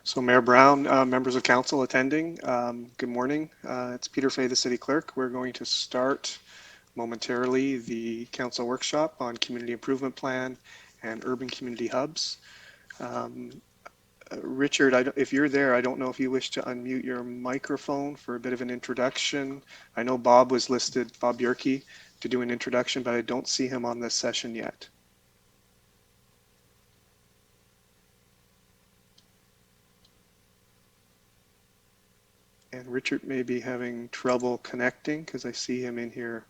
So Mayor Brown, members of council attending, good morning. It's Peter Fay, the City Clerk. We're going to start momentarily the council workshop on community improvement plan and urban community hubs. Richard, if you're there, I don't know if you wish to unmute your microphone for a bit of an introduction. I know Bob was listed, Bob Yerke, to do an introduction, but I don't see him on this session yet. And Richard may be having trouble connecting because I see him in here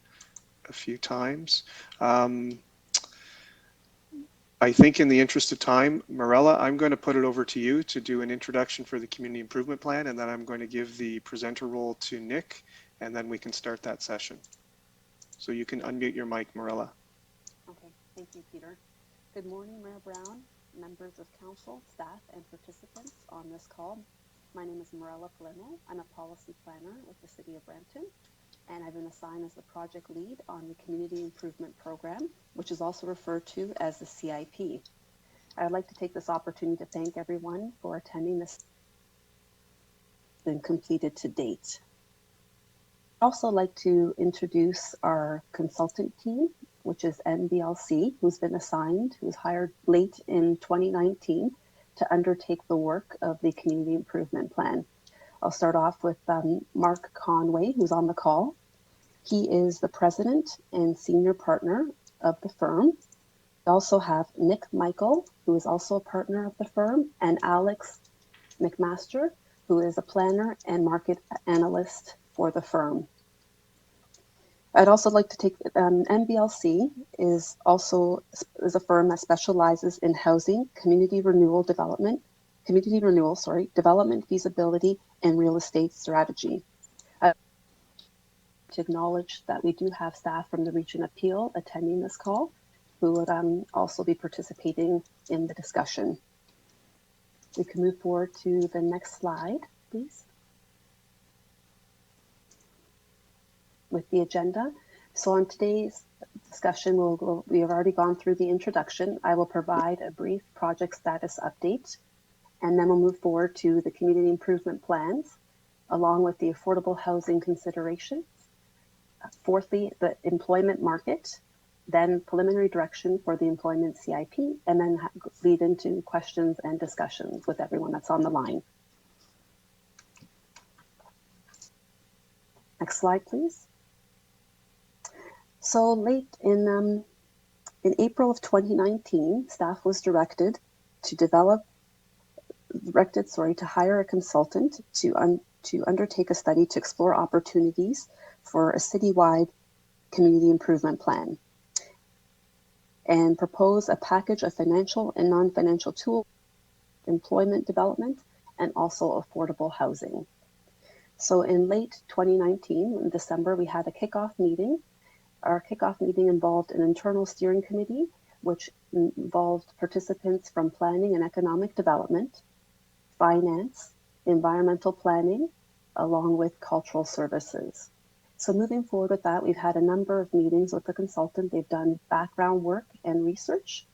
a few times. I think in the interest of time, Morella, I'm going to put it over to you to do an introduction for the community improvement plan, and then I'm going to give the presenter role to Nick, and then we can start that session. So you can unmute your mic, Morella. Okay, thank you, Peter. Good morning, Mayor Brown, members of council, staff, and participants on this call. My name is Morella Palermo. I'm a policy planner with the City of Brampton, and I've been assigned as the project lead on the Community Improvement Program, which is also referred to as the CIP. I would like to take this opportunity to thank everyone for attending this been completed to date. I'd also like to introduce our consultant team, which is NBLC, who's been assigned, who's hired late in 2019 to undertake the work of the Community Improvement Plan. I'll start off with Mark Conway, who's on the call. He is the president and senior partner of the firm. We also have Nick Michael, who is also a partner of the firm, and Alex McMaster, who is a planner and market analyst for the firm. I'd also like to take NBLC is a firm that specializes in housing, development feasibility, and real estate strategy. To acknowledge that we do have staff from the Region of Peel attending this call, who would also be participating in the discussion. We can move forward to the next slide, please. With the agenda. So on today's discussion, we have already gone through the introduction. I will provide a brief project status update, and then we'll move forward to the community improvement plans, along with the affordable housing consideration. Fourthly, the employment market, then preliminary direction for the employment CIP, and then lead into questions and discussions with everyone that's on the line. Next slide, please. So late in April of 2019, staff was directed to hire a consultant to undertake a study to explore opportunities for a citywide community improvement plan and propose a package of financial and non-financial tools, employment development, and also affordable housing. So in late 2019, in December, we had a kickoff meeting. Our kickoff meeting involved an internal steering committee, which involved participants from planning and economic development, finance, environmental planning, along with cultural services. So moving forward with that, we've had a number of meetings with the consultant. They've done background work and research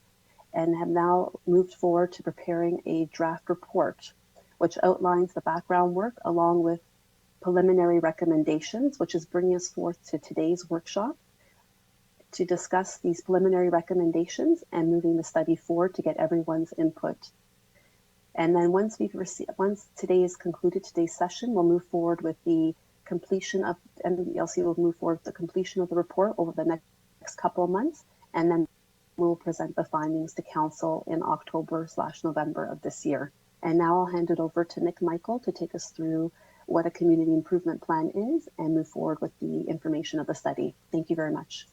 and have now moved forward to preparing a draft report, which outlines the background work along with preliminary recommendations, which is bringing us forth to today's workshop to discuss these preliminary recommendations and moving the study forward to get everyone's input. And then once today is concluded, today's session, we'll move forward with the completion of, NBLC will move forward with the completion of the report over the next couple of months, and then we'll present the findings to council in October/November of this year. And now I'll hand it over to Nick Michael to take us through what a community improvement plan is and move forward with the information of the study. Thank you very much.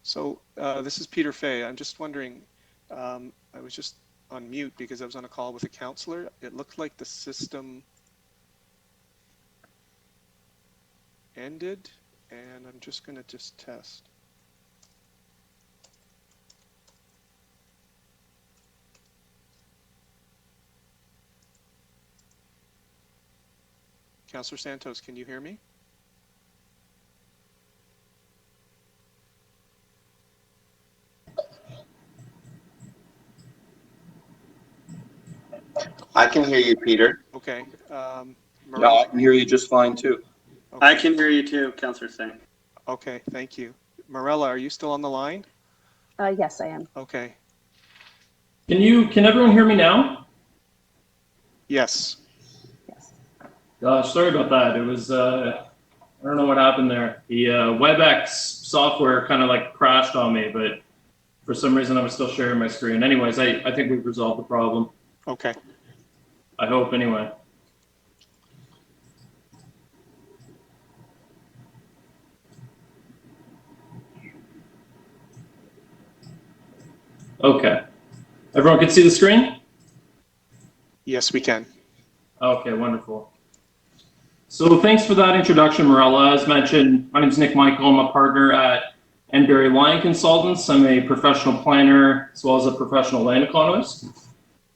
So this is Peter Fay. I'm just wondering, I was just on mute because I was on a call with a counselor. It looked like the system ended, and I'm just going to just test. Councillor Santos, can you hear me? I can hear you, Peter. Okay. No, Morella? I can hear you just fine too. Okay. I can hear you too, Councillor Singh. Okay, thank you. Morella, are you still on the line? Yes, I am. Okay. Can everyone hear me now? Yes. Yes. Gosh, sorry about that. It was, I don't know what happened there. The WebEx software kind of like crashed on me, but for some reason I was still sharing my screen. Anyways, I think we've resolved the problem. Okay. I hope anyway. Okay. Everyone can see the screen? Yes, we can. Okay, wonderful. So thanks for that introduction, Morella. As mentioned, my name is Nick Michael. I'm a partner at Enberry Lyon Consultants. I'm a professional planner as well as a professional land economist.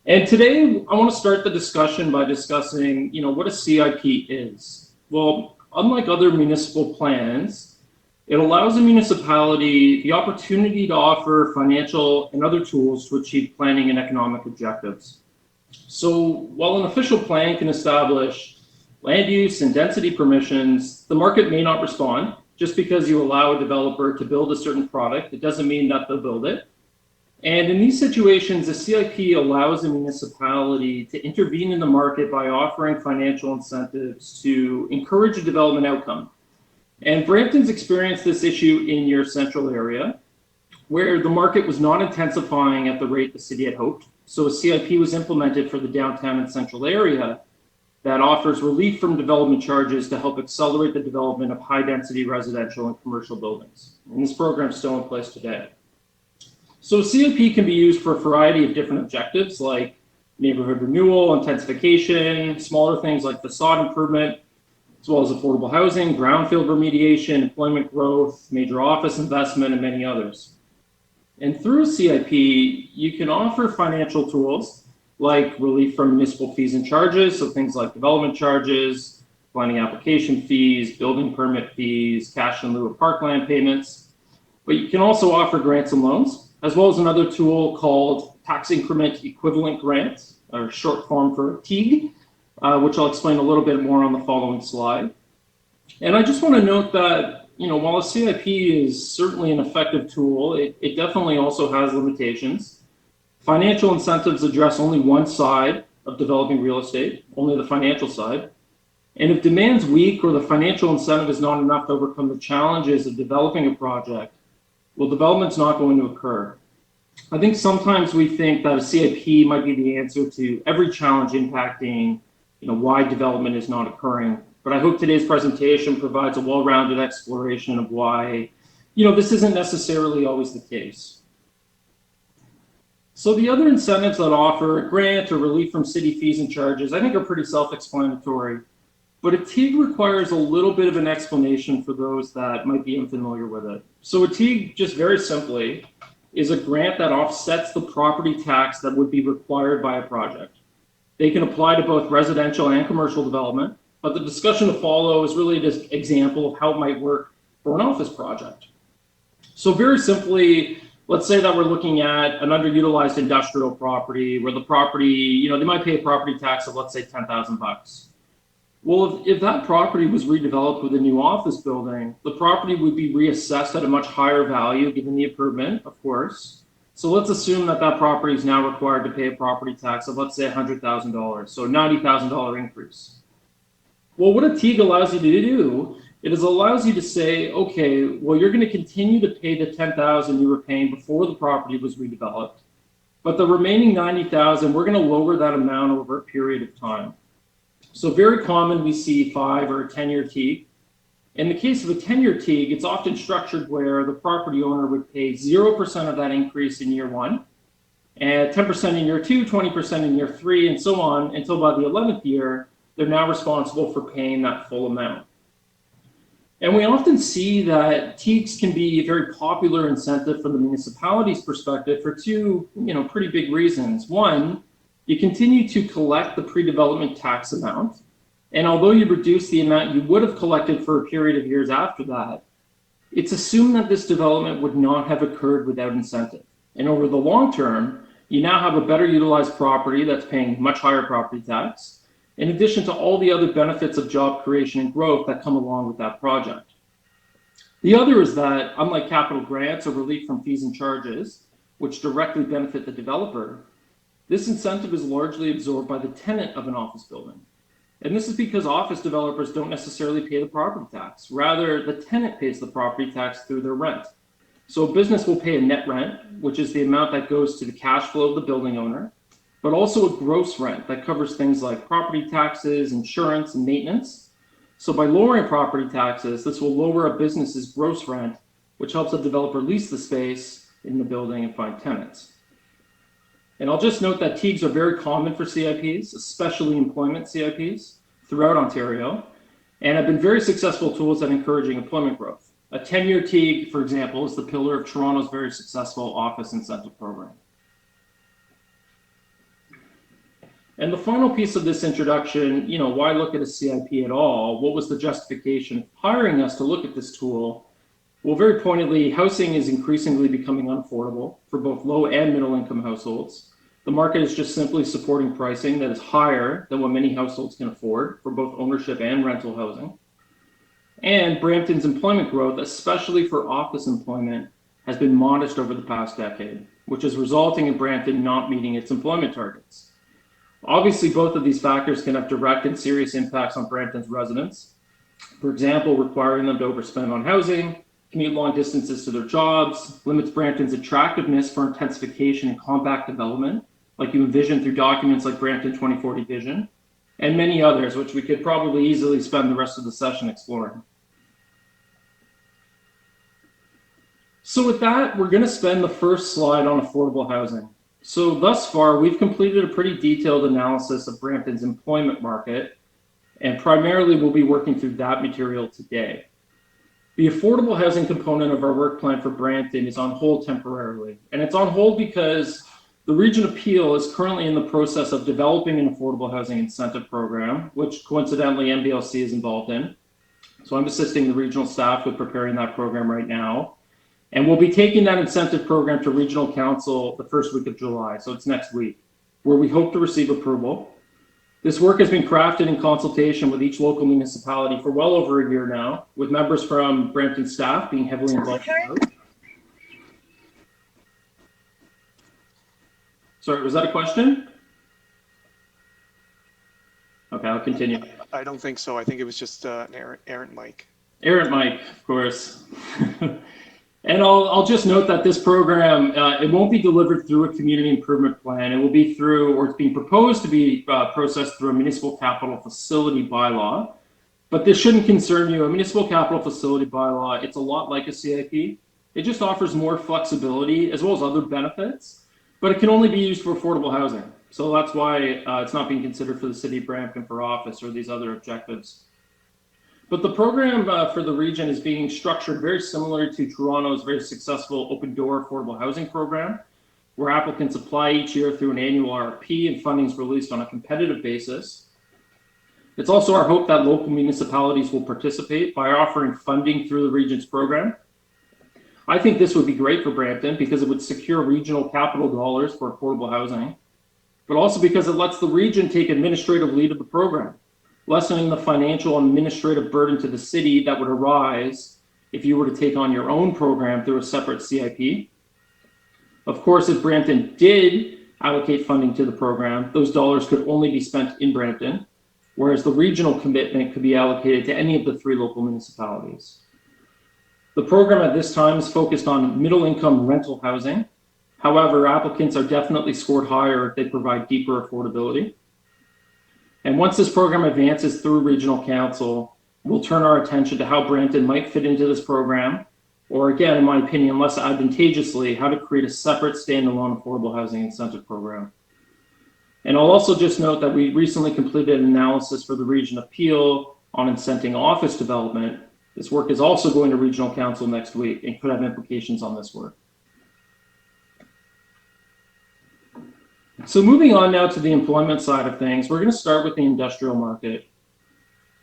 And today I want to start the discussion by discussing, what a CIP is. Well, unlike other municipal plans, it allows a municipality the opportunity to offer financial and other tools to achieve planning and economic objectives. So while an official plan can establish land use and density permissions, the market may not respond. Just because you allow a developer to build a certain product, it doesn't mean that they'll build it. And in these situations, a CIP allows a municipality to intervene in the market by offering financial incentives to encourage a development outcome. And Brampton's experienced this issue in your central area, where the market was not intensifying at the rate the city had hoped. So a CIP was implemented for the downtown and central area that offers relief from development charges to help accelerate the development of high-density residential and commercial buildings. And this program is still in place today. So CIP can be used for a variety of different objectives like neighborhood renewal, intensification, smaller things like facade improvement, as well as affordable housing, brownfield remediation, employment growth, major office investment, and many others. And through CIP, you can offer financial tools like relief from municipal fees and charges, so things like development charges, planning application fees, building permit fees, cash in lieu of parkland payments. But you can also offer grants and loans, as well as another tool called Tax Increment Equivalent Grant, or short form for TIEG, which I'll explain a little bit more on the following slide. And I just want to note that, while a CIP is certainly an effective tool, it definitely also has limitations. Financial incentives address only one side of developing real estate, only the financial side. And if demand's weak or the financial incentive is not enough to overcome the challenges of developing a project, well, development's not going to occur. I think sometimes we think that a CIP might be the answer to every challenge impacting, why development is not occurring. But I hope today's presentation provides a well-rounded exploration of why, this isn't necessarily always the case. So the other incentives that offer a grant or relief from city fees and charges, I think are pretty self-explanatory. But a TIEG requires a little bit of an explanation for those that might be unfamiliar with it. So a TIEG, just very simply, is a grant that offsets the property tax that would be required by a project. They can apply to both residential and commercial development, but the discussion to follow is really this example of how it might work for an office project. So very simply, let's say that we're looking at an underutilized industrial property where the property, they might pay a property tax of, let's say, $10,000. Well, if that property was redeveloped with a new office building, the property would be reassessed at a much higher value given the improvement, of course. So let's assume that that property is now required to pay a property tax of, let's say, $100,000, so a $90,000 increase. Well, what a TIEG allows you to do, it allows you to say, okay, well, you're going to continue to pay the $10,000 you were paying before the property was redeveloped, but the remaining $90,000, we're going to lower that amount over a period of time. So very common, we see 5 or 10-year TIEG. In the case of a 10-year TIEG, it's often structured where the property owner would pay 0% of that increase in year 1, and 10% in year 2, 20% in year 3, and so on, until by the 11th year, they're now responsible for paying that full amount. And we often see that TIEGs can be a very popular incentive from the municipality's perspective for two, pretty big reasons. One, you continue to collect the pre-development tax amount, and although you reduce the amount you would have collected for a period of years after that, it's assumed that this development would not have occurred without incentive. And over the long term, you now have a better utilized property that's paying much higher property tax, in addition to all the other benefits of job creation and growth that come along with that project. The other is that, unlike capital grants or relief from fees and charges, which directly benefit the developer, this incentive is largely absorbed by the tenant of an office building. And this is because office developers don't necessarily pay the property tax. Rather, the tenant pays the property tax through their rent. So a business will pay a net rent, which is the amount that goes to the cash flow of the building owner, but also a gross rent that covers things like property taxes, insurance, and maintenance. So by lowering property taxes, this will lower a business's gross rent, which helps a developer lease the space in the building and find tenants. And I'll just note that TIEGs are very common for CIPs, especially employment CIPs, throughout Ontario, and have been very successful tools at encouraging employment growth. A 10-year TIEG, for example, is the pillar of Toronto's very successful office incentive program. And the final piece of this introduction, why look at a CIP at all? What was the justification hiring us to look at this tool? Well, very pointedly, housing is increasingly becoming unaffordable for both low and middle income households. The market is just simply supporting pricing that is higher than what many households can afford for both ownership and rental housing. And Brampton's employment growth, especially for office employment, has been modest over the past decade, which is resulting in Brampton not meeting its employment targets. Obviously, both of these factors can have direct and serious impacts on Brampton's residents. For example, requiring them to overspend on housing, commute long distances to their jobs, limits Brampton's attractiveness for intensification and compact development, like you envision through documents like Brampton 2040 Vision, and many others, which we could probably easily spend the rest of the session exploring. So with that, we're going to spend the first slide on affordable housing. So thus far, we've completed a pretty detailed analysis of Brampton's employment market, and primarily we'll be working through that material today. The affordable housing component of our work plan for Brampton is on hold temporarily, and it's on hold because the Region of Peel is currently in the process of developing an affordable housing incentive program, which coincidentally MBLC is involved in. So I'm assisting the regional staff with preparing that program right now. And we'll be taking that incentive program to Regional Council the first week of July, so it's next week, where we hope to receive approval. This work has been crafted in consultation with each local municipality for well over a year now, with members from Brampton staff being heavily involved. Sorry, was that a question? Okay, I'll continue. I don't think so. I think it was just an errant mic. Errant mic, of course. And I'll just note that this program, it won't be delivered through a community improvement plan. It will be through, or it's being proposed to be processed through a municipal capital facility bylaw. But this shouldn't concern you. A municipal capital facility bylaw, it's a lot like a CIP. It just offers more flexibility as well as other benefits, but it can only be used for affordable housing. So that's why it's not being considered for the city of Brampton for office or these other objectives. But the program for the region is being structured very similar to Toronto's very successful open door affordable housing program, where applicants apply each year through an annual RFP and funding is released on a competitive basis. It's also our hope that local municipalities will participate by offering funding through the region's program. I think this would be great for Brampton because it would secure regional capital dollars for affordable housing, but also because it lets the region take administrative lead of the program, lessening the financial and administrative burden to the city that would arise if you were to take on your own program through a separate CIP. Of course, if Brampton did allocate funding to the program, those dollars could only be spent in Brampton, whereas the regional commitment could be allocated to any of the 3 local municipalities. The program at this time is focused on middle-income rental housing. However, applicants are definitely scored higher if they provide deeper affordability. And once this program advances through Regional Council, we'll turn our attention to how Brampton might fit into this program, or again, in my opinion, less advantageously, how to create a separate standalone affordable housing incentive program. And I'll also just note that we recently completed an analysis for the region of Peel on incenting office development. This work is also going to Regional Council next week and could have implications on this work. So moving on now to the employment side of things, we're going to start with the industrial market.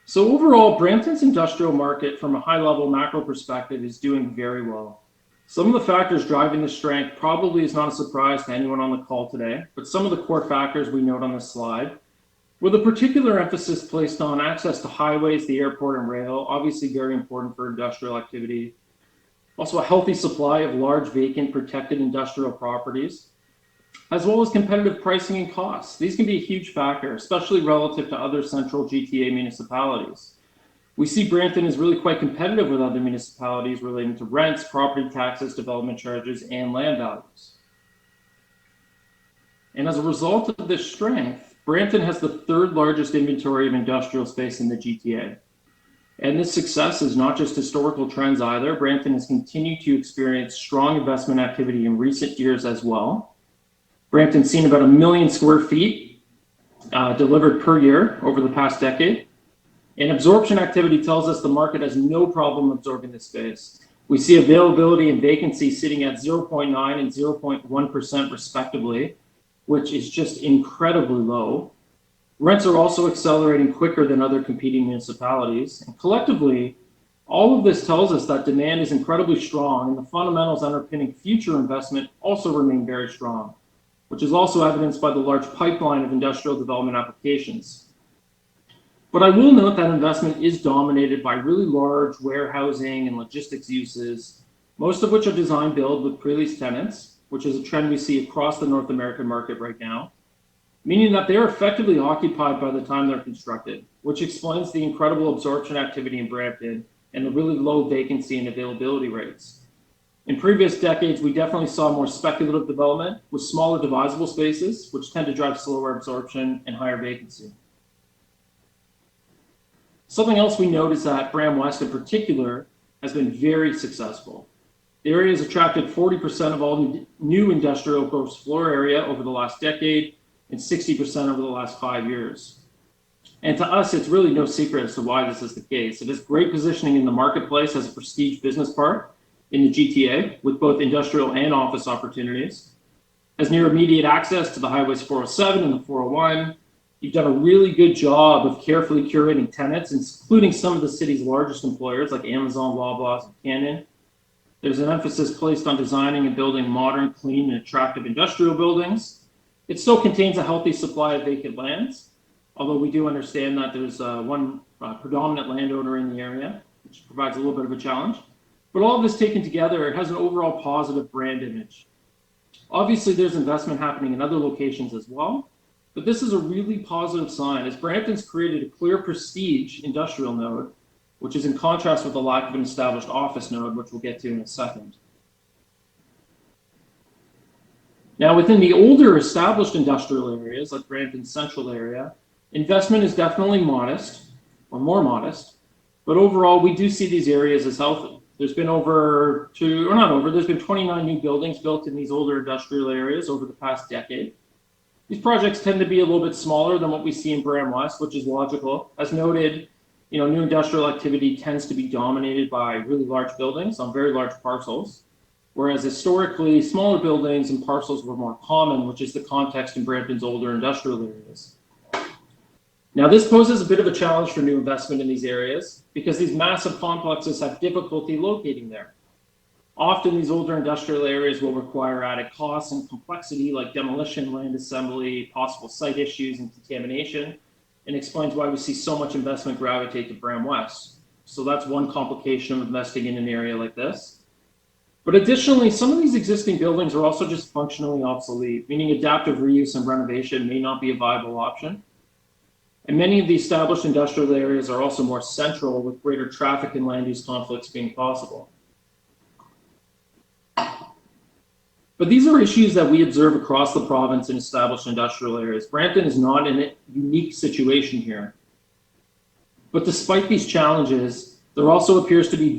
So overall, Brampton's industrial market from a high-level macro perspective is doing very well. Some of the factors driving the strength probably is not a surprise to anyone on the call today, but some of the core factors we note on this slide, with a particular emphasis placed on access to highways, the airport, and rail, obviously very important for industrial activity. Also a healthy supply of large vacant protected industrial properties, as well as competitive pricing and costs. These can be a huge factor, especially relative to other central GTA municipalities. We see Brampton is really quite competitive with other municipalities relating to rents, property taxes, development charges, and land values. And as a result of this strength, Brampton has the third largest inventory of industrial space in the GTA. And this success is not just historical trends either. Brampton has continued to experience strong investment activity in recent years as well. Brampton's seen about 1 million square feet delivered per year over the past decade. And absorption activity tells us the market has no problem absorbing this space. We see availability and vacancy sitting at 0.9 and 0.1% respectively, which is just incredibly low. Rents are also accelerating quicker than other competing municipalities. And collectively, all of this tells us that demand is incredibly strong and the fundamentals underpinning future investment also remain very strong, which is also evidenced by the large pipeline of industrial development applications. But I will note that investment is dominated by really large warehousing and logistics uses, most of which are design build with pre-lease tenants, which is a trend we see across the North American market right now, meaning that they are effectively occupied by the time they're constructed, which explains the incredible absorption activity in Brampton and the really low vacancy and availability rates. In previous decades, we definitely saw more speculative development with smaller divisible spaces, which tend to drive slower absorption and higher vacancy. Something else we note is that Bram West in particular has been very successful. The area has attracted 40% of all new industrial gross floor area over the last decade and 60% over the last 5 years. And to us, it's really no secret as to why this is the case. It has great positioning in the marketplace as a prestige business park in the GTA with both industrial and office opportunities, has near immediate access to the highways 407 and the 401. You've done a really good job of carefully curating tenants, including some of the city's largest employers like Amazon, Loblaws, and Canon. There's an emphasis placed on designing and building modern, clean, and attractive industrial buildings. It still contains a healthy supply of vacant lands, although we do understand that there's one predominant landowner in the area, which provides a little bit of a challenge. But all of this taken together, it has an overall positive brand image. Obviously, there's investment happening in other locations as well, but this is a really positive sign as Brampton's created a clear prestige industrial node, which is in contrast with the lack of an established office node, which we'll get to in a second. Now, within the older established industrial areas, like Brampton's central area, investment is definitely modest, or more modest, but overall, we do see these areas as healthy. There's been there's been 29 new buildings built in these older industrial areas over the past decade. These projects tend to be a little bit smaller than what we see in Bram West, which is logical. As noted, new industrial activity tends to be dominated by really large buildings on very large parcels, whereas historically, smaller buildings and parcels were more common, which is the context in Brampton's older industrial areas. Now, this poses a bit of a challenge for new investment in these areas because these massive complexes have difficulty locating there. Often, these older industrial areas will require added costs and complexity like demolition, land assembly, possible site issues, and contamination, and explains why we see so much investment gravitate to Bram West. So that's one complication of investing in an area like this. But additionally, some of these existing buildings are also just functionally obsolete, meaning adaptive reuse and renovation may not be a viable option. And many of the established industrial areas are also more central, with greater traffic and land use conflicts being possible. But these are issues that we observe across the province in established industrial areas. Brampton is not in a unique situation here. But despite these challenges, the area also appears to be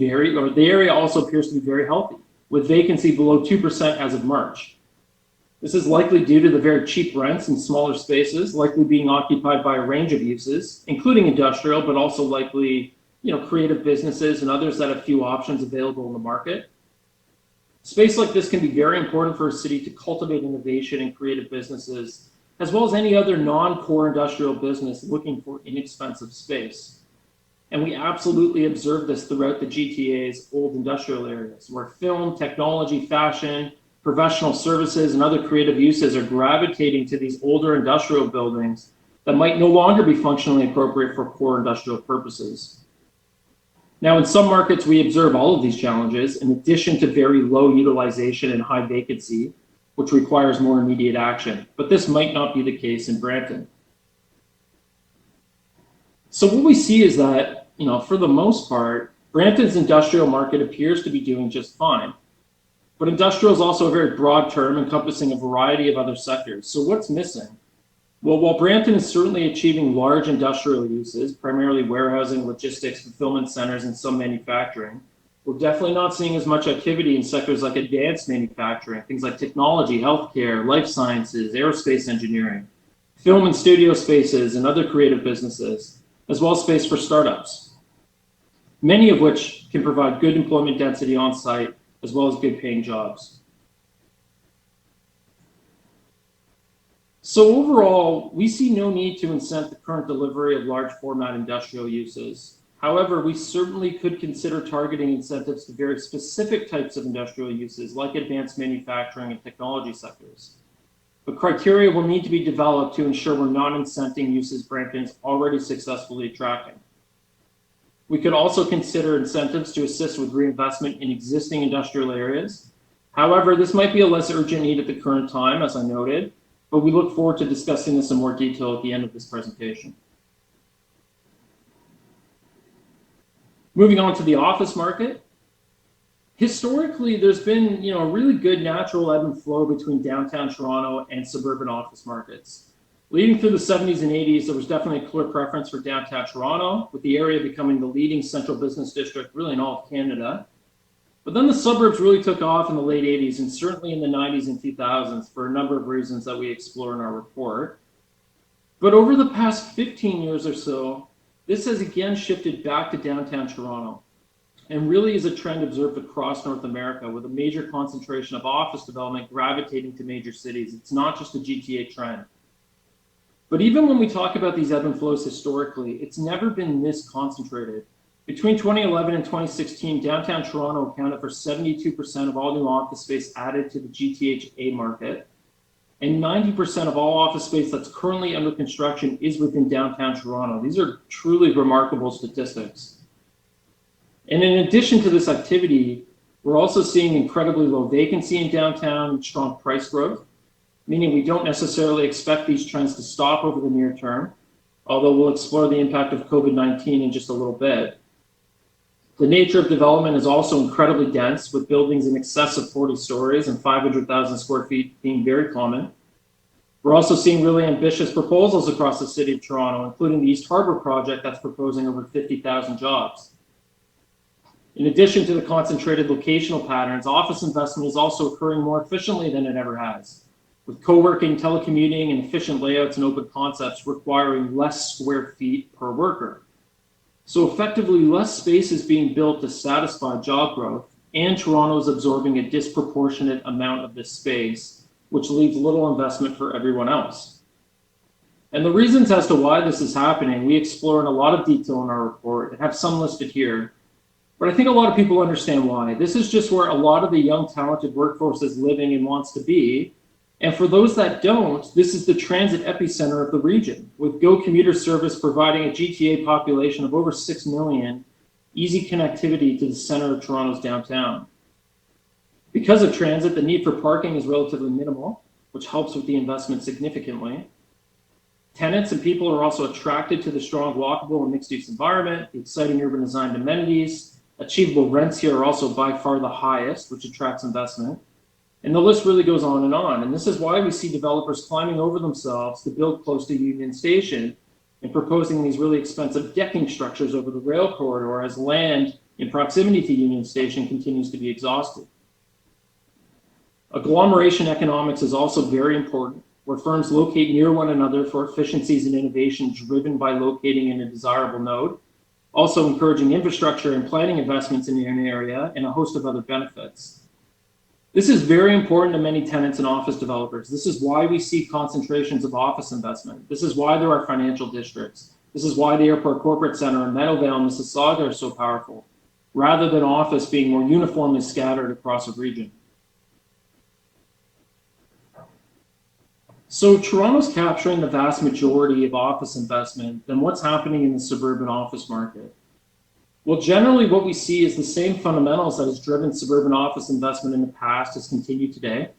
very healthy, with vacancy below 2% as of March. This is likely due to the very cheap rents in smaller spaces, likely being occupied by a range of uses, including industrial, but also likely, creative businesses and others that have few options available in the market. Space like this can be very important for a city to cultivate innovation and creative businesses, as well as any other non-core industrial business looking for inexpensive space. And we absolutely observe this throughout the GTA's old industrial areas, where film, technology, fashion, professional services, and other creative uses are gravitating to these older industrial buildings that might no longer be functionally appropriate for core industrial purposes. Now, in some markets, we observe all of these challenges, in addition to very low utilization and high vacancy, which requires more immediate action. But this might not be the case in Brampton. So what we see is that, for the most part, Brampton's industrial market appears to be doing just fine. But industrial is also a very broad term encompassing a variety of other sectors. So what's missing? Well, while Brampton is certainly achieving large industrial uses, primarily warehousing, logistics, fulfillment centers, and some manufacturing, we're definitely not seeing as much activity in sectors like advanced manufacturing, things like technology, healthcare, life sciences, aerospace engineering, film and studio spaces, and other creative businesses, as well as space for startups, many of which can provide good employment density on site, as well as good paying jobs. So overall, we see no need to incent the current delivery of large format industrial uses. However, we certainly could consider targeting incentives to very specific types of industrial uses like advanced manufacturing and technology sectors. But criteria will need to be developed to ensure we're not incenting uses Brampton is already successfully attracting. We could also consider incentives to assist with reinvestment in existing industrial areas. However, this might be a less urgent need at the current time, as I noted, but we look forward to discussing this in more detail at the end of this presentation. Moving on to the office market. Historically, there's been a really good natural ebb and flow between downtown Toronto and suburban office markets. Leading through the 70s and 80s, there was definitely a clear preference for downtown Toronto, with the area becoming the leading central business district really in all of Canada. But then the suburbs really took off in the late 80s and certainly in the 90s and 2000s for a number of reasons that we explore in our report. But over the past 15 years or so, this has again shifted back to downtown Toronto and really is a trend observed across North America with a major concentration of office development gravitating to major cities. It's not just a GTA trend. But even when we talk about these ebb and flows historically, it's never been this concentrated. Between 2011 and 2016, downtown Toronto accounted for 72% of all new office space added to the GTHA market, and 90% of all office space that's currently under construction is within downtown Toronto. These are truly remarkable statistics. And in addition to this activity, we're also seeing incredibly low vacancy in downtown and strong price growth, meaning we don't necessarily expect these trends to stop over the near term, although we'll explore the impact of COVID-19 in just a little bit. The nature of development is also incredibly dense, with buildings in excess of 40 stories and 500,000 square feet being very common. We're also seeing really ambitious proposals across the city of Toronto, including the East Harbour project that's proposing over 50,000 jobs. In addition to the concentrated locational patterns, office investment is also occurring more efficiently than it ever has, with co-working, telecommuting, and efficient layouts and open concepts requiring less square feet per worker. So effectively, less space is being built to satisfy job growth, and Toronto is absorbing a disproportionate amount of this space, which leaves little investment for everyone else. And the reasons as to why this is happening, we explore in a lot of detail in our report and have some listed here. But I think a lot of people understand why. This is just where a lot of the young, talented workforce is living and wants to be. And for those that don't, this is the transit epicenter of the region, with GO commuter service providing a GTA population of over 6 million, easy connectivity to the center of Toronto's downtown. Because of transit, the need for parking is relatively minimal, which helps with the investment significantly. Tenants and people are also attracted to the strong walkable and mixed-use environment, the exciting urban designed amenities. Achievable rents here are also by far the highest, which attracts investment. And the list really goes on. And this is why we see developers climbing over themselves to build close to Union Station, and proposing these really expensive decking structures over the rail corridor as land in proximity to Union Station continues to be exhausted. Agglomeration economics is also very important, where firms locate near one another for efficiencies and innovation driven by locating in a desirable node, also encouraging infrastructure and planning investments in an area and a host of other benefits. This is very important to many tenants and office developers. This is why we see concentrations of office investment. This is why there are financial districts. This is why the Airport Corporate Center in Meadowvale and Mississauga are so powerful, rather than office being more uniformly scattered across a region. So Toronto's capturing the vast majority of office investment. Then what's happening in the suburban office market? Well, generally what we see is the same fundamentals that has driven suburban office investment in the past has continued today,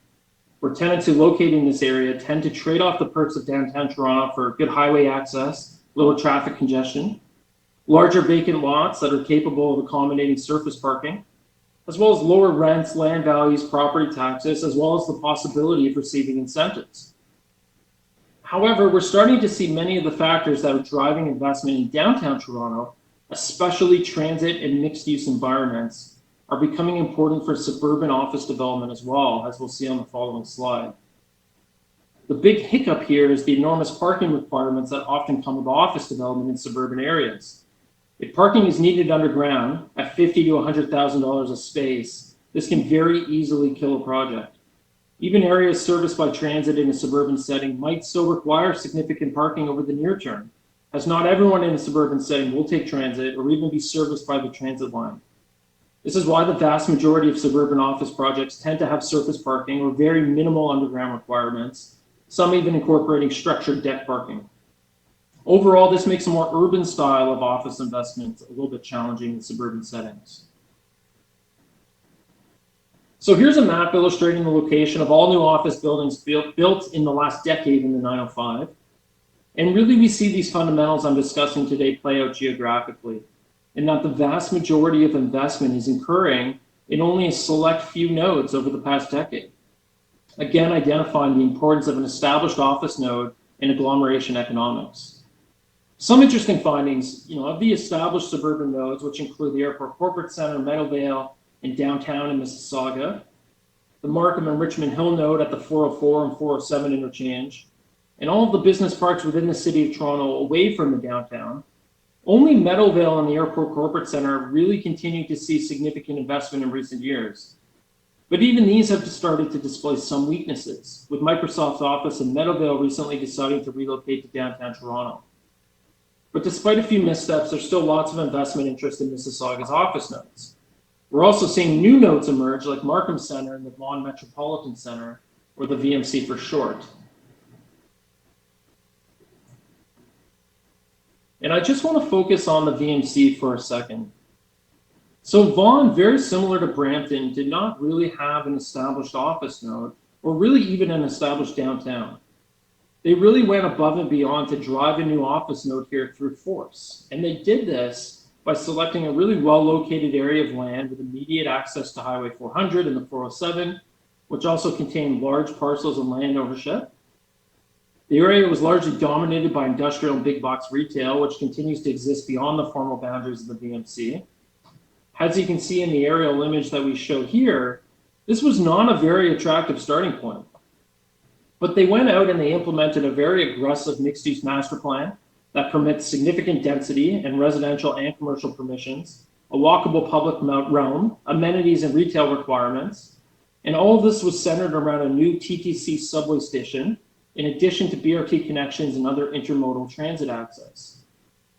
where tenants who locate in this area tend to trade off the perks of downtown Toronto for good highway access, lower traffic congestion, larger vacant lots that are capable of accommodating surface parking, as well as lower rents, land values, property taxes, as well as the possibility of receiving incentives. However, we're starting to see many of the factors that are driving investment in downtown Toronto, especially transit and mixed-use environments, are becoming important for suburban office development as well, as we'll see on the following slide. The big hiccup here is the enormous parking requirements that often come with office development in suburban areas. If parking is needed underground at $50,000 to $100,000 a space, this can very easily kill a project. Even areas serviced by transit in a suburban setting might still require significant parking over the near term, as not everyone in a suburban setting will take transit or even be serviced by the transit line. This is why the vast majority of suburban office projects tend to have surface parking or very minimal underground requirements, some even incorporating structured deck parking. Overall, this makes a more urban style of office investment a little bit challenging in suburban settings. So here's a map illustrating the location of all new office buildings built in the last decade in the 905. And really we see these fundamentals I'm discussing today play out geographically, in that the vast majority of investment is occurring in only a select few nodes over the past decade. Again, identifying the importance of an established office node in agglomeration economics. Some interesting findings, of the established suburban nodes, which include the Airport Corporate Center, Meadowvale, and downtown in Mississauga, the Markham and Richmond Hill node at the 404 and 407 interchange, and all of the business parks within the city of Toronto away from the downtown, only Meadowvale and the Airport Corporate Center really continue to see significant investment in recent years. But even these have started to display some weaknesses, with Microsoft's office in Meadowvale recently deciding to relocate to downtown Toronto. But despite a few missteps, there's still lots of investment interest in Mississauga's office nodes. We're also seeing new nodes emerge like Markham Center and the Vaughan Metropolitan Center, or the VMC for short. And I just want to focus on the VMC for a second. So Vaughan, very similar to Brampton, did not really have an established office node, or really even an established downtown. They really went above and beyond to drive a new office node here through force. And they did this by selecting a really well-located area of land with immediate access to Highway 400 and the 407, which also contained large parcels of land ownership. The area was largely dominated by industrial and big box retail, which continues to exist beyond the formal boundaries of the VMC. As you can see in the aerial image that we show here, this was not a very attractive starting point. But they went out and they implemented a very aggressive mixed-use master plan that permits significant density and residential and commercial permissions, a walkable public realm, amenities and retail requirements, and all of this was centered around a new TTC subway station, in addition to BRT connections and other intermodal transit access.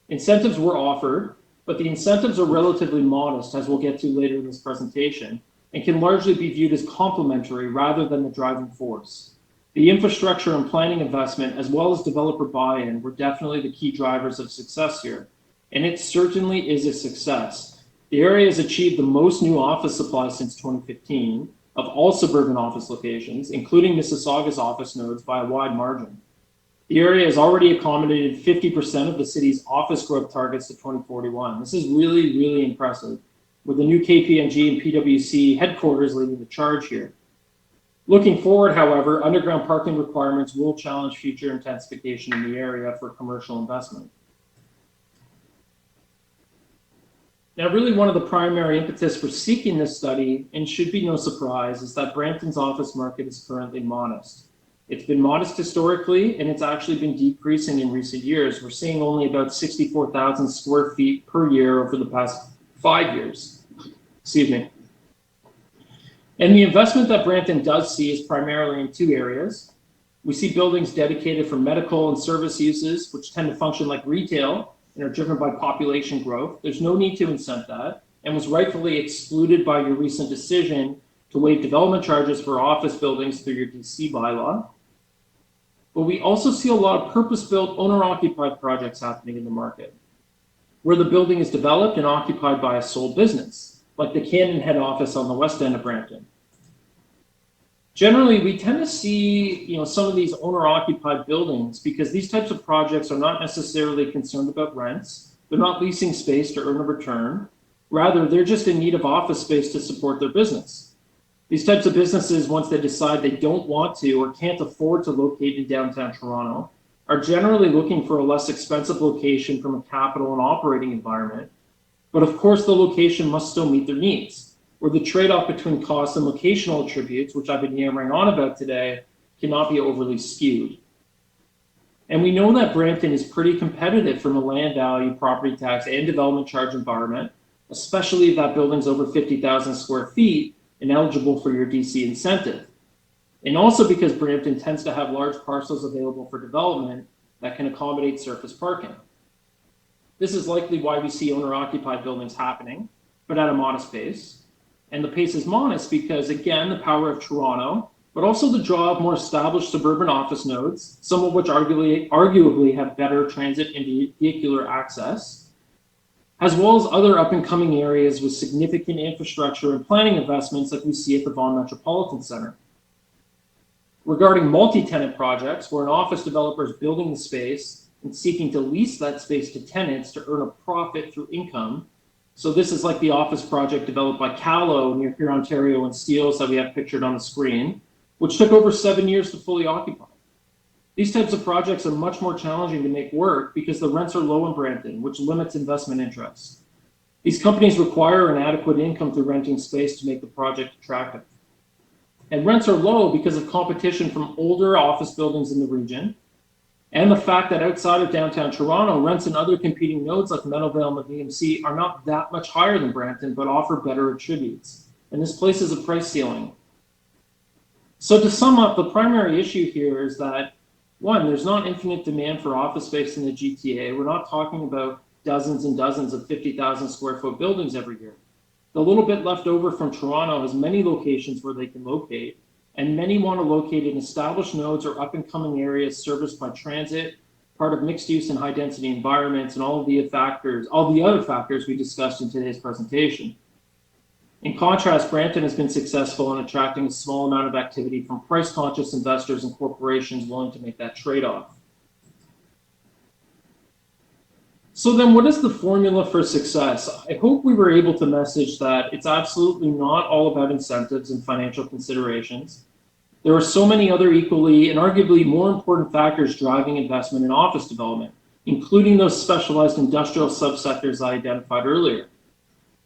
Incentives were offered, but the incentives are relatively modest, as we'll get to later in this presentation, and can largely be viewed as complementary rather than the driving force. The infrastructure and planning investment, as well as developer buy-in, were definitely the key drivers of success here. And it certainly is a success. The area has achieved the most new office supply since 2015 of all suburban office locations, including Mississauga's office nodes by a wide margin. The area has already accommodated 50% of the city's office growth targets to 2041. This is really, really impressive, with the new KPMG and PwC headquarters leading the charge here. Looking forward, however, underground parking requirements will challenge future intensification in the area for commercial investment. Now, really one of the primary impetus for seeking this study, and should be no surprise, is that Brampton's office market is currently modest. It's been modest historically, and it's actually been decreasing in recent years. We're seeing only about 64,000 square feet per year over the past 5 years. Excuse me. And the investment that Brampton does see is primarily in two areas. We see buildings dedicated for medical and service uses, which tend to function like retail and are driven by population growth. There's no need to incent that, and was rightfully excluded by your recent decision to waive development charges for office buildings through your DC bylaw. But we also see a lot of purpose-built owner-occupied projects happening in the market, where the building is developed and occupied by a sole business, like the Cannon head office on the west end of Brampton. Generally, we tend to see some of these owner-occupied buildings because these types of projects are not necessarily concerned about rents. They're not leasing space to earn a return. Rather, they're just in need of office space to support their business. These types of businesses, once they decide they don't want to or can't afford to locate in downtown Toronto, are generally looking for a less expensive location from a capital and operating environment. But of course, the location must still meet their needs, where the trade-off between cost and locational attributes, which I've been yammering on about today, cannot be overly skewed. And we know that Brampton is pretty competitive from a land value, property tax, and development charge environment, especially if that building's over 50,000 square feet and eligible for your DC incentive. And also because Brampton tends to have large parcels available for development that can accommodate surface parking. This is likely why we see owner-occupied buildings happening, but at a modest pace. And the pace is modest because, again, the power of Toronto, but also the draw of more established suburban office nodes, some of which arguably have better transit and vehicular access, as well as other up-and-coming areas with significant infrastructure and planning investments like we see at the Vaughan Metropolitan Centre. Regarding multi-tenant projects, where an office developer is building the space and seeking to lease that space to tenants to earn a profit through income. So this is like the office project developed by Callow near here, Ontario, and Steeles that we have pictured on the screen, which took over 7 years to fully occupy. These types of projects are much more challenging to make work because the rents are low in Brampton, which limits investment interest. These companies require an adequate income through renting space to make the project attractive. And rents are low because of competition from older office buildings in the region, and the fact that outside of downtown Toronto, rents in other competing nodes like Meadowvale and the VMC are not that much higher than Brampton, but offer better attributes. And this places a price ceiling. So to sum up, the primary issue here is that, one, there's not infinite demand for office space in the GTA. We're not talking about dozens and dozens of 50,000 square foot buildings every year. The little bit left over from Toronto has many locations where they can locate, and many want to locate in established nodes or up-and-coming areas serviced by transit, part of mixed-use and high-density environments, and all the other factors we discussed in today's presentation. In contrast, Brampton has been successful in attracting a small amount of activity from price-conscious investors and corporations willing to make that trade-off. So then what is the formula for success? I hope we were able to message that it's absolutely not all about incentives and financial considerations. There are so many other equally and arguably more important factors driving investment in office development, including those specialized industrial subsectors I identified earlier.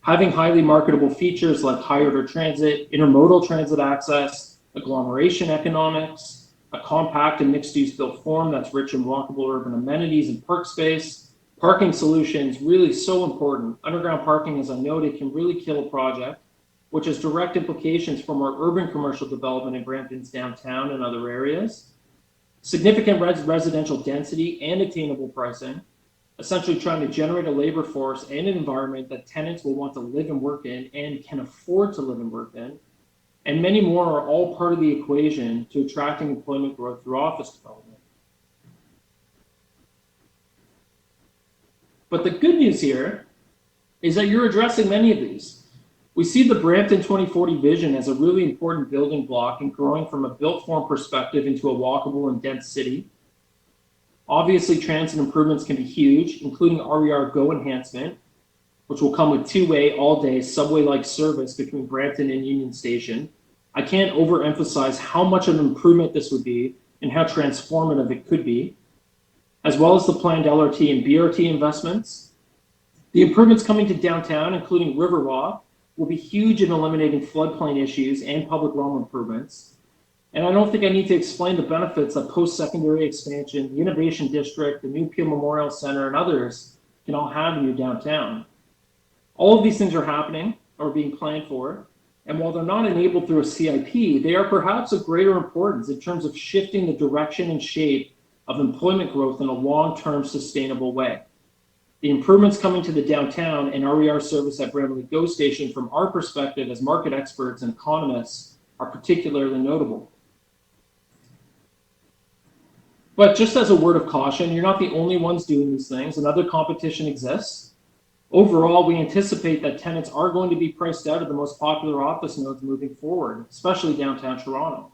Having highly marketable features like high-order transit, intermodal transit access, agglomeration economics, a compact and mixed-use built form that's rich in walkable urban amenities and park space. Parking solutions, really so important. Underground parking, as I noted, can really kill a project, which has direct implications for more urban commercial development in Brampton's downtown and other areas. Significant residential density and attainable pricing, essentially trying to generate a labor force and an environment that tenants will want to live and work in and can afford to live and work in. And many more are all part of the equation to attracting employment growth through office development. But the good news here is that you're addressing many of these. We see the Brampton 2040 vision as a really important building block in growing from a built form perspective into a walkable and dense city. Obviously, transit improvements can be huge, including RER GO enhancement, which will come with two-way, all-day, subway-like service between Brampton and Union Station, I can't overemphasize how much of an improvement this would be and how transformative it could be, as well as the planned LRT and BRT investments. The improvements coming to downtown, including Riverwalk, will be huge in eliminating floodplain issues and public realm improvements. And I don't think I need to explain the benefits that post-secondary expansion, the Innovation District, the new Peel Memorial Center, and others can all have in your downtown. All of these things are happening or being planned for, and while they're not enabled through a CIP, they are perhaps of greater importance in terms of shifting the direction and shape of employment growth in a long-term sustainable way. The improvements coming to the downtown and RER service at Brampton GO Station from our perspective as market experts and economists are particularly notable. But just as a word of caution, you're not the only ones doing these things. Another competition exists. Overall, we anticipate that tenants are going to be priced out of the most popular office nodes moving forward, especially downtown Toronto.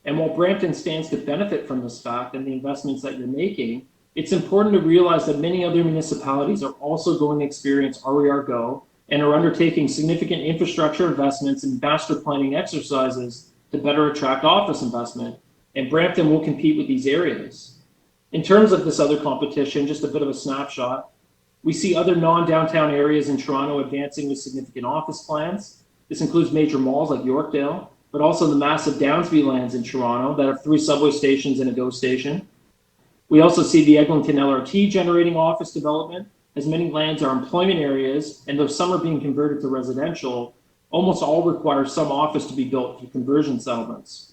And while Brampton stands to benefit from this fact and the investments that you're making, it's important to realize that many other municipalities are also going to experience RER GO and are undertaking significant infrastructure investments and master planning exercises to better attract office investment, and Brampton will compete with these areas. In terms of this other competition, just a bit of a snapshot, we see other non-downtown areas in Toronto advancing with significant office plans. This includes major malls like Yorkdale, but also the massive Downsby lands in Toronto that have 3 subway stations and a GO station. We also see the Eglinton LRT generating office development, as many lands are employment areas, and though some are being converted to residential, almost all require some office to be built through conversion settlements.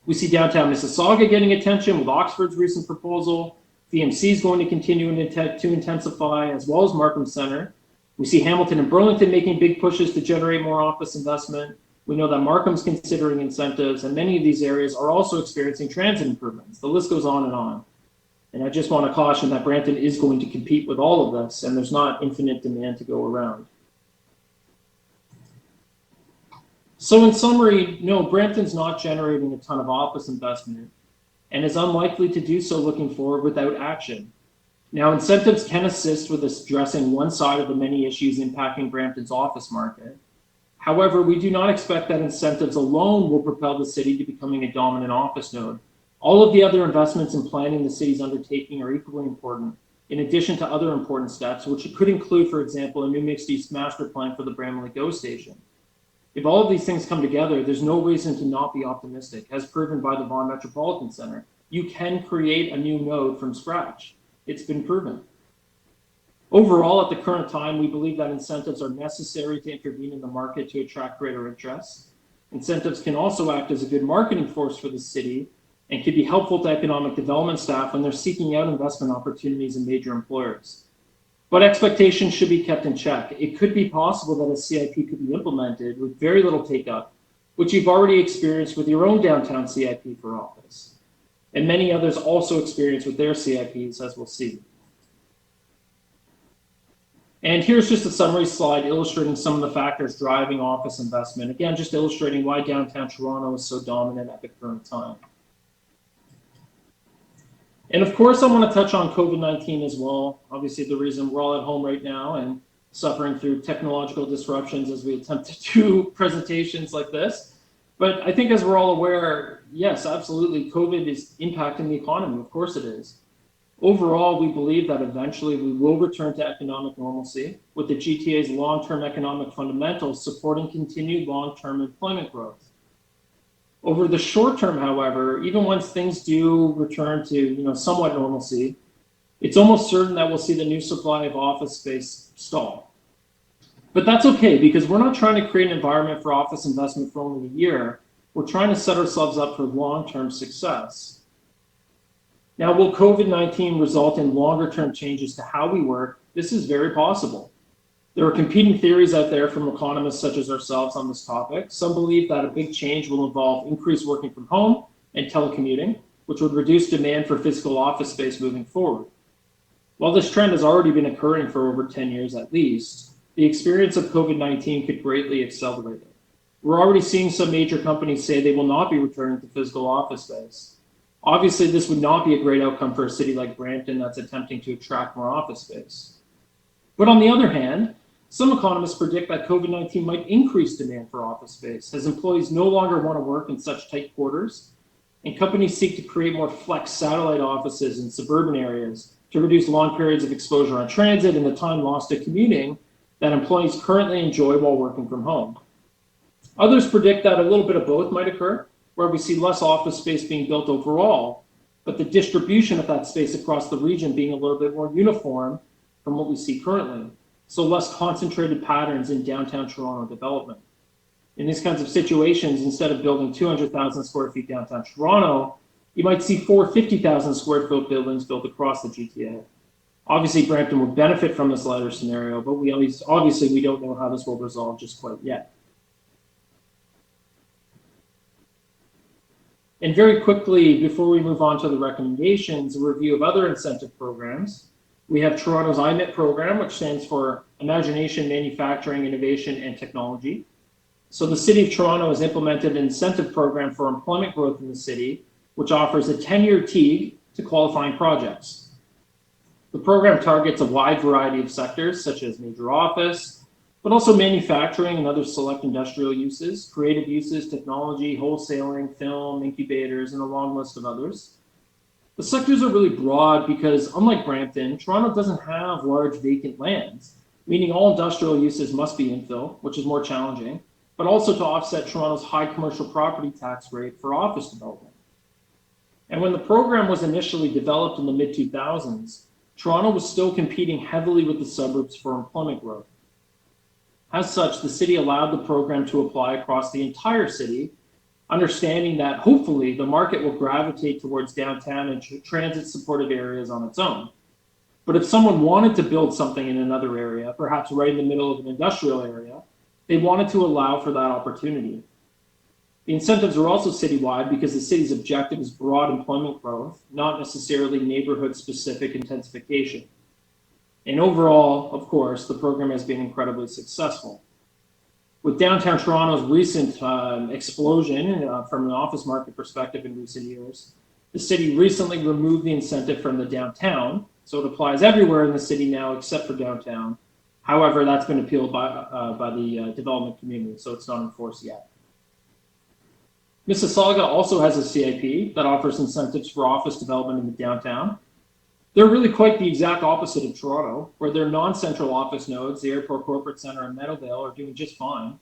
We see downtown Mississauga getting attention with Oxford's recent proposal. VMC is going to continue to intensify, as well as Markham Centre. We see Hamilton and Burlington making big pushes to generate more office investment. We know that Markham's considering incentives, and many of these areas are also experiencing transit improvements. The list goes on and on. And I just want to caution that Brampton is going to compete with all of this, and there's not infinite demand to go around. So in summary, no, Brampton's not generating a ton of office investment and is unlikely to do so looking forward without action. Now, incentives can assist with addressing one side of the many issues impacting Brampton's office market. However, we do not expect that incentives alone will propel the city to becoming a dominant office node. All of the other investments and planning the city's undertaking are equally important, in addition to other important steps, which could include, for example, a new mixed-use master plan for the Brampton GO Station. If all of these things come together, there's no reason to not be optimistic, as proven by the Vaughan Metropolitan Centre. You can create a new node from scratch. It's been proven. Overall, at the current time, we believe that incentives are necessary to intervene in the market to attract greater interest. Incentives can also act as a good marketing force for the city and can be helpful to economic development staff when they're seeking out investment opportunities in major employers. But expectations should be kept in check. It could be possible that a CIP could be implemented with very little take-up, which you've already experienced with your own downtown CIP for office. And many others also experience with their CIPs, as we'll see. And here's just a summary slide illustrating some of the factors driving office investment. Again, just illustrating why downtown Toronto is so dominant at the current time. And of course, I want to touch on COVID-19 as well. Obviously, the reason we're all at home right now and suffering through technological disruptions as we attempt to do presentations like this. But I think as we're all aware, yes, absolutely, COVID is impacting the economy. Of course it is. Overall, we believe that eventually we will return to economic normalcy, with the GTA's long-term economic fundamentals supporting continued long-term employment growth. Over the short term, however, even once things do return to somewhat normalcy, it's almost certain that we'll see the new supply of office space stall. But that's okay, because we're not trying to create an environment for office investment for only a year. We're trying to set ourselves up for long-term success. Now, will COVID-19 result in longer-term changes to how we work? This is very possible. There are competing theories out there from economists such as ourselves on this topic. Some believe that a big change will involve increased working from home and telecommuting, which would reduce demand for physical office space moving forward. While this trend has already been occurring for over 10 years at least, the experience of COVID-19 could greatly accelerate it. We're already seeing some major companies say they will not be returning to physical office space. Obviously, this would not be a great outcome for a city like Brampton that's attempting to attract more office space. But on the other hand, Some economists predict that COVID-19 might increase demand for office space as employees no longer want to work in such tight quarters, and companies seek to create more flex satellite offices in suburban areas to reduce long periods of exposure on transit and the time lost to commuting that employees currently enjoy while working from home. Others predict that a little bit of both might occur, where we see less office space being built overall, but the distribution of that space across the region being a little bit more uniform from what we see currently, so less concentrated patterns in downtown Toronto development. In these kinds of situations, instead of building 200,000 square feet downtown Toronto, you might see 450,000 square foot buildings built across the GTA. Obviously, Brampton would benefit from this latter scenario, but we don't know how this will resolve just quite yet. And very quickly, before we move on to the recommendations, a review of other incentive programs. We have Toronto's IMIT program, which stands for Imagination, Manufacturing, Innovation, and Technology. So the City of Toronto has implemented an incentive program for employment growth in the city, which offers a 10-year TIEG to qualifying projects. The program targets a wide variety of sectors, such as major office, but also manufacturing and other select industrial uses, creative uses, technology, wholesaling, film, incubators, and a long list of others. The sectors are really broad because, unlike Brampton, Toronto doesn't have large vacant lands, meaning all industrial uses must be infill, which is more challenging, but also to offset Toronto's high commercial property tax rate for office development. And when the program was initially developed in the mid-2000s, Toronto was still competing heavily with the suburbs for employment growth. As such, the city allowed the program to apply across the entire city, understanding that hopefully the market will gravitate towards downtown and transit-supportive areas on its own. But if someone wanted to build something in another area, perhaps right in the middle of an industrial area, they wanted to allow for that opportunity. The incentives are also citywide because the city's objective is broad employment growth, not necessarily neighborhood-specific intensification. And overall, of course, the program has been incredibly successful. With downtown Toronto's recent explosion from an office market perspective in recent years, the city recently removed the incentive from the downtown, so it applies everywhere in the city now except for downtown. However, that's been appealed by the development community, so it's not enforced yet. Mississauga also has a CIP that offers incentives for office development in the downtown. They're really quite the exact opposite of Toronto, where their non-central office nodes, the Airport Corporate Centre and Meadowvale, are doing just fine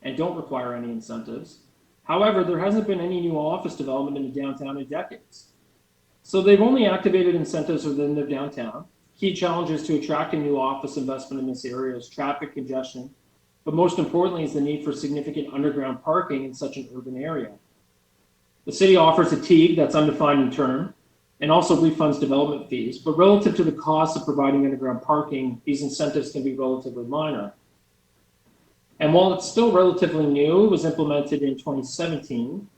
and don't require any incentives. However, there hasn't been any new office development in the downtown in decades. So they've only activated incentives within their downtown. Key challenges to attracting new office investment in this area is traffic congestion, but most importantly is the need for significant underground parking in such an urban area. The city offers a TIEG that's undefined in term, and also refunds development fees, but relative to the cost of providing underground parking, these incentives can be relatively minor. And while it's still relatively new, it was implemented in 2017,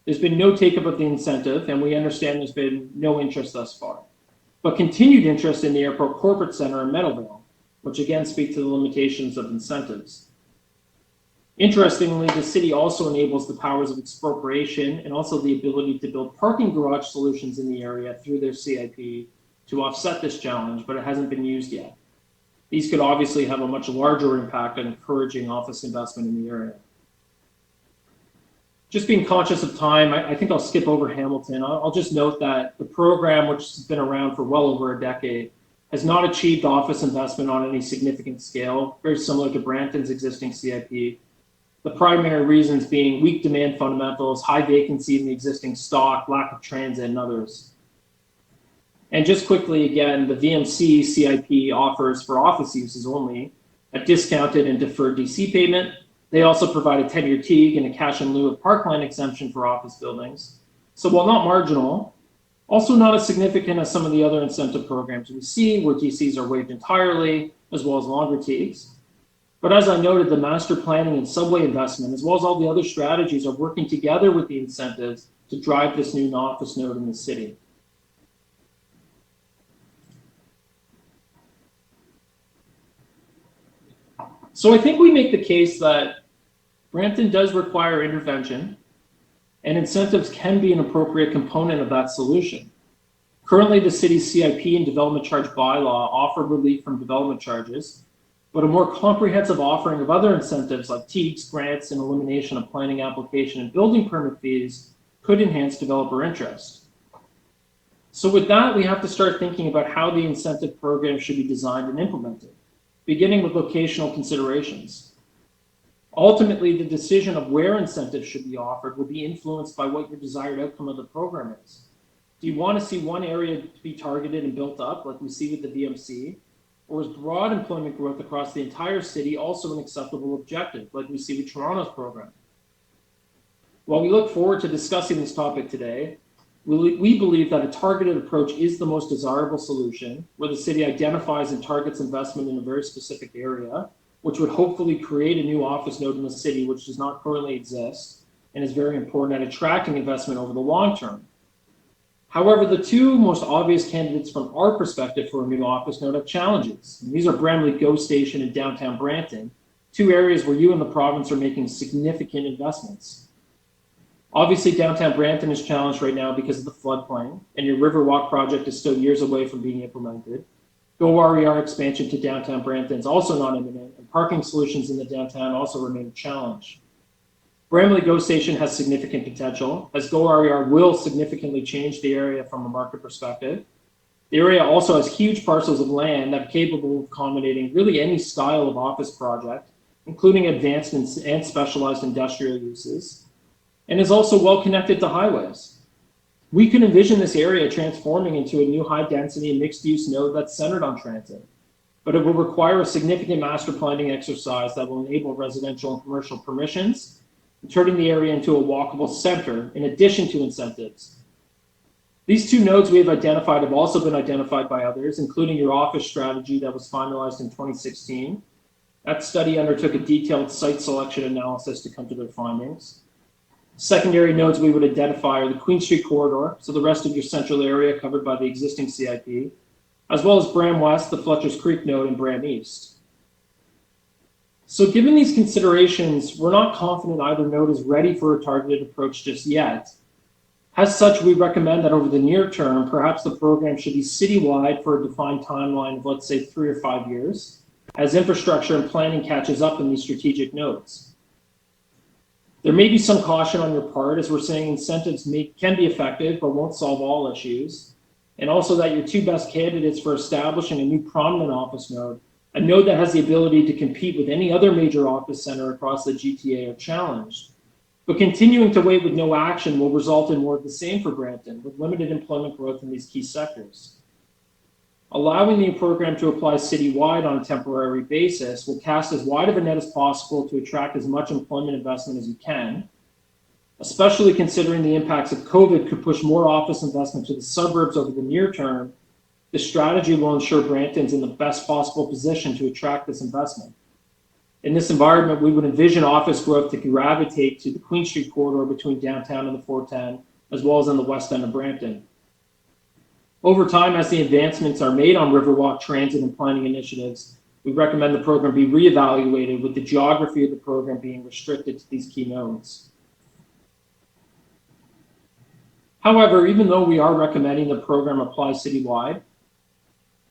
there's been no take-up of the incentive, and we understand there's been no interest thus far, but continued interest in the Airport Corporate Centre in Meadowvale, which again speak to the limitations of incentives. Interestingly, the city also enables the powers of expropriation and also the ability to build parking garage solutions in the area through their CIP to offset this challenge, but it hasn't been used yet. These could obviously have a much larger impact on encouraging office investment in the area. Just being conscious of time, I think I'll skip over Hamilton. I'll just note that the program, which has been around for well over a decade, has not achieved office investment on any significant scale, very similar to Brampton's existing CIP. The primary reasons being weak demand fundamentals, high vacancy in the existing stock, lack of transit, and others. And just quickly again, the VMC CIP offers for office uses only a discounted and deferred DC payment. They also provide a 10-year TIEG and a cash in lieu of parkland exemption for office buildings. So while not marginal, also not as significant as some of the other incentive programs we see where DCs are waived entirely, as well as longer TIEGs. But as I noted, the master planning and subway investment, as well as all the other strategies, are working together with the incentives to drive this new office node in the city. So I think we make the case that Brampton does require intervention, and incentives can be an appropriate component of that solution. Currently, the city's CIP and development charge bylaw offer relief from development charges, but a more comprehensive offering of other incentives like TIEGs, grants, and elimination of planning application and building permit fees could enhance developer interest. So with that, we have to start thinking about how the incentive program should be designed and implemented, beginning with locational considerations. Ultimately, the decision of where incentives should be offered will be influenced by what your desired outcome of the program is. Do you want to see one area to be targeted and built up, like we see with the VMC? Or is broad employment growth across the entire city also an acceptable objective, like we see with Toronto's program? While we look forward to discussing this topic today, we believe that a targeted approach is the most desirable solution, where the city identifies and targets investment in a very specific area, which would hopefully create a new office node in the city which does not currently exist and is very important at attracting investment over the long term. However, the two most obvious candidates from our perspective for a new office node have challenges. And these are Bramley GO Station and downtown Brampton, two areas where you and the province are making significant investments. Obviously, downtown Brampton is challenged right now because of the floodplain, and your Riverwalk project is still years away from being implemented. GO RER expansion to downtown Brampton is also not imminent, and parking solutions in the downtown also remain a challenge. Bramley GO Station has significant potential, as GO RER will significantly change the area from a market perspective. The area also has huge parcels of land that are capable of accommodating really any style of office project, including advanced and specialized industrial uses, and is also well connected to highways. We can envision this area transforming into a new high-density and mixed-use node that's centered on transit, but it will require a significant master planning exercise that will enable residential and commercial permissions, turning the area into a walkable center in addition to incentives. These two nodes we have identified have also been identified by others, including your office strategy that was finalized in 2016. That study undertook a detailed site selection analysis to come to their findings. Secondary nodes we would identify are the Queen Street corridor, so the rest of your central area covered by the existing CIP, as well as Bram West, the Fletcher's Creek node, and Bram East. So given these considerations, we're not confident either node is ready for a targeted approach just yet. As such, we recommend that over the near term, perhaps the program should be citywide for a defined timeline of, let's say, 3 or 5 years, as infrastructure and planning catches up in these strategic nodes. There may be some caution on your part, as we're saying incentives can be effective, but won't solve all issues. And also that your two best candidates for establishing a new prominent office node, a node that has the ability to compete with any other major office center across the GTA, are challenged. But continuing to wait with no action will result in more of the same for Brampton, with limited employment growth in these key sectors. Allowing the program to apply citywide on a temporary basis will cast as wide of a net as possible to attract as much employment investment as you can, especially considering the impacts of COVID could push more office investment to the suburbs over the near term. The strategy will ensure Brampton's in the best possible position to attract this investment. In this environment, we would envision office growth to gravitate to the Queen Street corridor between downtown and the 410, as well as in the west end of Brampton. Over time, as the advancements are made on Riverwalk transit and planning initiatives, we recommend the program be reevaluated, with the geography of the program being restricted to these key nodes. However, even though we are recommending the program apply citywide,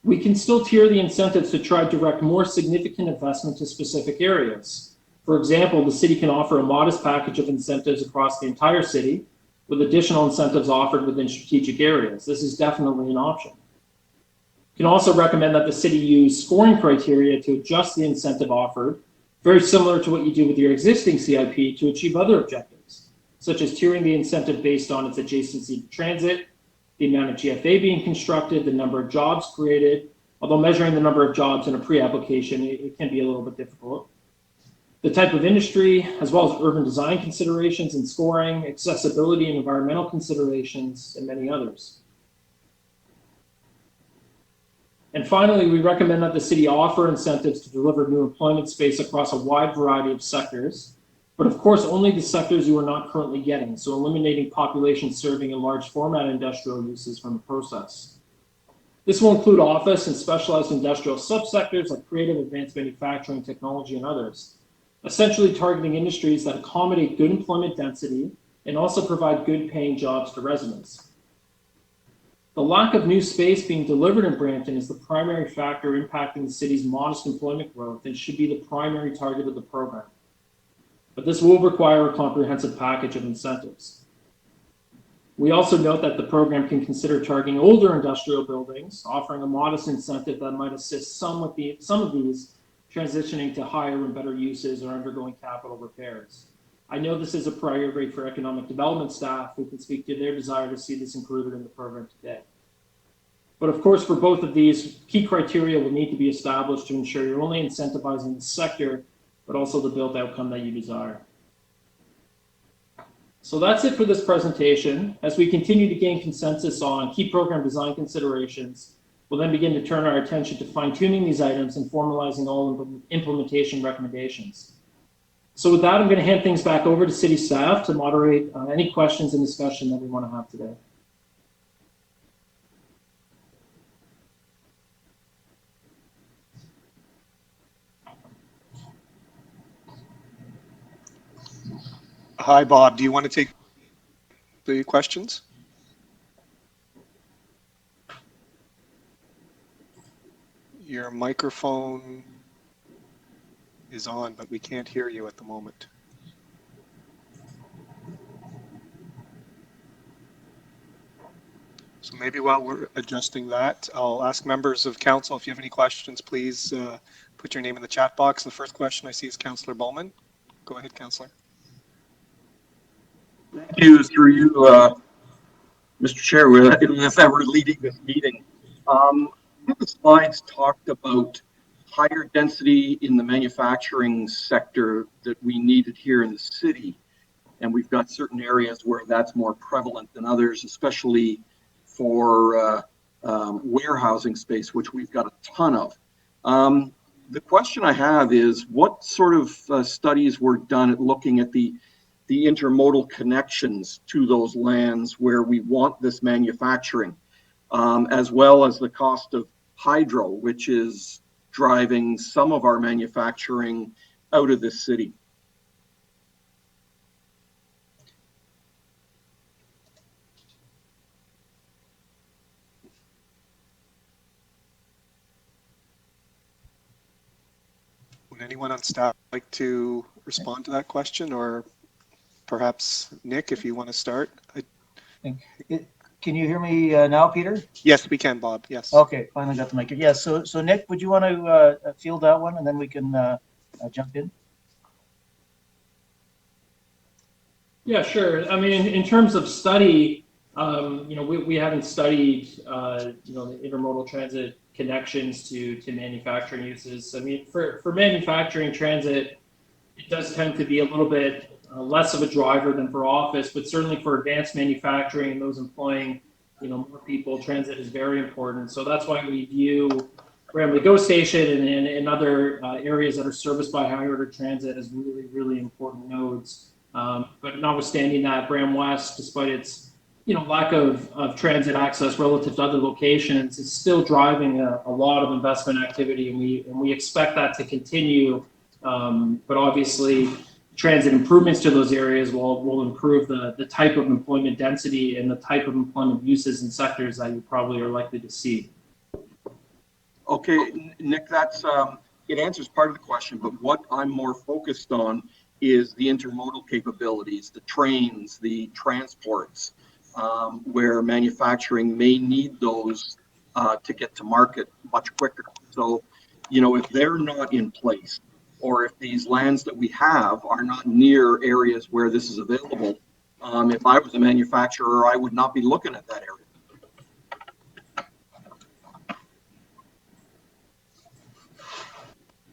we can still tier the incentives to try to direct more significant investment to specific areas. For example, the city can offer a modest package of incentives across the entire city, with additional incentives offered within strategic areas. This is definitely an option. You can also recommend that the city use scoring criteria to adjust the incentive offered, very similar to what you do with your existing CIP, to achieve other objectives, such as tiering the incentive based on its adjacency to transit, the amount of GFA being constructed, the number of jobs created, although measuring the number of jobs in a pre-application, it can be a little bit difficult. The type of industry, as well as urban design considerations and scoring, accessibility and environmental considerations, and many others. And finally, we recommend that the city offer incentives to deliver new employment space across a wide variety of sectors, but of course only the sectors you are not currently getting, so eliminating population serving and large format industrial uses from the process. This will include office and specialized industrial subsectors like creative, advanced manufacturing, technology, and others, essentially targeting industries that accommodate good employment density and also provide good paying jobs to residents. The lack of new space being delivered in Brampton is the primary factor impacting the city's modest employment growth and should be the primary target of the program. But this will require a comprehensive package of incentives. We also note that the program can consider targeting older industrial buildings, offering a modest incentive that might assist some of these transitioning to higher and better uses or undergoing capital repairs. I know this is a priority for economic development staff who can speak to their desire to see this included in the program today. But of course, for both of these, key criteria will need to be established to ensure you're only incentivizing the sector, but also the built outcome that you desire. So that's it for this presentation. As we continue to gain consensus on key program design considerations, we'll then begin to turn our attention to fine-tuning these items and formalizing all implementation recommendations. So with that, I'm going to hand things back over to city staff to moderate any questions and discussion that we want to have today. Hi, Bob. Do you want to take the questions? Your microphone is on, but we can't hear you at the moment. So maybe while we're adjusting that, I'll ask members of council, if you have any questions, please put your name in the chat box. The first question I see is Councillor Bowman. Go ahead, Councillor. Thank you, through you, Mr. Chair, if ever leading this meeting. The slides talked about higher density in the manufacturing sector that we needed here in the city. And we've got certain areas where that's more prevalent than others, especially for warehousing space, which we've got a ton of. The question I have is, what sort of studies were done at looking at the intermodal connections to those lands where we want this manufacturing, as well as the cost of hydro, which is driving some of our manufacturing out of this city? Would anyone on staff like to respond to that question, or perhaps Nick, if you want to start? Can you hear me now, Peter? Yes, we can, Bob. Yes. Okay, finally got the mic. Yeah, so Nick, would you want to field that one, and then we can jump in? Yeah, sure. I mean, in terms of study, we haven't studied, the intermodal transit connections to manufacturing uses. I mean, for manufacturing transit, it does tend to be a little bit less of a driver than for office, but certainly for advanced manufacturing and those employing, more people, transit is very important. So that's why we view Brampton GO Station and other areas that are serviced by high order transit as really, really important nodes. But notwithstanding that, Bram West, despite its lack of transit access relative to other locations, is still driving a lot of investment activity, and we expect that to continue. But obviously, transit improvements to those areas will improve the type of employment density and the type of employment uses and sectors that you probably are likely to see. Okay, Nick, that's it answers part of the question, but what I'm more focused on is the intermodal capabilities, the trains, the transports, where manufacturing may need those to get to market much quicker. So, if they're not in place, or if these lands that we have are not near areas where this is available, if I was a manufacturer, I would not be looking at that area.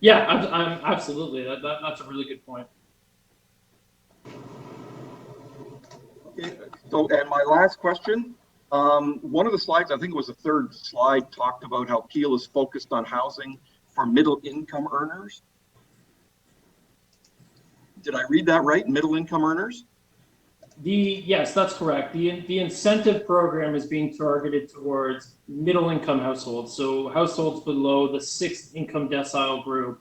Yeah, absolutely. That's a really good point. Okay, so, and my last question, one of the slides, I think it was the third slide, talked about how Peel is focused on housing for middle income earners. Did I read that right? Middle income earners? Yes, that's correct. The incentive program is being targeted towards middle income households. So households below the 6th income decile group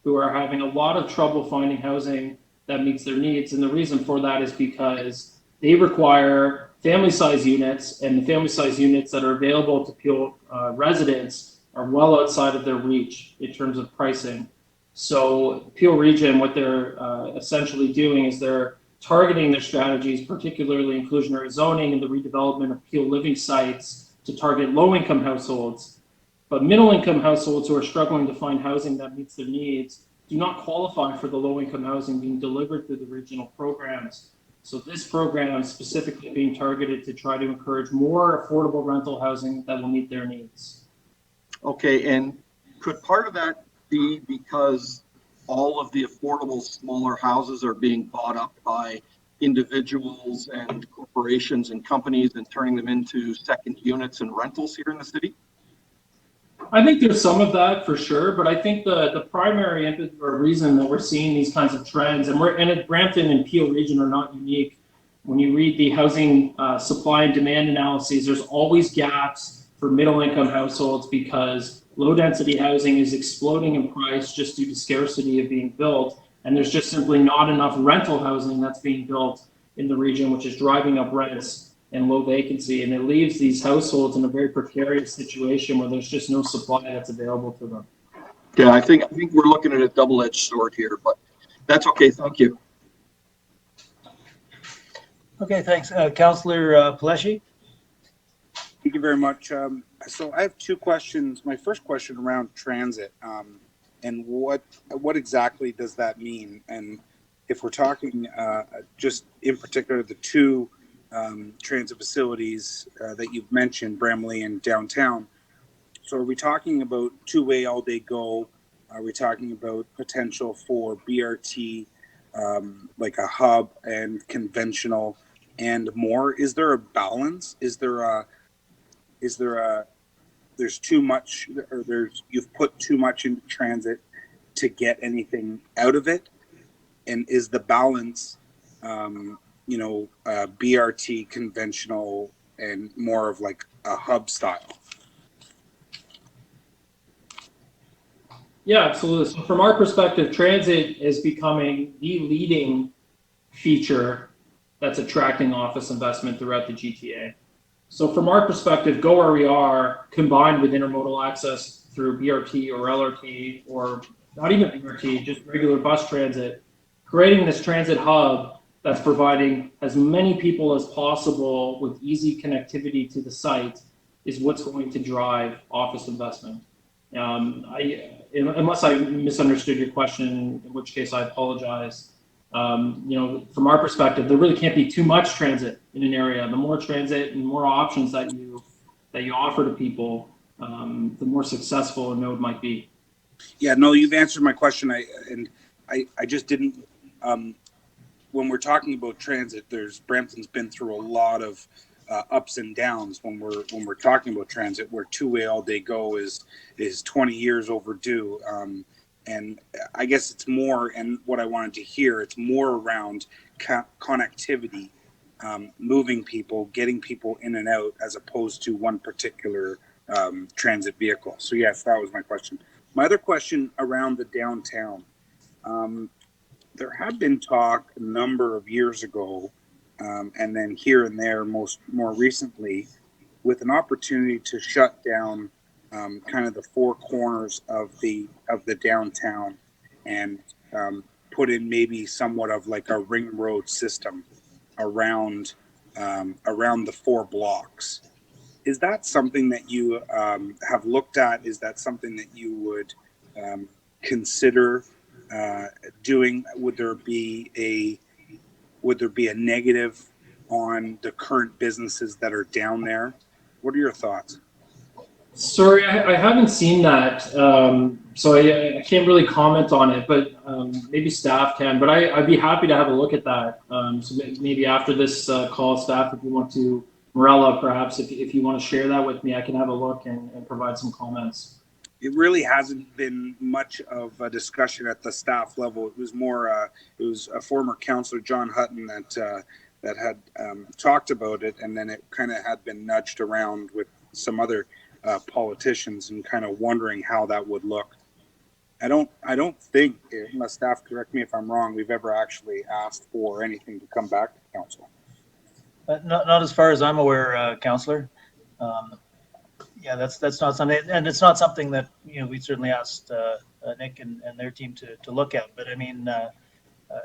who are having a lot of trouble finding housing that meets their needs. And the reason for that is because they require family size units, and the family size units that are available to Peel residents are well outside of their reach in terms of pricing. So Peel Region, what they're essentially doing is they're targeting their strategies, particularly inclusionary zoning and the redevelopment of Peel living sites to target low-income households. But middle-income households who are struggling to find housing that meets their needs do not qualify for the low-income housing being delivered through the regional programs. So this program is specifically being targeted to try to encourage more affordable rental housing that will meet their needs. Okay, and could part of that be because all of the affordable smaller houses are being bought up by individuals and corporations and companies and turning them into second units and rentals here in the city? I think there's some of that for sure, but I think the primary impetus or reason that we're seeing these kinds of trends, and Brampton and Peel Region are not unique. When you read the housing supply and demand analyses, there's always gaps for middle-income households because low-density housing is exploding in price just due to scarcity of being built, and there's just simply not enough rental housing that's being built in the region, which is driving up rents and low vacancy, and it leaves these households in a very precarious situation where there's just no supply that's available to them. Yeah, I think we're looking at a double-edged sword here, but that's okay. Thank you. Okay, thanks. Councillor Paleshi? Thank you very much. So I have two questions. My first question around transit, and what exactly does that mean? And if we're talking just in particular the two transit facilities that you've mentioned, Bramley and downtown. So are we talking about two-way all-day go? Are we talking about potential for BRT, like a hub and conventional and more? Is there a balance? Is there there's too much, or you've put too much into transit to get anything out of it? And is the balance BRT conventional and more of like a hub style? Yeah, absolutely. So from our perspective, transit is becoming the leading feature that's attracting office investment throughout the GTA. So from our perspective, Go RER combined with intermodal access through BRT or LRT, or not even BRT, just regular bus transit, creating this transit hub that's providing as many people as possible with easy connectivity to the site is what's going to drive office investment. Unless I misunderstood your question, in which case I apologize. From our perspective, there really can't be too much transit in an area. The more transit and more options that you offer to people, the more successful a node might be. Yeah, no, you've answered my question. I just didn't. When we're talking about transit, Brampton's been through a lot of ups and downs when we're talking about transit, where two-way all-day go is 20 years overdue. And I guess it's more, and what I wanted to hear, it's more around connectivity, moving people, getting people in and out, as opposed to one particular transit vehicle. So yes, that was my question. My other question around the downtown. There had been talk a number of years ago, and then here and there more recently, with an opportunity to shut down kind of the four corners of the downtown and put in maybe somewhat of like a ring road system around the four blocks. Is that something that you have looked at? Is that something that you would consider doing? Would there be a negative on the current businesses that are down there? What are your thoughts? Sorry, I haven't seen that, so I can't really comment on it, but maybe staff can. But I'd be happy to have a look at that. So maybe after this call, staff, if you want to, Morella, perhaps if you want to share that with me, I can have a look and provide some comments. It really hasn't been much of a discussion at the staff level. It was more, it was a former councillor, John Hutton, that had talked about it, and then it kind of had been nudged around with some other politicians and kind of wondering how that would look. I don't think, unless staff correct me if I'm wrong, we've ever actually asked for anything to come back to council. Not as far as I'm aware, Councillor. Yeah, that's not something, and it's not something that, you know, we certainly asked Nick and their team to look at. But I mean,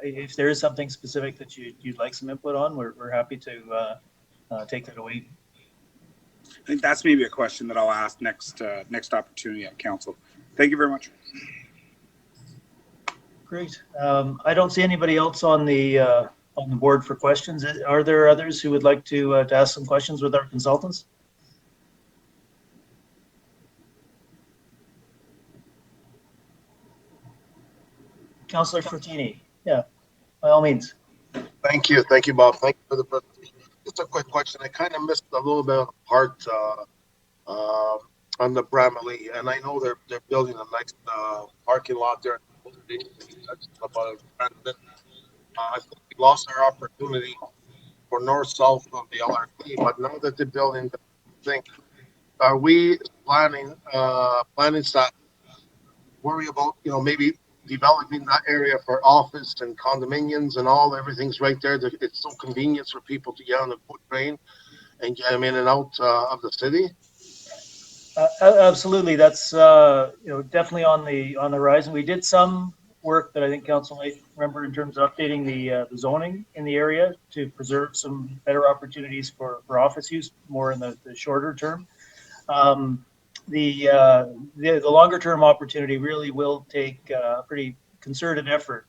if there is something specific that you'd like some input on, we're happy to take that away. I think that's maybe a question that I'll ask next opportunity at council. Thank you very much. Great. I don't see anybody else on the board for questions. Are there others who would like to ask some questions with our consultants? Councillor Fortini, yeah, by all means. Thank you, Bob. Thank you for the presentation. Just a quick question. I kind of missed a little bit of the part on the Bramalea, and I know they're building a nice parking lot there. About Brampton. I think we lost our opportunity for north-south of the LRT, but now that they're building the thing, are we planning that worry about, you know, maybe developing that area for office and condominiums and all, everything's right there. It's so convenient for people to get on the boat train and get them in and out of the city. Absolutely, that's you know, definitely on the horizon. We did some work that I think council might remember in terms of updating the zoning in the area to preserve some better opportunities for office use, more in the shorter term. The longer term opportunity really will take a pretty concerted effort.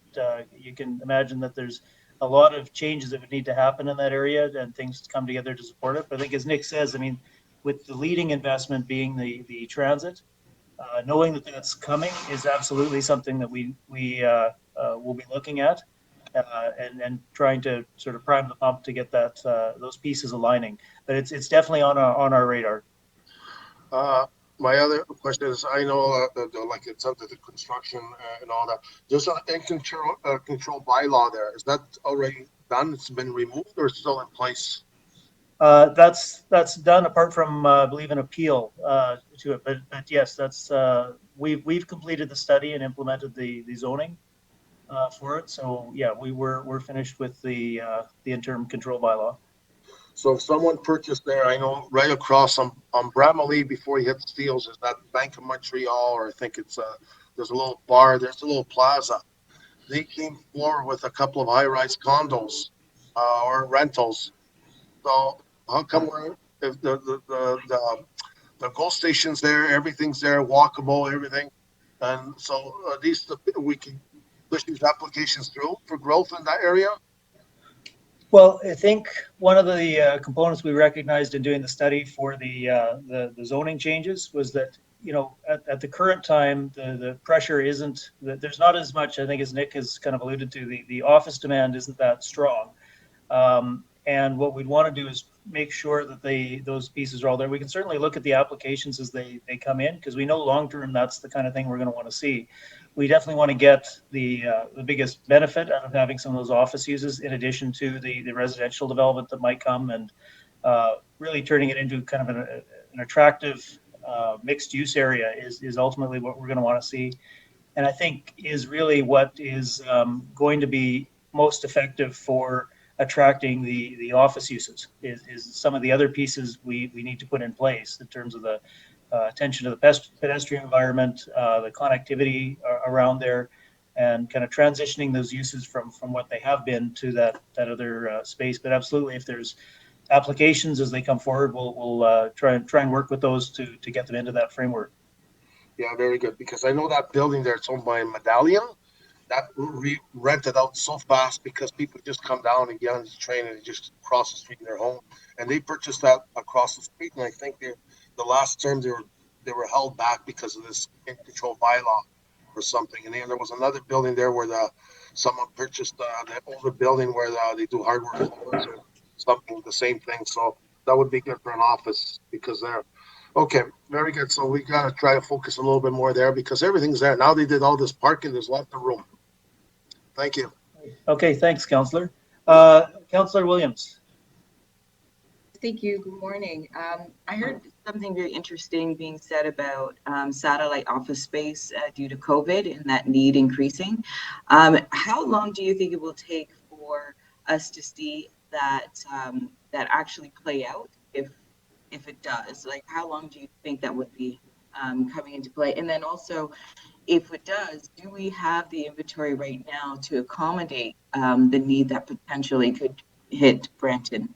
You can imagine that there's a lot of changes that would need to happen in that area and things to come together to support it. But I think, as Nick says, I mean, with the leading investment being the transit, knowing that that's coming is absolutely something that we will be looking at and trying to sort of prime the pump to get that those pieces aligning. But it's definitely on our radar. My other question is, I know like it's under the construction and all that. There's an control bylaw there. Is that already done? It's been removed or still in place? That's done, apart from I believe an appeal to it. But yes, that's we've completed the study and implemented the zoning for it. So yeah, we're finished with the interim control bylaw. So if someone purchased there, I know right across on Bramalea before you hit Steeles is that Bank of Montreal, or I think it's there's a little bar, there's a little plaza. They came forward with a couple of high-rise condos or rentals. So how come if the GO station's there, everything's there, walkable, everything, and so at least we can push these applications through for growth in that area? Well, I think one of the components we recognized in doing the study for the zoning changes was that, you know, at the current time, the pressure isn't, there's not as much, I think, as Nick has kind of alluded to, the office demand isn't that strong. And what we'd want to do is make sure that those pieces are all there. We can certainly look at the applications as they come in, because we know long-term that's the kind of thing we're going to want to see. We definitely want to get the biggest benefit out of having some of those office uses, in addition to the residential development that might come, and really turning it into kind of an attractive mixed use area is ultimately what we're going to want to see. And I think is really what is going to be most effective for attracting the office uses is some of the other pieces we need to put in place in terms of the attention to the pedestrian environment, the connectivity around there, and kind of transitioning those uses from what they have been to that other space. But absolutely, if there's applications as they come forward, we'll try and work with those to get them into that framework. Yeah, very good. Because I know that building there, it's owned by Medallion. That rented out so fast because people just come down and get on the train and just cross the street in their home. And they purchased that across the street. And I think the last term they were held back because of this control bylaw or something. And then there was another building there where someone purchased the older building where they do hardware or something, the same thing. So that would be good for an office because they're okay. Very good. So we got to try to focus a little bit more there because everything's there. Now they did all this parking. There's lots of room. Thank you. Okay, thanks, Councillor. Councillor Williams. Thank you. Good morning. I heard something very interesting being said about satellite office space due to COVID and that need increasing. How long do you think it will take for us to see that that actually play out if it does? Like, how long do you think that would be coming into play? And then also, if it does, do we have the inventory right now to accommodate the need that potentially could hit Brampton?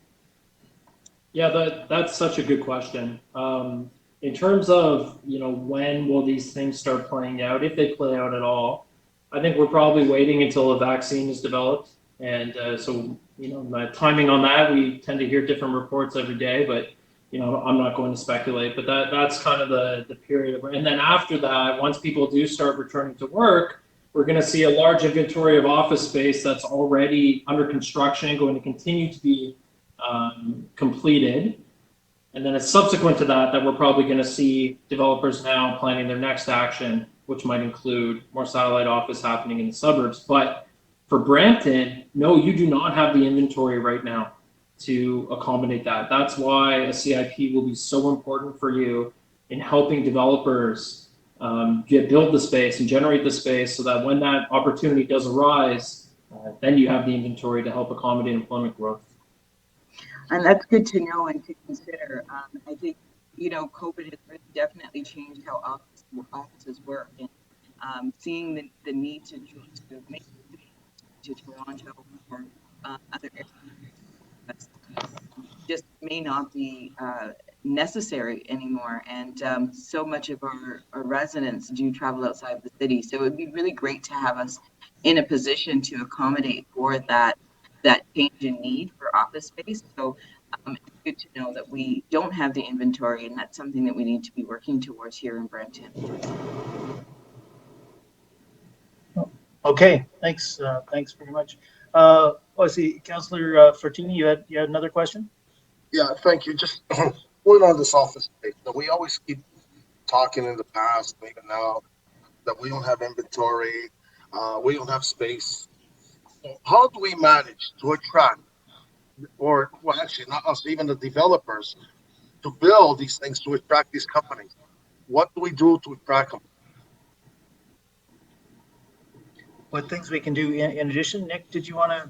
Yeah, that's such a good question. In terms of, when will these things start playing out, if they play out at all, I think we're probably waiting until a vaccine is developed. And so, my timing on that, we tend to hear different reports every day, but, I'm not going to speculate. But that's kind of the period. And then after that, once people do start returning to work, we're going to see a large inventory of office space that's already under construction, going to continue to be completed. And then it's subsequent to that we're probably going to see developers now planning their next action, which might include more satellite office happening in the suburbs. But for Brampton, no, you do not have the inventory right now to accommodate that. That's why a CIP will be so important for you in helping developers build the space and generate the space so that when that opportunity does arise, then you have the inventory to help accommodate employment growth. And that's good to know and to consider. I think, COVID has really definitely changed how offices work, and seeing the need to make to Toronto or other areas just may not be necessary anymore. And so much of our residents do travel outside of the city. So it would be really great to have us in a position to accommodate for that change in need for office space. So it's good to know that we don't have the inventory, and that's something that we need to be working towards here in Brampton. Okay, thanks. Thanks very much. I see, Councillor Fortini, you had another question? Yeah, thank you. Just going on this office space. Now, we always keep talking in the past, even now, that we don't have inventory, we don't have space. So how do we manage to attract, or well, actually not us, even the developers, to build these things to attract these companies? What do we do to attract them? What things we can do in addition? Nick, did you want to?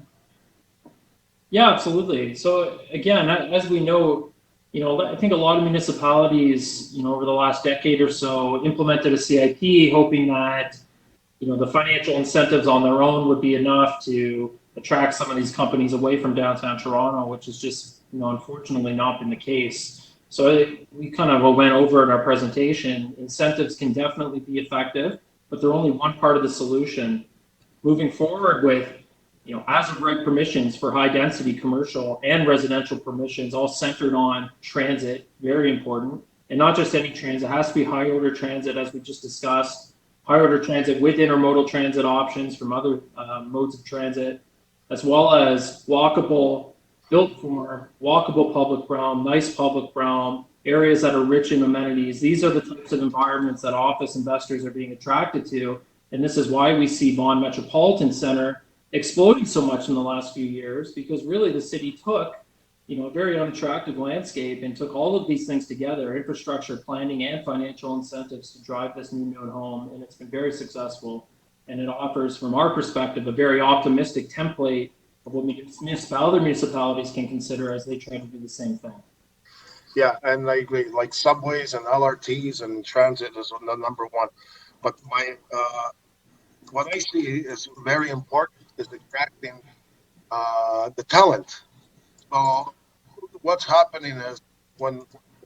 Yeah, absolutely. So again, as we know, I think a lot of municipalities, over the last decade or so, implemented a CIP, hoping that, the financial incentives on their own would be enough to attract some of these companies away from downtown Toronto, which has just, unfortunately not been the case. So we kind of went over in our presentation, incentives can definitely be effective, but they're only one part of the solution. Moving forward with, as of right permissions for high density commercial and residential permissions, all centered on transit, very important. And not just any transit, it has to be high order transit, as we just discussed, high order transit with intermodal transit options from other modes of transit, as well as walkable, built for walkable public realm, nice public realm, areas that are rich in amenities. These are the types of environments that office investors are being attracted to. And this is why we see Vaughan Metropolitan Center exploding so much in the last few years, because really the city took, a very unattractive landscape and took all of these things together, infrastructure planning and financial incentives to drive this new node home. And it's been very successful. And it offers, from our perspective, a very optimistic template of what other municipalities can consider as they try to do the same thing. Yeah, and I agree. Like subways and LRTs and transit is the number one. But what I see is very important is attracting the talent. So what's happening is what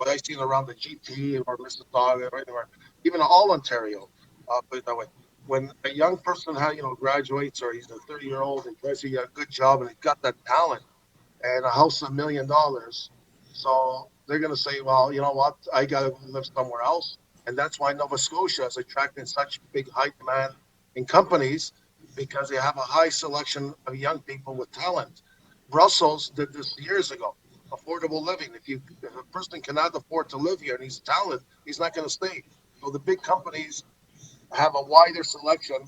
I see around the GT or Mississauga or anywhere, even all Ontario, put it that way. When a young person graduates, or he's a 30-year-old and tries to get a good job and he's got that talent and a house $1 million, so they're going to say, well, you know what, I got to live somewhere else. And that's why Nova Scotia is attracting such big high demand in companies, because they have a high selection of young people with talent. Brussels did this years ago. Affordable living. If a person cannot afford to live here and he's talented, he's not going to stay. So the big companies have a wider selection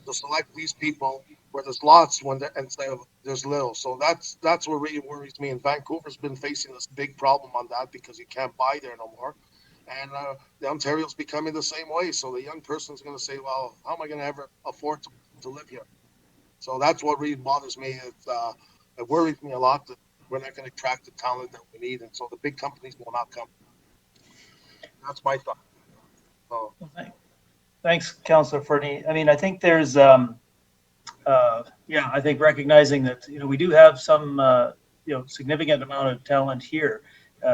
to select these people where there's lots instead of there's little. So that's what really worries me. And Vancouver's been facing this big problem on that because you can't buy there no more. And the Ontario's becoming the same way. So the young person's going to say, well, how am I going to ever afford to live here? So that's what really bothers me. It worries me a lot that we're not going to attract the talent that we need, and so the big companies will not come. That's my thought. So, Thanks, Councillor Forney. I mean, I think there's, I think recognizing that, we do have some, significant amount of talent here,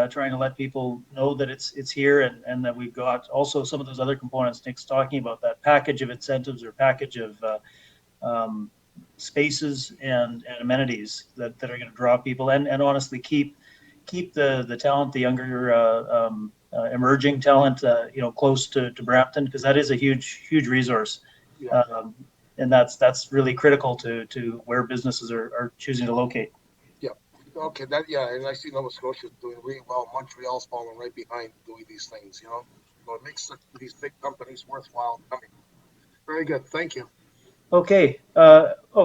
trying to let people know that it's here, and that we've got also some of those other components Nick's talking about, that package of incentives or package of spaces and amenities that are going to draw people and honestly keep the talent, the younger emerging talent, close to Brampton, because that is a huge resource. yeah. And that's really critical to where businesses are choosing to locate. Okay, and I see Nova Scotia's doing really well. Montreal's falling right behind doing these things, So it makes these big companies worthwhile coming. Very good. Thank you. Okay.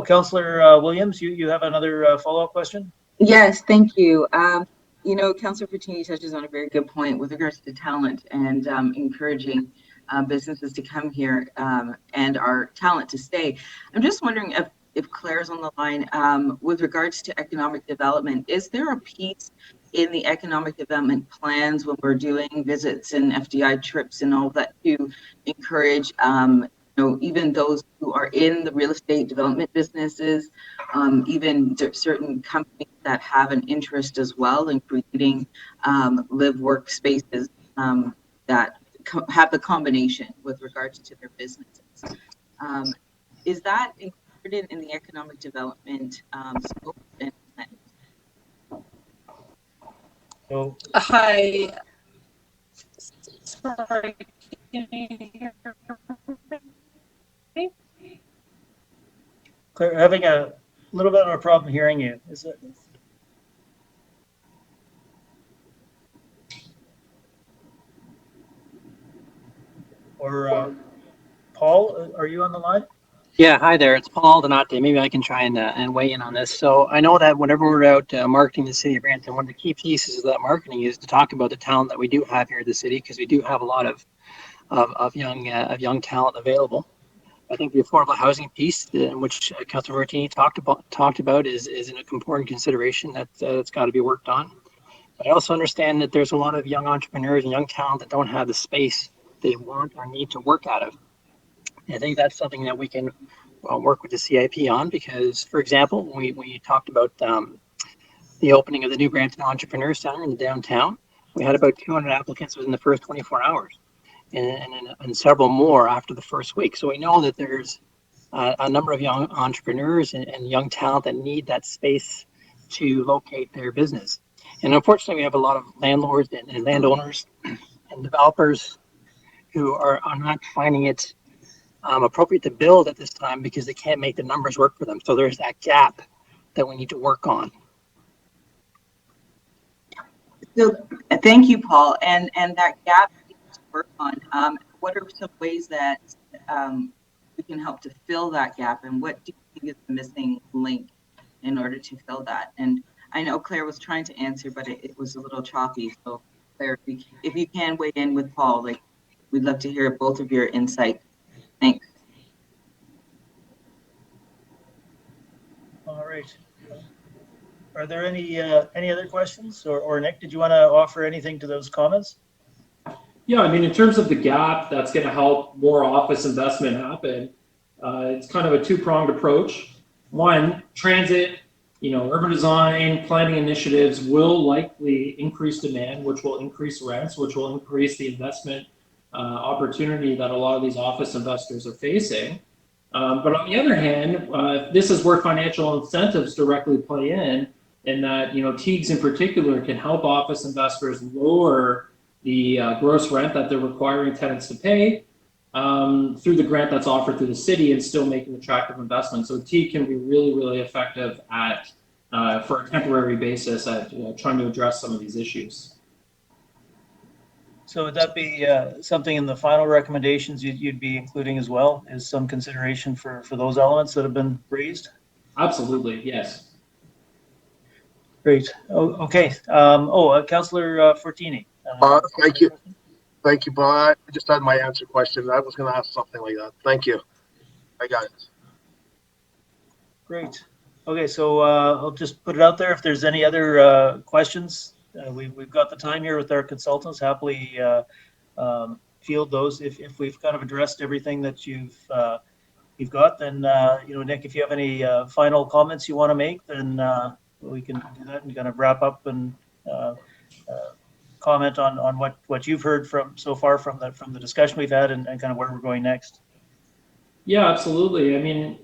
Councillor Williams, you have another follow-up question? Yes, thank you. Councillor Fortini touches on a very good point with regards to talent and encouraging businesses to come here and our talent to stay. I'm just wondering if Claire's on the line with regards to economic development. Is there a piece in the economic development plans when we're doing visits and FDI trips and all that to encourage even those who are in the real estate development businesses, even certain companies that have an interest as well in creating live work spaces that have the combination with regards to their businesses. Is that included in the economic development scope and plan? So, Hi. Sorry. Can you hear me? Claire, having a little bit of a problem hearing you. Is it? Or Paul, are you on the line? Yeah, hi there. It's Paul Donate. Maybe I can try and weigh in on this. So I know that whenever we're out marketing the city of Brampton, one of the key pieces of that marketing is to talk about the talent that we do have here in the city, because we do have a lot of young talent available. I think the affordable housing piece, which Councilor Martini talked about, is an important consideration that's got to be worked on. But I also understand that there's a lot of young entrepreneurs and young talent that don't have the space they want or need to work out of. I think that's something that we can work with the CIP on, because, for example, we talked about the opening of the new Brampton Entrepreneur Center in the downtown. We had about 200 applicants within the first 24 hours and several more after the first week. So we know that there's a number of young entrepreneurs and young talent that need that space to locate their business. And unfortunately, we have a lot of landlords and landowners and developers who are not finding it appropriate to build at this time because they can't make the numbers work for them. So there's that gap that we need to work on. So thank you, Paul. And that gap we need to work on. What are some ways that we can help to fill that gap, and what do you think is the missing link in order to fill that? And I know Claire was trying to answer, but it was a little choppy. So Claire, if you can weigh in with Paul, we'd love to hear both of your insight. Thanks. All right. Are there any other questions? Or Nick, did you want to offer anything to those comments? Yeah, I mean, in terms of the gap, that's going to help more office investment happen. It's kind of a two-pronged approach. One, transit, urban design, planning initiatives will likely increase demand, which will increase rents, which will increase the investment opportunity that a lot of these office investors are facing. But on the other hand, this is where financial incentives directly play in that, TIEGs in particular can help office investors lower the gross rent that they're requiring tenants to pay through the grant that's offered through the city and still make an attractive investment. So TIEG can be really, really effective at, for a temporary basis, at trying to address some of these issues. So would that be something in the final recommendations you'd be including as well, is some consideration for those elements that have been raised? Absolutely, yes. Great. Okay. Councillor Fortini. Thank you. Thank you, Paul. I just had my answer question. I was going to ask something like that. Thank you. I got it. Great. Okay, so I'll just put it out there. If there's any other questions, we've got the time here with our consultants. Happily field those. If we've kind of addressed everything that you've got, then Nick, if you have any final comments you want to make, then we can do that and kind of wrap up and comment on what you've heard from so far from the discussion we've had and kind of where we're going next. Yeah, absolutely. I mean,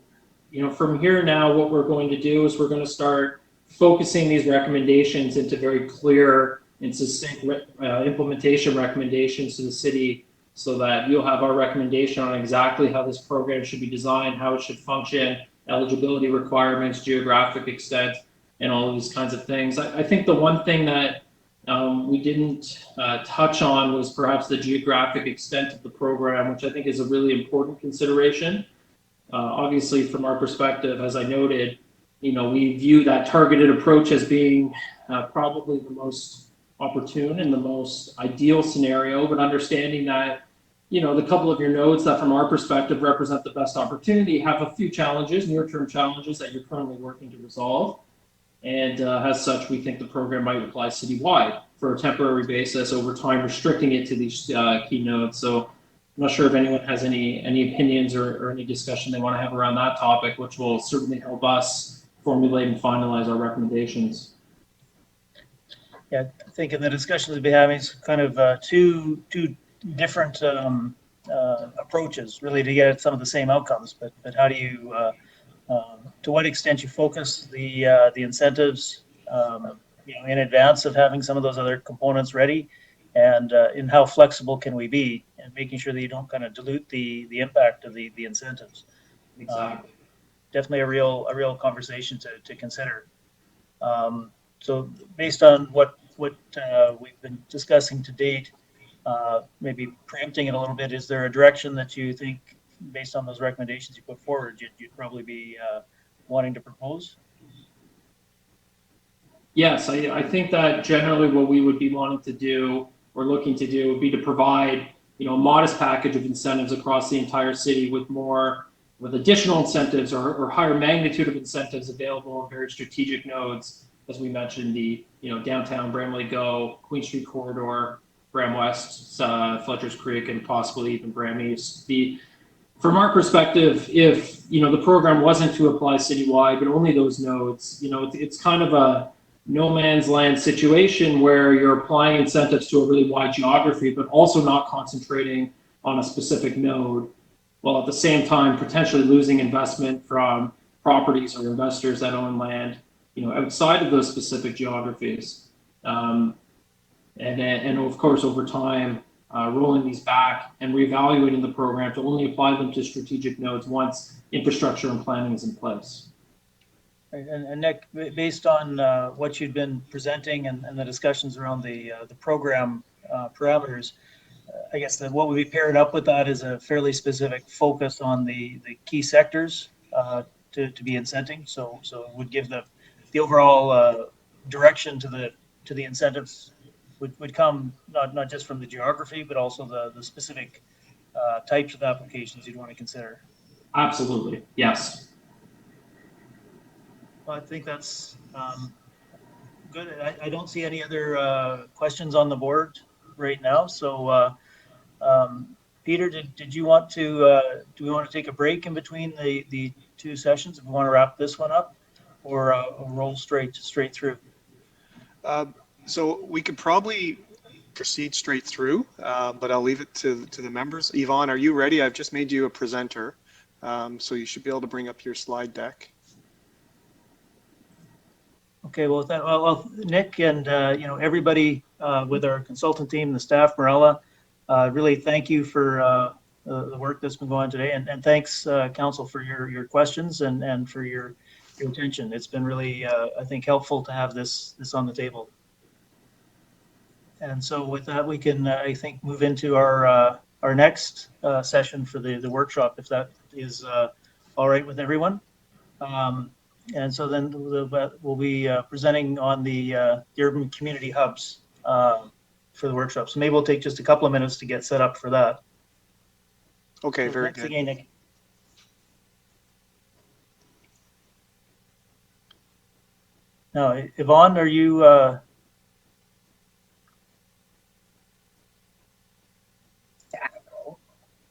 from here now, what we're going to do is we're going to start focusing these recommendations into very clear and succinct implementation recommendations to the city, so that you'll have our recommendation on exactly how this program should be designed, how it should function, eligibility requirements, geographic extent, and all of these kinds of things. I think the one thing that we didn't touch on was perhaps the geographic extent of the program, which I think is a really important consideration. Obviously, from our perspective, as I noted, we view that targeted approach as being probably the most opportune and the most ideal scenario, but understanding that, the couple of your nodes that from our perspective represent the best opportunity have a few challenges, near-term challenges that you're currently working to resolve. And as such, we think the program might apply citywide for a temporary basis, over time restricting it to these key nodes. So I'm not sure if anyone has any opinions or any discussion they want to have around that topic, which will certainly help us formulate and finalize our recommendations. Yeah, I think in the discussions we've been having, it's kind of two different approaches really to get at some of the same outcomes. But how do you, to what extent you focus the incentives, in advance of having some of those other components ready, and in how flexible can we be, and making sure that you don't kind of dilute the impact of the incentives. Exactly. Definitely a real conversation to consider. So based on what we've been discussing to date, maybe preempting it a little bit, is there a direction that you think, based on those recommendations you put forward, you'd probably be wanting to propose? Yes, I think that generally what we would be wanting to do or looking to do would be to provide, a modest package of incentives across the entire city with additional incentives or higher magnitude of incentives available in very strategic nodes, as we mentioned, the downtown Bramley Go, Queen Street Corridor, Bram West, Fletcher's Creek, and possibly even Bram East. From our perspective, if the program wasn't to apply citywide, but only those nodes, it's kind of a no man's land situation where you're applying incentives to a really wide geography, but also not concentrating on a specific node, while at the same time potentially losing investment from properties or investors that own land, outside of those specific geographies. And of course, over time, rolling these back and reevaluating the program to only apply them to strategic nodes once infrastructure and planning is in place. And Nick, based on what you've been presenting and the discussions around the program parameters, I guess that what would be paired up with that is a fairly specific focus on the key sectors to be incenting. So it would give the overall direction to the incentives would come not just from the geography, but also the specific types of applications you'd want to consider. Absolutely, yes. Well, I think that's good. I don't see any other questions on the board right now. So, Peter, did you want to? Do we want to take a break in between the two sessions if we want to wrap this one up, or roll straight through? So we could probably proceed straight through, but I'll leave it to the members. Yvonne, are you ready? I've just made you a presenter, so you should be able to bring up your slide deck. Okay, well, Nick and everybody with our consultant team, the staff, Morella, really thank you for the work that's been going on today, and thanks, Council, for your questions and for your attention. It's been really, I think, helpful to have this on the table. And so with that, we can, I think, move into our next session for the workshop, if that is all right with everyone. And so then we'll be presenting on the urban community hubs for the workshop. So maybe we'll take just a couple of minutes to get set up for that. Okay, So very thanks good. again, Nick. Now, Yvonne, are you,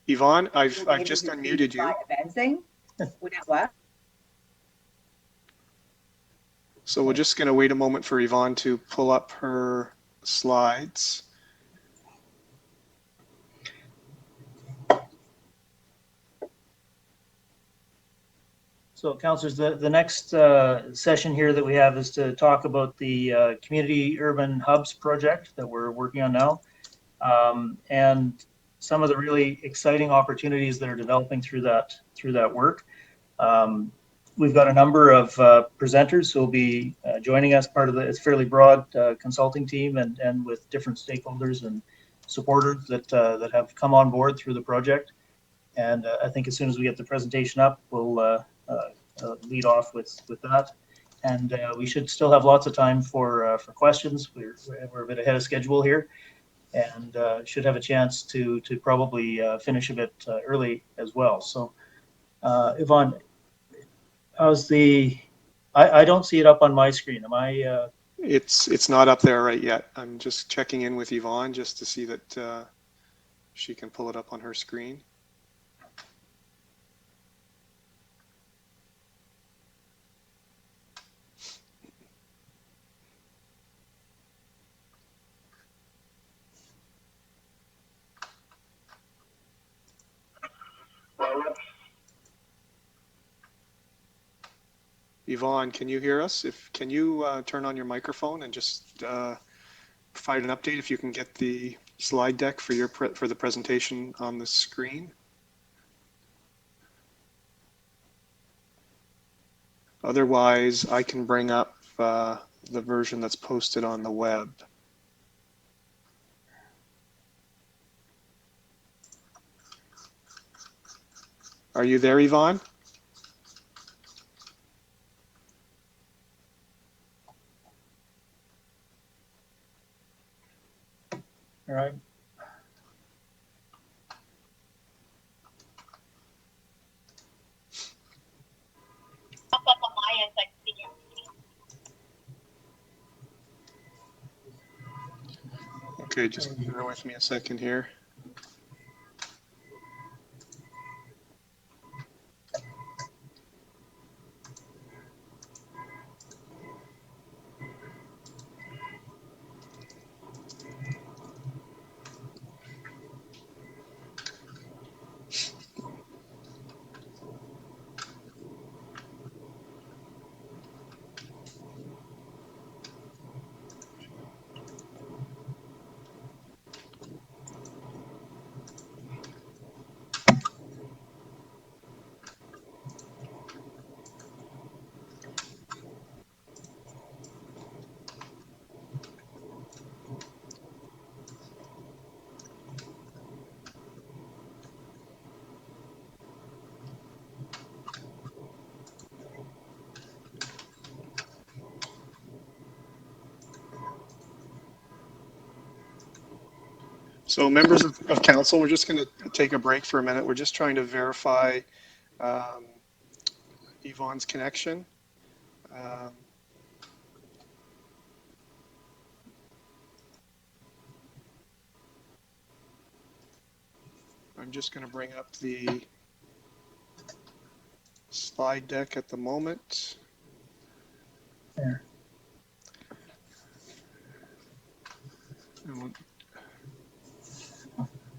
Yvonne, I've just unmuted you. Advancing? Would that work? So we're just going to wait a moment for Yvonne to pull up her slides. so councillors, the next session here that we have is to talk about the community urban hubs project that we're working on now. And some of the really exciting opportunities that are developing through that work. We've got a number of presenters who will be joining us, part of it's fairly broad consulting team and with different stakeholders and supporters that have come on board through the project. And I think as soon as we get the presentation up, we'll lead off with that. And we should still have lots of time for questions. We're a bit ahead of schedule here, and should have a chance to probably finish a bit early as well. So, Yvonne, how's I don't see it up on my screen. Am I? It's not up there right yet. I'm just checking in with Yvonne just to see that she can pull it up on her screen. Yvonne, can you hear us? Can you turn on your microphone and just provide an update if you can get the slide deck for the presentation on the screen? Otherwise, I can bring up the version that's posted on the web. Are you there, Yvonne? All right. Okay, just bear with me a second here. So members of council, we're just going to take a break for a minute. We're just trying to verify Yvonne's connection. I'm just going to bring up the slide deck at the moment. There.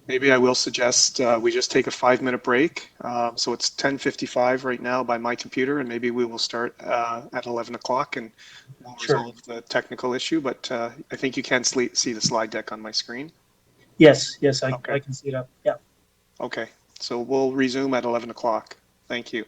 Maybe I will suggest we just take a 5-minute break. So it's 10:55 right now by my computer, and maybe we will start at 11 o'clock and we'll resolve the technical issue. But I think you can see the slide deck on my screen. Yes, I can see it up. Yeah. Okay, so we'll resume at 11 o'clock. Thank you.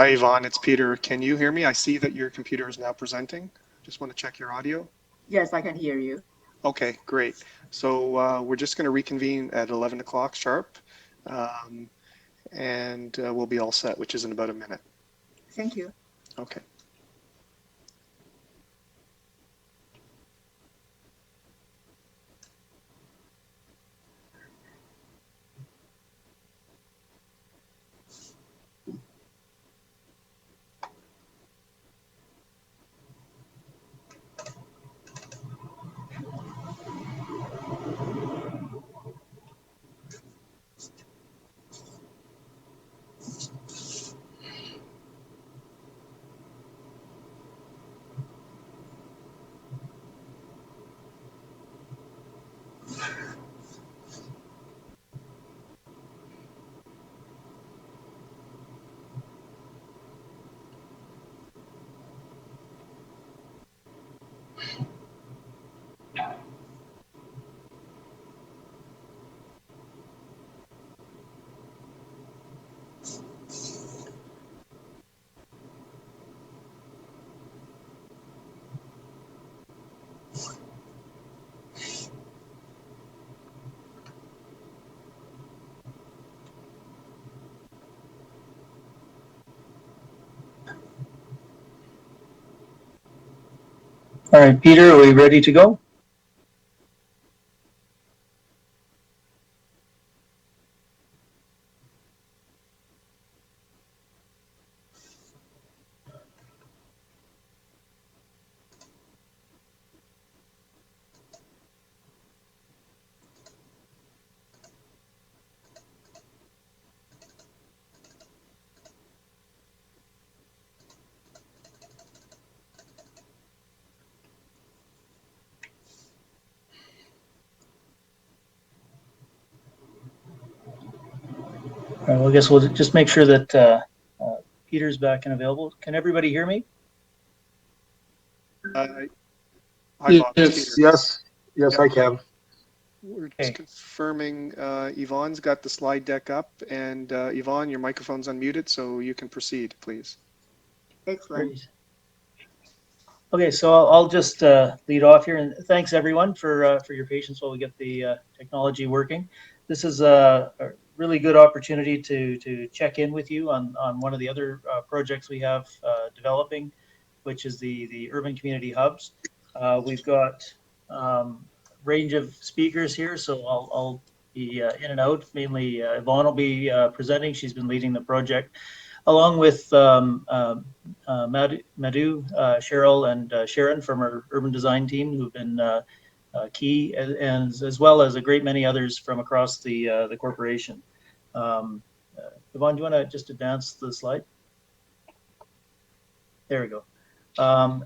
Hi, Yvonne, it's Peter. Can you hear me? I see that your computer is now presenting. Just want to check your audio. Yes, I can hear you. Okay, great. So we're just going to reconvene at 11 o'clock sharp, and we'll be all set, which is in about a minute. Thank you. Okay. All right, Peter, are we ready to go? All right, well, I guess we'll just make sure that Peter's back and available. Can everybody hear me? Hi, Bob. It's Peter. Yes, I can. We're just Okay. confirming Yvonne's got the slide deck up, and Yvonne, your microphone's unmuted, so you can proceed, please. Excellent. Great. Okay, so I'll just lead off here, and thanks everyone for your patience while we get the technology working. This is a really good opportunity to check in with you on one of the other projects we have developing, which is the urban community hubs. We've got range of speakers here, so I'll be in and out. Mainly Yvonne will be presenting. She's been leading the project, along with Madhu, Cheryl, and Sharon from our urban design team, who've been key, and as well as a great many others from across the corporation. Yvonne, do you want to just advance the slide? There we go.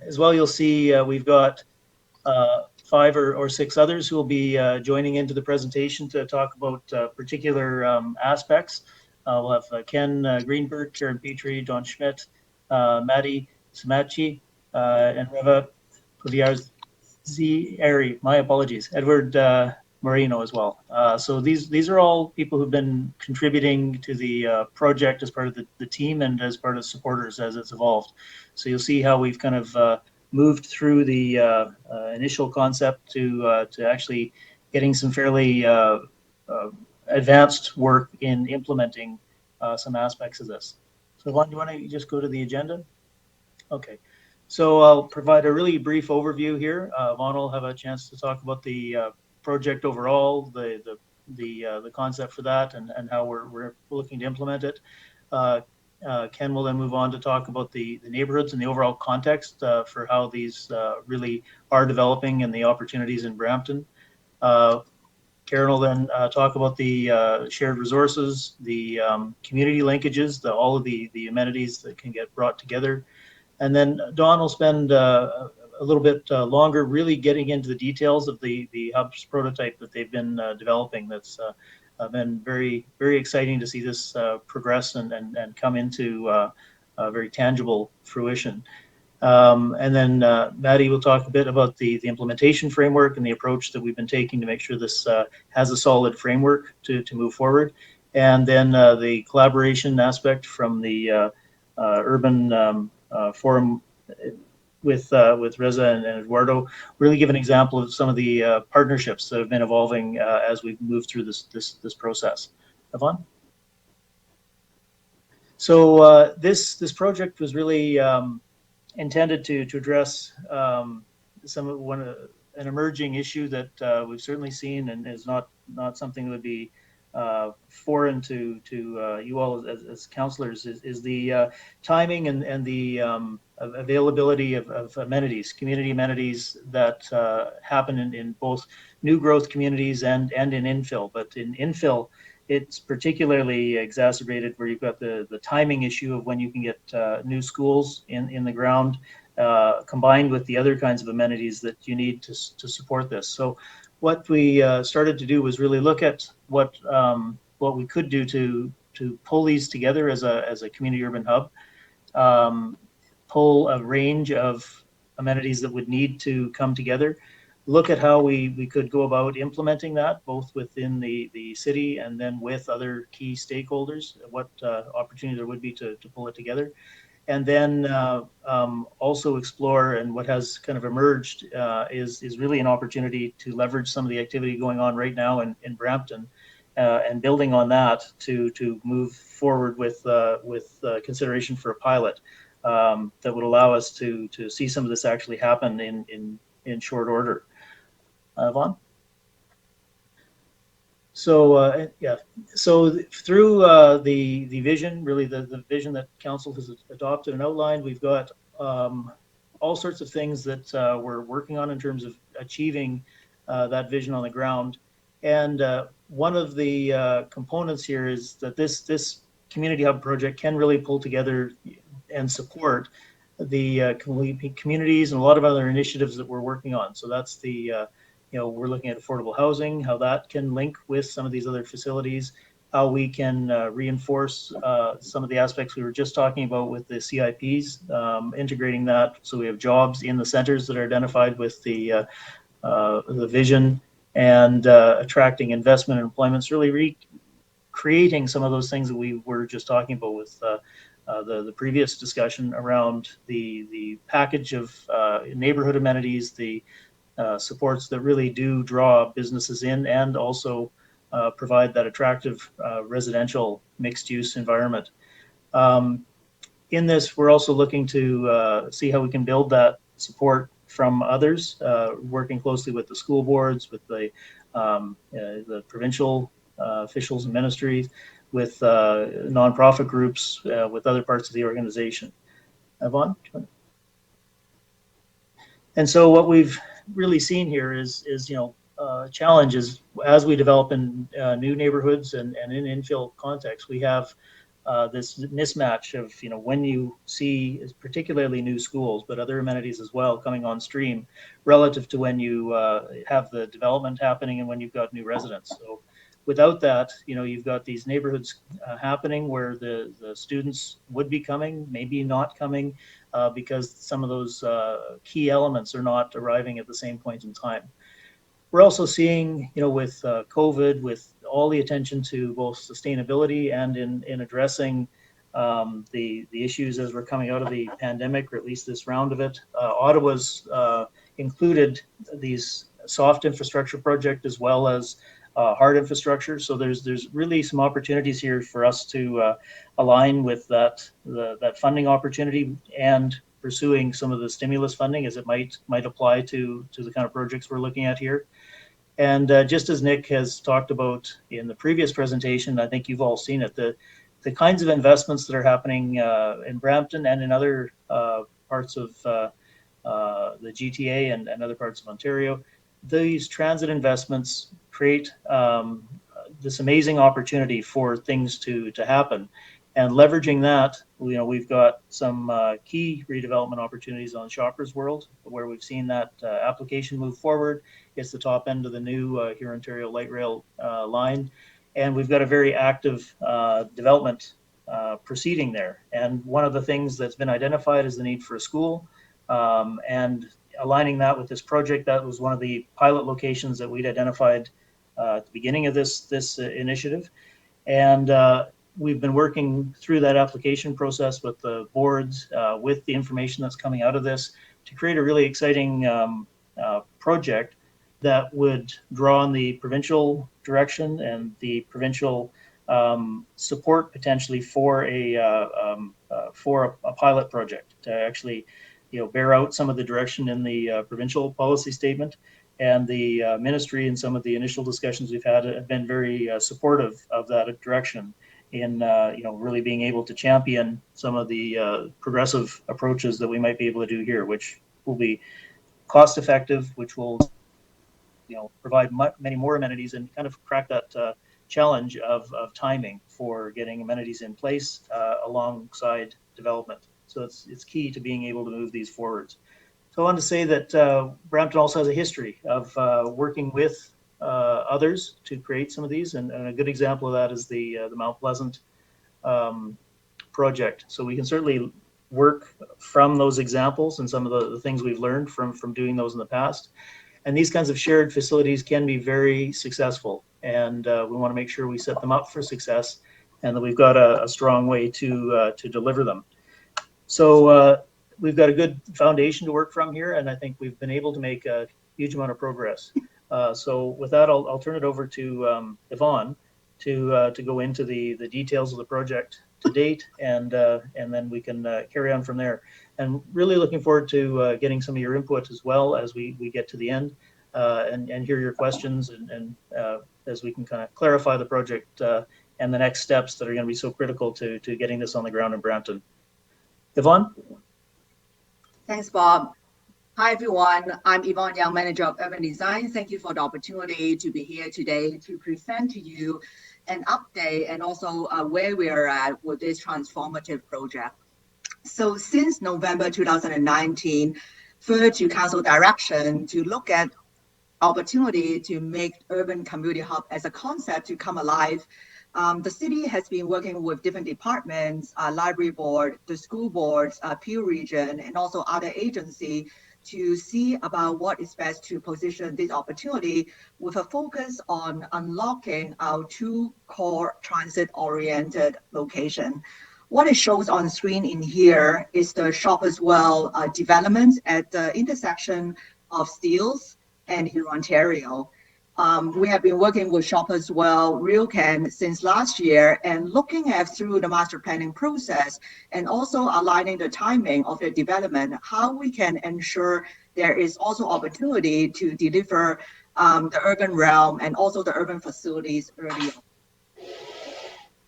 As well, you'll see we've got 5 or 6 others who will be joining into the presentation to talk about particular aspects. We'll have Ken Greenberg, Karen Petrie, Don Schmidt, Maddie Samachi, and Reva Pugliarzi, my apologies, Edward Moreno as well. So these are all people who've been contributing to the project as part of the team and as part of supporters as it's evolved. So you'll see how we've kind of moved through the initial concept to actually getting some fairly advanced work in implementing some aspects of this. So Yvonne, do you want to just go to the agenda? Okay. So I'll provide a really brief overview here. Yvonne will have a chance to talk about the project overall, the concept for that, and how we're looking to implement it. Ken will then move on to talk about the neighborhoods and the overall context for how these really are developing and the opportunities in Brampton. Karen will then talk about the shared resources, the community linkages, all of the amenities that can get brought together. And then Don will spend a little bit longer really getting into the details of the hubs prototype that they've been developing. That's been very, very exciting to see this progress and come into very tangible fruition. And then Maddie will talk a bit about the implementation framework and the approach that we've been taking to make sure this has a solid framework to move forward. And then the collaboration aspect from the urban forum with Reza and Eduardo, really give an example of some of the partnerships that have been evolving as we've moved through this process. Yvonne? So this project was really intended to address an emerging issue that we've certainly seen and is not something that would be foreign to you all as councillors, is the timing and the availability of amenities, community amenities that happen in both new growth communities and in infill. But in infill, it's particularly exacerbated where you've got the timing issue of when you can get new schools in the ground, combined with the other kinds of amenities that you need to support this. So what we started to do was really look at what we could do to pull these together as a community urban hub, pull a range of amenities that would need to come together, look at how we could go about implementing that, both within the city and then with other key stakeholders, what opportunity there would be to pull it together. And then also explore, and what has kind of emerged is really an opportunity to leverage some of the activity going on right now in Brampton, and building on that to move forward with consideration for a pilot that would allow us to see some of this actually happen in short order. Vaughn? So yeah, so through the vision, really the vision that council has adopted and outlined, we've got all sorts of things that we're working on in terms of achieving that vision on the ground. And one of the components here is that this community hub project can really pull together and support the communities and a lot of other initiatives that we're working on. So that's the we're looking at affordable housing, how that can link with some of these other facilities, how we can reinforce some of the aspects we were just talking about with the CIPs, integrating that so we have jobs in the centers that are identified with the vision, and attracting investment and employment. It's really creating some of those things that we were just talking about with the previous discussion around the package of neighborhood amenities, the supports that really do draw businesses in, and also provide that attractive residential mixed-use environment. In this, we're also looking to see how we can build that support from others, working closely with the school boards, with the provincial officials and ministries, with nonprofit groups, with other parts of the organization. Yvonne? And so what we've really seen here is challenges as we develop in new neighborhoods and in infill context. We have this mismatch of when you see particularly new schools, but other amenities as well coming on stream, relative to when you have the development happening and when you've got new residents. So without that, you've got these neighborhoods happening where the students would be coming, maybe not coming, because some of those key elements are not arriving at the same point in time. We're also seeing, with COVID, with all the attention to both sustainability and in addressing the issues as we're coming out of the pandemic, or at least this round of it. Ottawa's included these soft infrastructure projects as well as hard infrastructure. So there's really some opportunities here for us to align with that funding opportunity and pursuing some of the stimulus funding as it might apply to the kind of projects we're looking at here. And just as Nick has talked about in the previous presentation, I think you've all seen it, the kinds of investments that are happening in Brampton and in other parts of the GTA and other parts of Ontario. These transit investments create this amazing opportunity for things to happen. And leveraging that, we've got some key redevelopment opportunities on Shoppers World, where we've seen that application move forward. It's the top end of the new Huron-Ontario light rail line. And we've got a very active development proceeding there. And one of the things that's been identified is the need for a school. And aligning that with this project, that was one of the pilot locations that we'd identified at the beginning of this initiative. And we've been working through that application process with the boards, with the information that's coming out of this, to create a really exciting project that would draw on the provincial direction and the provincial support potentially for a pilot project to actually, bear out some of the direction in the provincial policy statement. And the ministry and some of the initial discussions we've had have been very supportive of that direction in really being able to champion some of the progressive approaches that we might be able to do here, which will be cost effective, which will provide many more amenities and kind of crack that challenge of timing for getting amenities in place alongside development. So it's key to being able to move these forwards. So I wanted to say that Brampton also has a history of working with others to create some of these, and a good example of that is the Mount Pleasant project. So we can certainly work from those examples and some of the things we've learned from doing those in the past. And these kinds of shared facilities can be very successful, and we want to make sure we set them up for success and that we've got a strong way to deliver them. So we've got a good foundation to work from here, and I think we've been able to make a huge amount of progress. So with that, I'll turn it over to Yvonne to go into the details of the project to date, and then we can carry on from there. And really looking forward to getting some of your input as well as we get to the end and hear your questions and as we can kind of clarify the project and the next steps that are going to be so critical to getting this on the ground in Brampton. Yvonne? Thanks, Bob. Hi, everyone. I'm Yvonne Young, Manager of Urban Design. Thank you for the opportunity to be here today to present to you an update and also where we are at with this transformative project. So since November 2019, further to council direction to look at opportunity to make urban community hub as a concept to come alive, the city has been working with different departments, library board, the school boards, Peel region, and also other agencies to see about what is best to position this opportunity with a focus on unlocking our two core transit-oriented locations. What it shows on screen in here is the Shoppers Well development at the intersection of Steeles and Huron, Ontario. We have been working with Shoppers Well, RioCan since last year and looking at through the master planning process and also aligning the timing of the development, how we can ensure there is also opportunity to deliver the urban realm and also the urban facilities earlier.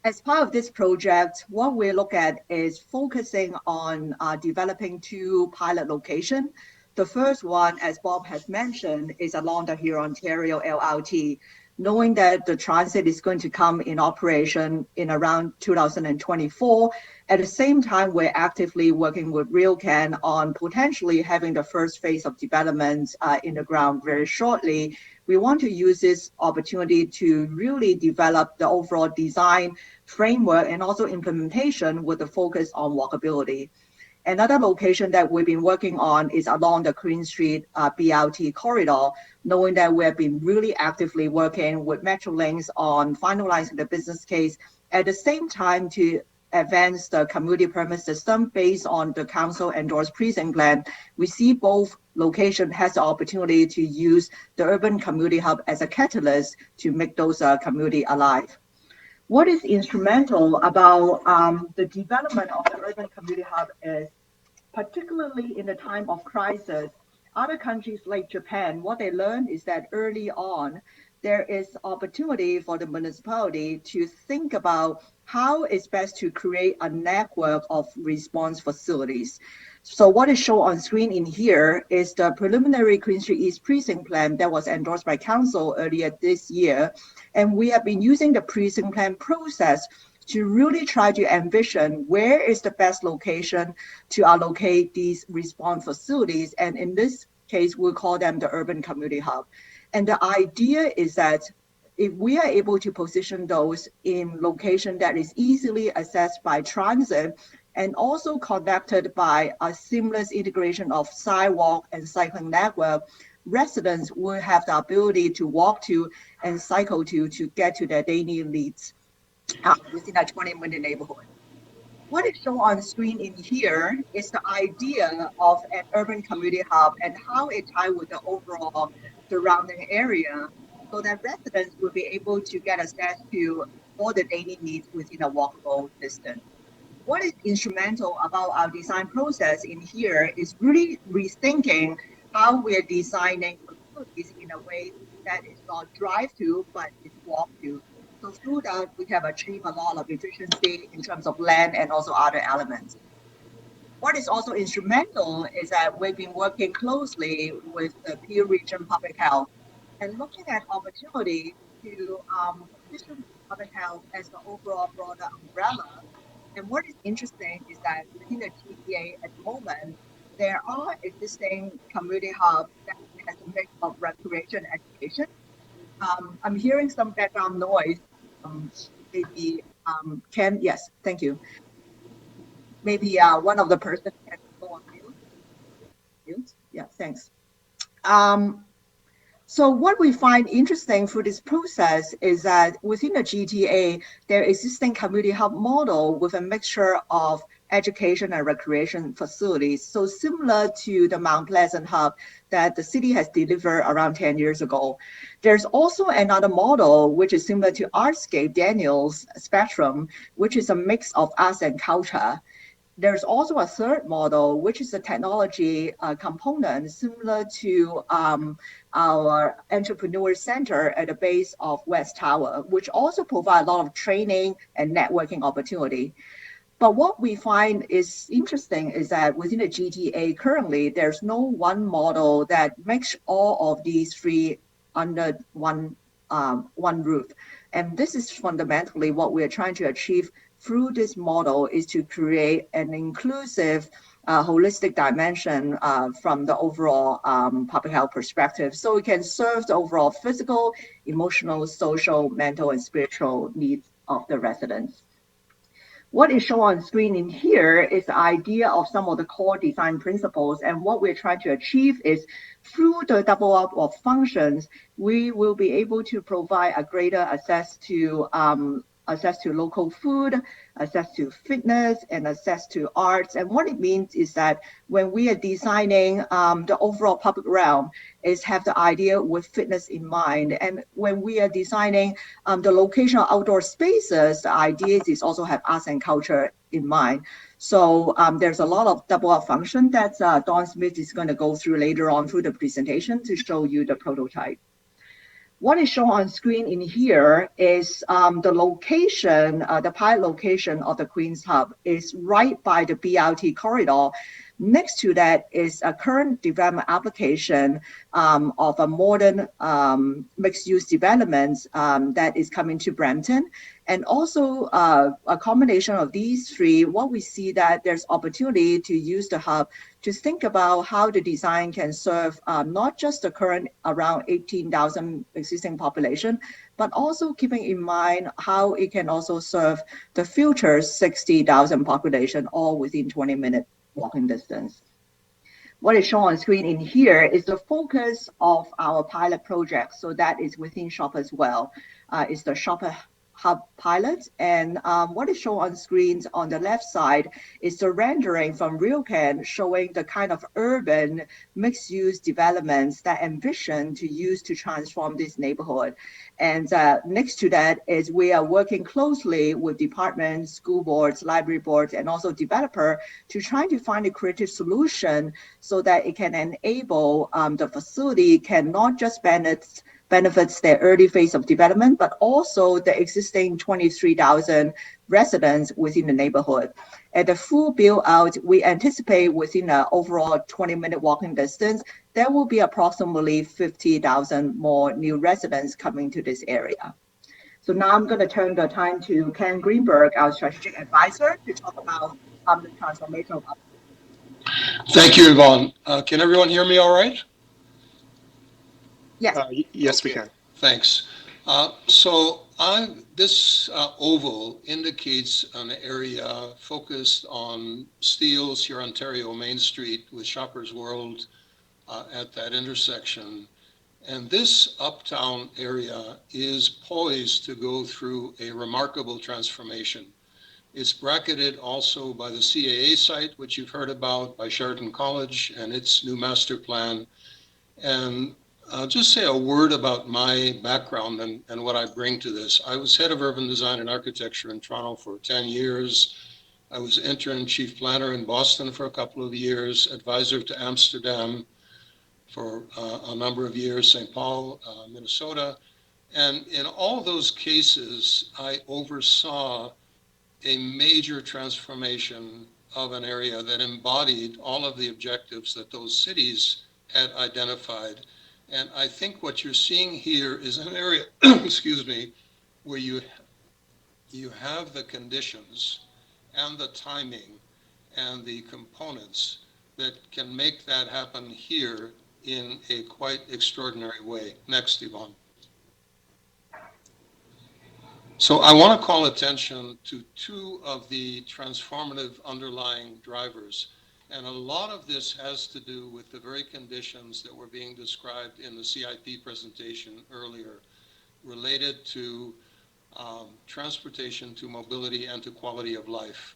As part of this project, what we look at is focusing on developing two pilot locations. The first one, as Bob has mentioned, is along the Huron, Ontario LRT, knowing that the transit is going to come in operation in around 2024. At the same time, we're actively working with RioCan on potentially having the first phase of development in the ground very shortly. We want to use this opportunity to really develop the overall design framework and also implementation with a focus on walkability. Another location that we've been working on is along the Queen Street BRT corridor, knowing that we have been really actively working with Metrolinx on finalizing the business case, at the same time to advance the community permit system based on the council endorsed precinct plan. We see both locations has the opportunity to use the urban community hub as a catalyst to make those community alive. What is instrumental about the development of the urban community hub is, particularly in the time of crisis, other countries like Japan, what they learned is that early on, there is opportunity for the municipality to think about how it's best to create a network of response facilities. So what is shown on screen in here is the preliminary Queen Street East precinct plan that was endorsed by council earlier this year. And we have been using the precinct plan process to really try to envision where is the best location to allocate these response facilities. And in this case, we'll call them the urban community hub. And the idea is that if we are able to position those in location that is easily accessed by transit and also connected by a seamless integration of sidewalk and cycling network, residents will have the ability to walk to and cycle to get to their daily needs. within a 20-minute neighborhood. What is shown on screen in here is the idea of an urban community hub and how it ties with the overall surrounding area so that residents will be able to get access to all the daily needs within a walkable distance. What is instrumental about our design process in here is really rethinking how we're designing facilities in a way that is not drive to, but it's walk to. So through that, we have achieved a lot of efficiency in terms of land and also other elements. What is also instrumental is that we've been working closely with the Peel Region Public Health and looking at opportunity to position public health as the overall broader umbrella. And what is interesting is that within the GTA at the moment, there are existing community hubs that has a mix of recreation and education. I'm hearing some background noise. Maybe yes, thank you. Maybe one of the person can go on mute. Yeah, thanks. So what we find interesting through this process is that within the GTA, there is existing community hub model with a mixture of education and recreation facilities. So similar to the Mount Pleasant hub that the city has delivered around 10 years ago. There's also another model, which is similar to Artscape Daniel's Spectrum, which is a mix of arts and culture. There's also a third model, which is a technology component similar to our entrepreneur center at the base of West Tower, which also provide a lot of training and networking opportunity. But what we find is interesting is that within the GTA currently, there's no one model that makes all of these three under one roof. And this is fundamentally what we're trying to achieve through this model is to create an inclusive, holistic dimension from the overall public health perspective. So we can serve the overall physical, emotional, social, mental, and spiritual needs of the residents. What is shown on screen in here is the idea of some of the core design principles. And what we're trying to achieve is through the double up of functions, we will be able to provide a greater access to local food, access to fitness, and access to arts. And what it means is that when we are designing the overall public realm is have the idea with fitness in mind. And when we are designing the location of outdoor spaces, the idea is also have arts and culture in mind. So there's a lot of double up function that Don Smith is going to go through later on through the presentation to show you the prototype. What is shown on screen in here is the location, the pilot location of the Queen's Hub is right by the BRT corridor. Next to that is a current development application of a modern mixed-use development that is coming to Brampton. And also a combination of these three, what we see that there's opportunity to use the hub to think about how the design can serve not just the current around 18,000 existing population, but also keeping in mind how it can also serve the future 60,000 population all within 20-minute walking distance. What is shown on screen in here is the focus of our pilot project. So that is within Shop as well. It's the Shopper Hub pilot. And what is shown on screens on the left side is the rendering from RealCAD showing the kind of urban mixed-use developments that ambition to use to transform this neighborhood. And next to that is we are working closely with departments, school boards, library boards, and also developer to try to find a creative solution so that it can enable the facility can not just benefits their early phase of development, but also the existing 23,000 residents within the neighborhood. At the full build out, we anticipate within an overall 20-minute walking distance, there will be approximately 50,000 more new residents coming to this area. So now I'm going to turn the time to Ken Greenberg, our strategic advisor, to talk about the transformational. Thank you, Yvonne. Can everyone hear me all right? Yes. Yes, we can. Thanks. This oval indicates an area focused on Steeles here, Ontario Main Street with Shoppers World at that intersection. And this uptown area is poised to go through a remarkable transformation. It's bracketed also by the CAA site, which you've heard about, by Sheridan College and its new master plan. And I'll just say a word about my background and what I bring to this. I was head of urban design and architecture in Toronto for 10 years. I was interim chief planner in Boston for a couple of years, advisor to Amsterdam for a number of years, St. Paul, Minnesota. And in all those cases, I oversaw a major transformation of an area that embodied all of the objectives that those cities had identified. And I think what you're seeing here is an area, excuse me, where you have the conditions and the timing and the components that can make that happen here in a quite extraordinary way. Next, Yvonne. So I want to call attention to two of the transformative underlying drivers. And a lot of this has to do with the very conditions that were being described in the CIP presentation earlier, related to transportation, to mobility, and to quality of life.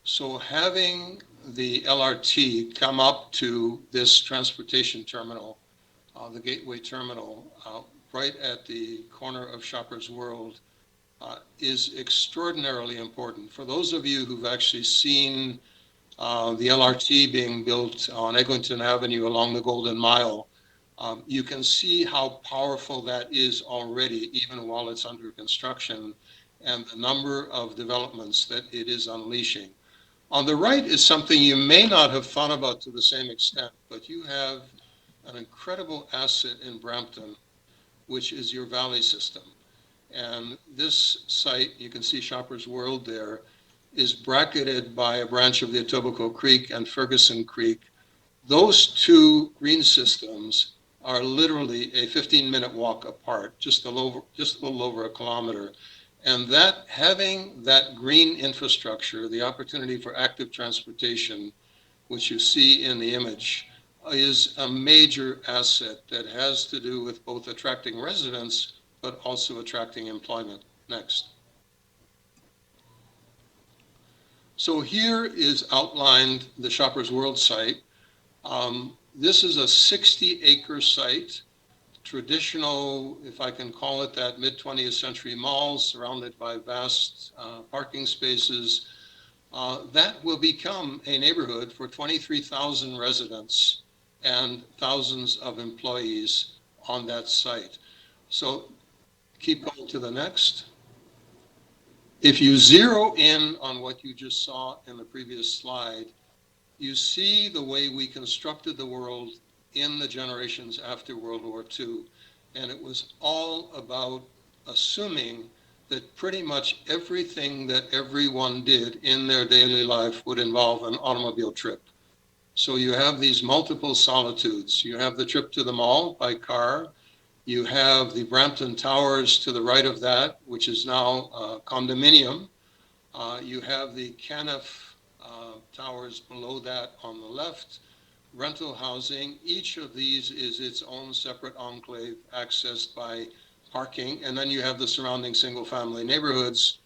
So having the LRT come up to this transportation terminal, the Gateway Terminal, right at the corner of Shoppers World, is extraordinarily important. For those of you who've actually seen the LRT being built on Eglinton Avenue along the Golden Mile, you can see how powerful that is already, even while it's under construction, and the number of developments that it is unleashing. On the right is something you may not have thought about to the same extent, but you have an incredible asset in Brampton, which is your valley system. And this site, you can see Shoppers World there, is bracketed by a branch of the Etobicoke Creek and Ferguson Creek. Those two green systems are literally a 15-minute walk apart, just a little over a kilometer. And that, having that green infrastructure, the opportunity for active transportation, which you see in the image, is a major asset that has to do with both attracting residents but also attracting employment. Next. So here is outlined the Shoppers World site. This is a 60-acre site, traditional, if I can call it that, mid-20th century mall surrounded by vast parking spaces. That will become a neighborhood for 23,000 residents and thousands of employees on that site. So keep going to the next. If you zero in on what you just saw in the previous slide, you see the way we constructed the world in the generations after World War II. And it was all about assuming that pretty much everything that everyone did in their daily life would involve an automobile trip. So you have these multiple solitudes. You have the trip to the mall by car. You have the Brampton Towers to the right of that, which is now a condominium. You have the Caniff Towers below that on the left, rental housing. Each of these is its own separate enclave accessed by parking. And then you have the surrounding single-family neighborhoods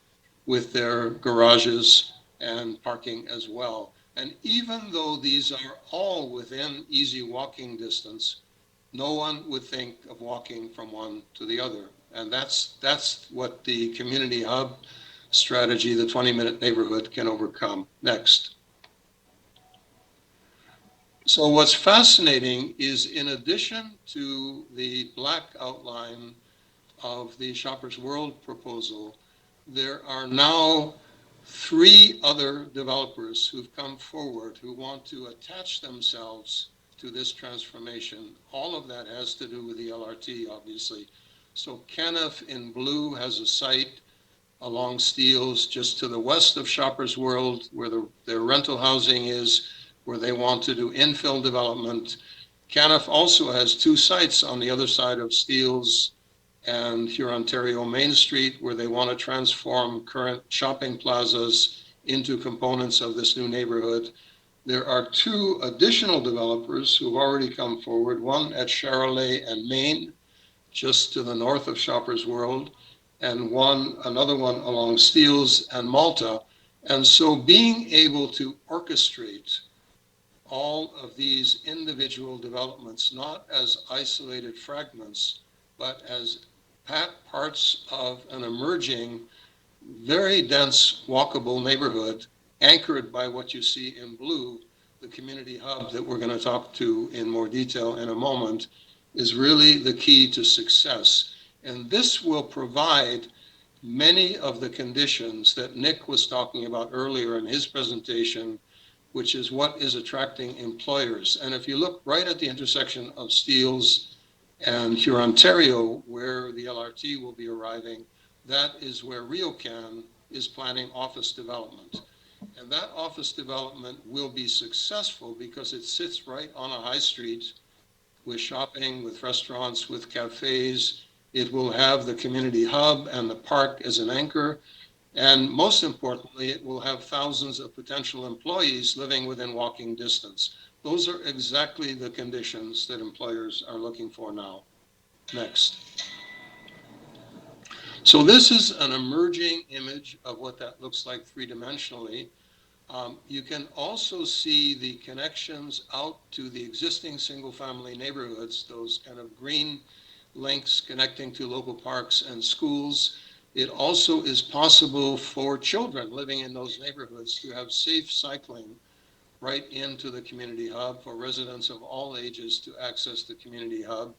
with their garages and parking as well. And even though these are all within easy walking distance, no one would think of walking from one to the other. And that's what the community hub strategy, the 20-minute neighborhood, can overcome. Next. So what's fascinating is, in addition to the black outline of the Shoppers World proposal, there are now 3 other developers who've come forward who want to attach themselves to this transformation. All of that has to do with the LRT, obviously. So Caniff in blue has a site along Steeles just to the west of Shoppers World, where their rental housing is, where they want to do infill development. Caniff also has 2 sites on the other side of Steeles and Hurontario Main Street, where they want to transform current shopping plazas into components of this new neighborhood. There are two additional developers who've already come forward, one at Charolais and Maine, just to the north of Shoppers World, and another one along Steeles and Malta. And so being able to orchestrate all of these individual developments, not as isolated fragments, but as parts of an emerging, very dense, walkable neighborhood, anchored by what you see in blue, the community hub that we're going to talk to in more detail in a moment, is really the key to success. And this will provide many of the conditions that Nick was talking about earlier in his presentation, which is what is attracting employers. And if you look right at the intersection of Steeles and Hurontario, where the LRT will be arriving, that is where RioCan is planning office development. And that office development will be successful because it sits right on a high street with shopping, with restaurants, with cafes. It will have the community hub and the park as an anchor. And most importantly, it will have thousands of potential employees living within walking distance. Those are exactly the conditions that employers are looking for now. Next. So this is an emerging image of what that looks like three-dimensionally. You can also see the connections out to the existing single-family neighborhoods, those kind of green links connecting to local parks and schools. It also is possible for children living in those neighborhoods to have safe cycling right into the community hub, for residents of all ages to access the community hub.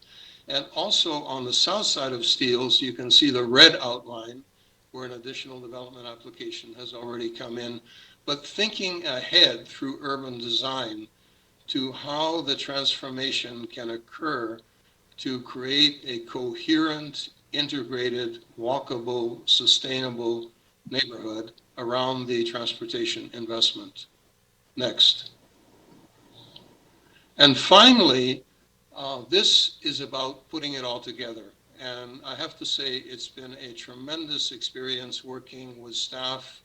And also on the south side of Steeles, you can see the red outline where an additional development application has already come in. But thinking ahead through urban design to how the transformation can occur to create a coherent, integrated, walkable, sustainable neighborhood around the transportation investment. Next. And finally, this is about putting it all together. And I have to say, it's been a tremendous experience working with staff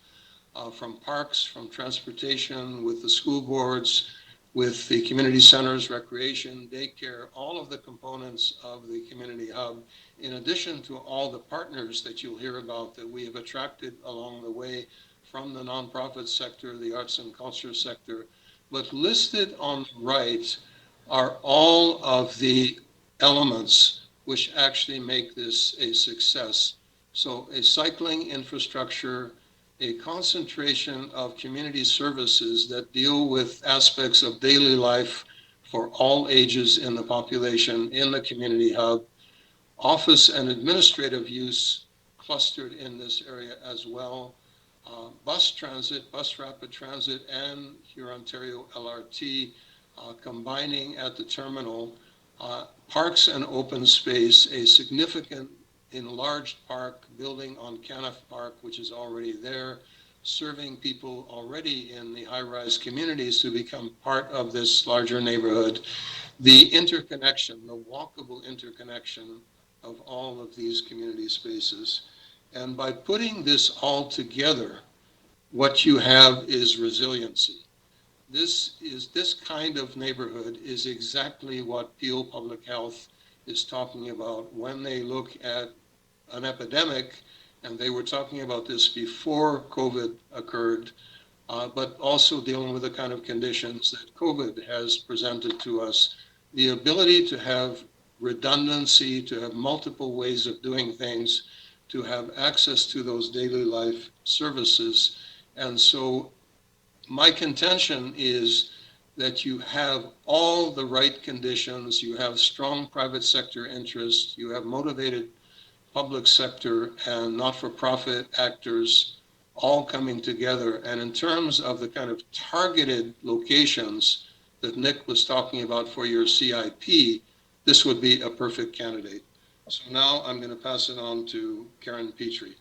from parks, from transportation, with the school boards, with the community centers, recreation, daycare, all of the components of the community hub, in addition to all the partners that you'll hear about that we have attracted along the way from the nonprofit sector, the arts and culture sector. But listed on the right are all of the elements which actually make this a success. So a cycling infrastructure, a concentration of community services that deal with aspects of daily life for all ages in the population in the community hub, office and administrative use clustered in this area as well, bus transit, bus rapid transit, and Hurontario LRT combining at the terminal, parks and open space, a significant enlarged park building on Caniff Park, which is already there, serving people already in the high-rise communities to become part of this larger neighborhood. The interconnection, the walkable interconnection of all of these community spaces. And by putting this all together, what you have is resiliency. This kind of neighborhood is exactly what Peel Public Health is talking about when they look at an epidemic, and they were talking about this before COVID occurred, but also dealing with the kind of conditions that COVID has presented to us. The ability to have redundancy, to have multiple ways of doing things, to have access to those daily life services. And so my contention is that you have all the right conditions, you have strong private sector interest, you have motivated public sector and not-for-profit actors all coming together. And in terms of the kind of targeted locations that Nick was talking about for your CIP, this would be a perfect candidate. So now I'm going to pass it on to Karen Petrie.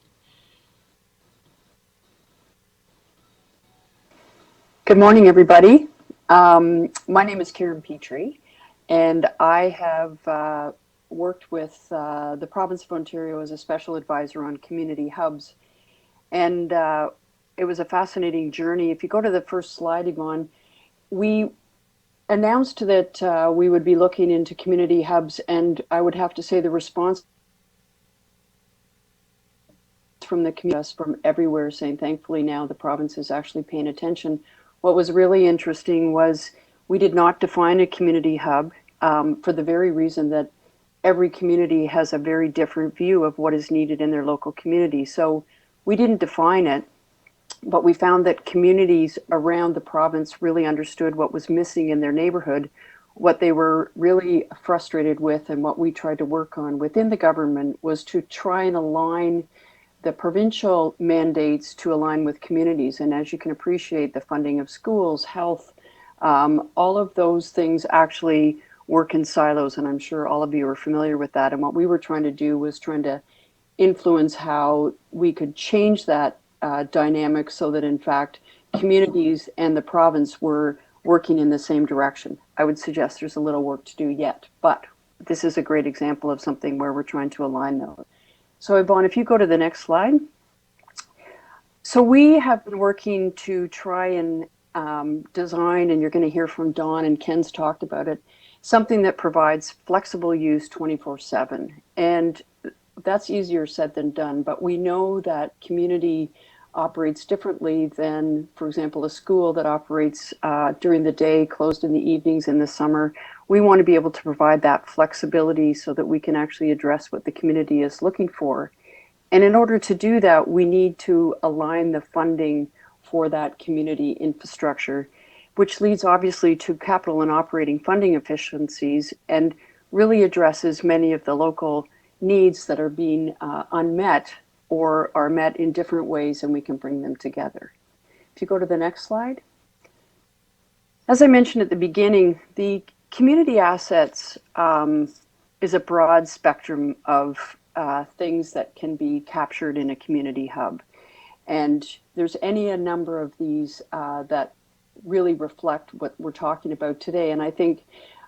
Good morning, everybody. My name is Karen Petrie, and I have worked with the province of Ontario as a special advisor on community hubs. And it was a fascinating journey. If you go to the first slide, Yvonne, we announced that we would be looking into community hubs, and I would have to say the response from the community, from everywhere, saying thankfully now the province is actually paying attention. What was really interesting was we did not define a community hub for the very reason that every community has a very different view of what is needed in their local community. So we didn't define it, but we found that communities around the province really understood what was missing in their neighborhood, what they were really frustrated with, and what we tried to work on within the government was to try and align the provincial mandates to align with communities. And as you can appreciate, the funding of schools, health, all of those things actually work in silos, and I'm sure all of you are familiar with that. And what we were trying to do was trying to influence how we could change that dynamic so that in fact communities and the province were working in the same direction. I would suggest there's a little work to do yet, but this is a great example of something where we're trying to align those. So Yvonne, if you go to the next slide. So we have been working to try and design, and you're going to hear from Dawn and Ken's talked about it, something that provides flexible use 24/7. And that's easier said than done, but we know that community operates differently than, for example, a school that operates during the day, closed in the evenings in the summer. We want to be able to provide that flexibility so that we can actually address what the community is looking for. And in order to do that, we need to align the funding for that community infrastructure, which leads obviously to capital and operating funding efficiencies and really addresses many of the local needs that are being unmet or are met in different ways, and we can bring them together. If you go to the next slide. As I mentioned at the beginning, the community assets is a broad spectrum of things that can be captured in a community hub. And there's a number of these that really reflect what we're talking about today. And I think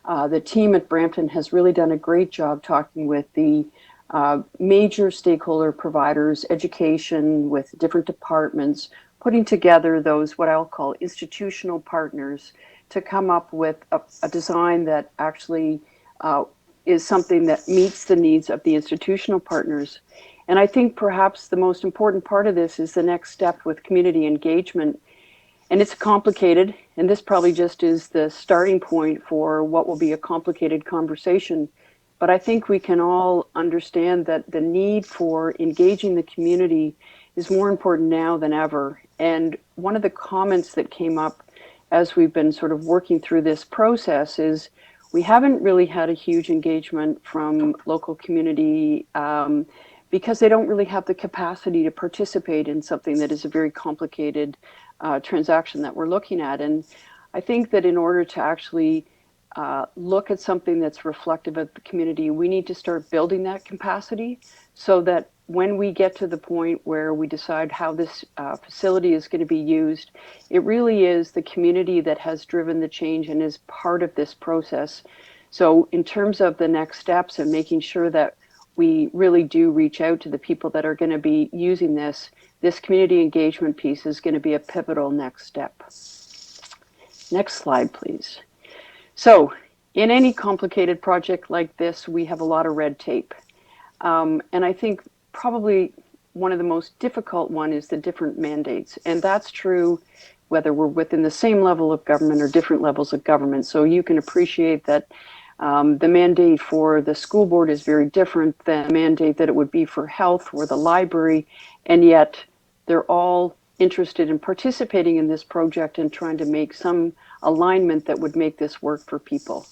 the team at Brampton has really done a great job talking with the major stakeholder providers, education, with different departments, putting together those, what I'll call institutional partners, to come up with a design that actually is something that meets the needs of the institutional partners. And I think perhaps the most important part of this is the next step with community engagement. And it's complicated, and this probably just is the starting point for what will be a complicated conversation. But I think we can all understand that the need for engaging the community is more important now than ever. And one of the comments that came up as we've been sort of working through this process is we haven't really had a huge engagement from local community because they don't really have the capacity to participate in something that is a very complicated transaction that we're looking at. And I think that in order to actually look at something that's reflective of the community, we need to start building that capacity so that when we get to the point where we decide how this facility is going to be used, it really is the community that has driven the change and is part of this process. So in terms of the next steps and making sure that we really do reach out to the people that are going to be using this community engagement piece is going to be a pivotal next step. Next slide, please. So in any complicated project like this, we have a lot of red tape. And I think probably one of the most difficult one is the different mandates. And that's true whether we're within the same level of government or different levels of government. So you can appreciate that the mandate for the school board is very different than the mandate that it would be for health or the library. And yet they're all interested in participating in this project and trying to make some alignment that would make this work for people.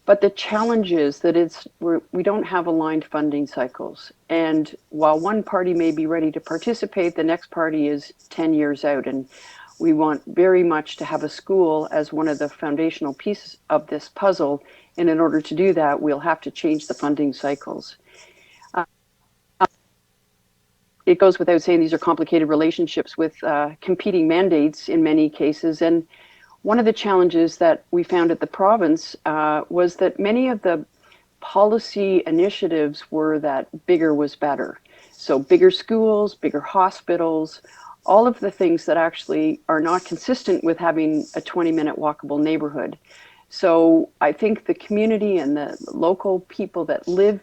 But the challenge is that we don't have aligned funding cycles. And while one party may be ready to participate, the next party is 10 years out. And we want very much to have a school as one of the foundational pieces of this puzzle. And in order to do that, we'll have to change the funding cycles. It goes without saying these are complicated relationships with competing mandates in many cases. And one of the challenges that we found at the province was that many of the policy initiatives were that bigger was better. So bigger schools, bigger hospitals, all of the things that actually are not consistent with having a 20-minute walkable neighborhood. So I think the community and the local people that live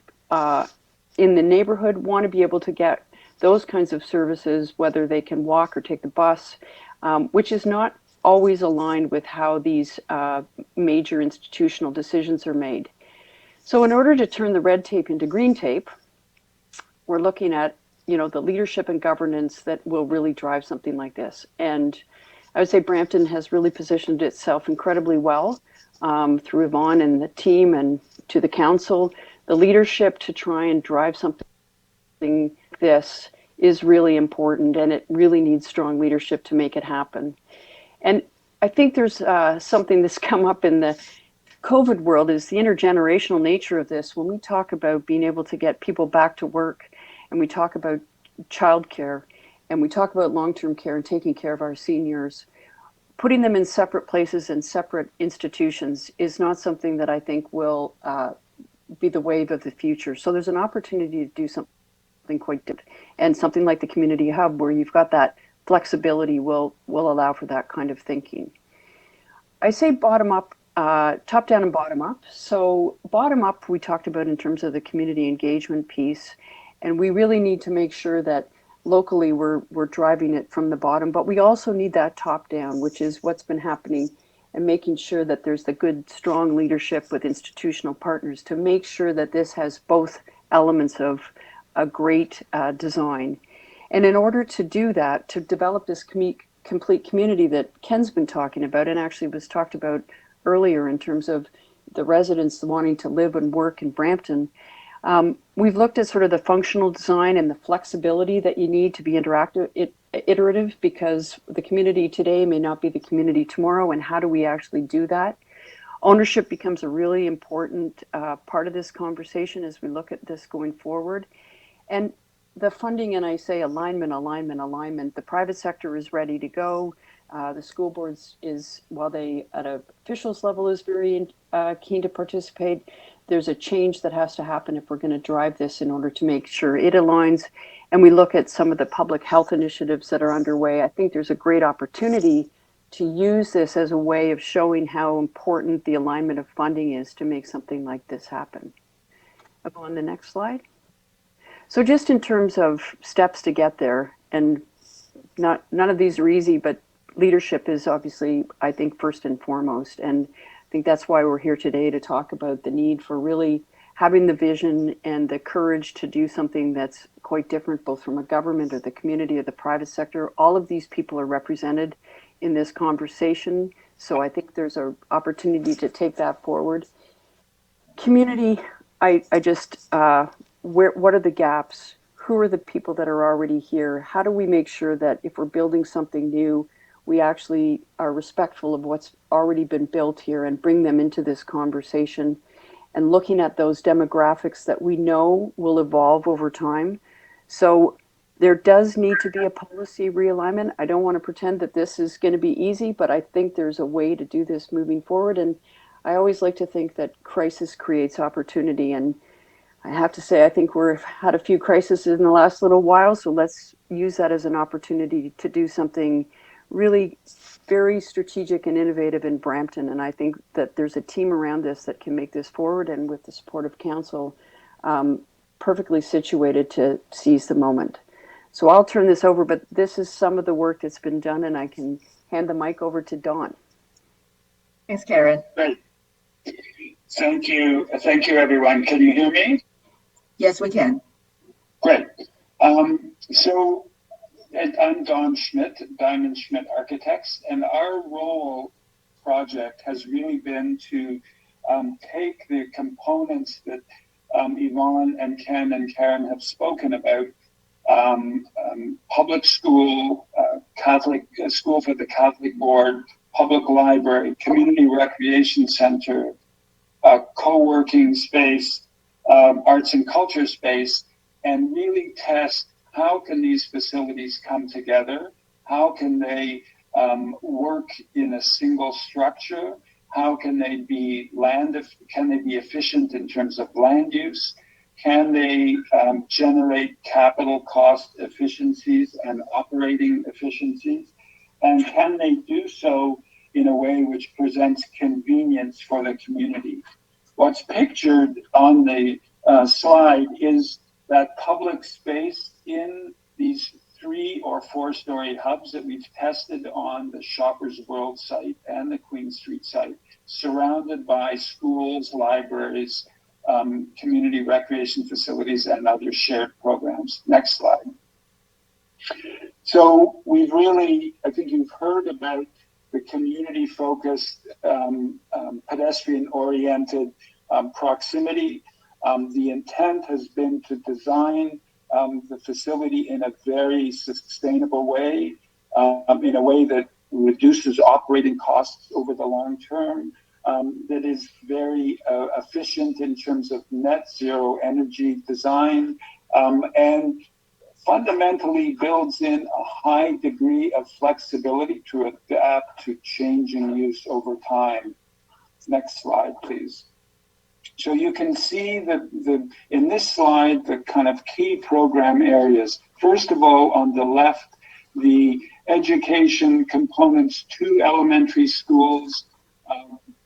in the neighborhood want to be able to get those kinds of services, whether they can walk or take the bus, which is not always aligned with how these major institutional decisions are made. So in order to turn the red tape into green tape, we're looking at, you know, the leadership and governance that will really drive something like this. And I would say Brampton has really positioned itself incredibly well through Yvonne and the team and to the council. The leadership to try and drive something like this is really important, and it really needs strong leadership to make it happen. And I think there's something that's come up in the COVID world is the intergenerational nature of this. When we talk about being able to get people back to work, and we talk about childcare, and we talk about long-term care and taking care of our seniors, putting them in separate places and separate institutions is not something that I think will be the wave of the future. So there's an opportunity to do something quite different, and something like the community hub where you've got that flexibility will allow for that kind of thinking. I say bottom up, top down and bottom up. So bottom up, we talked about in terms of the community engagement piece, and we really need to make sure that locally we're driving it from the bottom, but we also need that top down, which is what's been happening, and making sure that there's the good, strong leadership with institutional partners to make sure that this has both elements of a great design. And in order to do that, to develop this complete community that Ken's been talking about, and actually was talked about earlier in terms of the residents wanting to live and work in Brampton, we've looked at sort of the functional design and the flexibility that you need to be iterative, because the community today may not be the community tomorrow, and how do we actually do that? Ownership becomes a really important part of this conversation as we look at this going forward. And the funding, and I say alignment, the private sector is ready to go. The school boards is, while they at an officials level is very keen to participate, there's a change that has to happen if we're going to drive this in order to make sure it aligns. And we look at some of the public health initiatives that are underway. I think there's a great opportunity to use this as a way of showing how important the alignment of funding is to make something like this happen. I'll go on the next slide. So just in terms of steps to get there, and none of these are easy, but leadership is obviously, I think, first and foremost. And I think that's why we're here today, to talk about the need for really having the vision and the courage to do something that's quite different, both from a government or the community or the private sector. All of these people are represented in this conversation. So I think there's an opportunity to take that forward. Community, what are the gaps? Who are the people that are already here? How do we make sure that if we're building something new, we actually are respectful of what's already been built here and bring them into this conversation, and looking at those demographics that we know will evolve over time. So there does need to be a policy realignment. I don't want to pretend that this is going to be easy, but I think there's a way to do this moving forward. And I always like to think that crisis creates opportunity. And I have to say, I think we've had a few crises in the last little while, so let's use that as an opportunity to do something really very strategic and innovative in Brampton. And I think that there's a team around this that can make this forward, and with the support of council, perfectly situated to seize the moment. So I'll turn this over, but this is some of the work that's been done, and I can hand the mic over to Dawn. Thanks, Karen. Great. Thank you, everyone. Can you hear me? Yes, we can. Great. So I'm Don Schmidt, Diamond Schmidt Architects, and our role project has really been to take the components that Yvonne and Ken and Karen have spoken about, public school, Catholic school for the Catholic Board, public library, community recreation center, co-working space, arts and culture space, and really test how can these facilities come together? How can they work in a single structure? How can they be efficient in terms of land use? Can they generate capital cost efficiencies and operating efficiencies? And can they do so in a way which presents convenience for the community? What's pictured on the slide is that public space in these 3- or 4-story hubs that we've tested on the Shoppers World site and the Queen Street site, surrounded by schools, libraries, community recreation facilities, and other shared programs. Next slide. So we've really, I think you've heard about the community-focused, pedestrian-oriented proximity. The intent has been to design the facility in a very sustainable way, in a way that reduces operating costs over the long term, that is very efficient in terms of net zero energy design, and fundamentally builds in a high degree of flexibility to adapt to changing use over time. Next slide, please. So you can see that in this slide, the kind of key program areas. First of all, on the left, the education components, 2 elementary schools,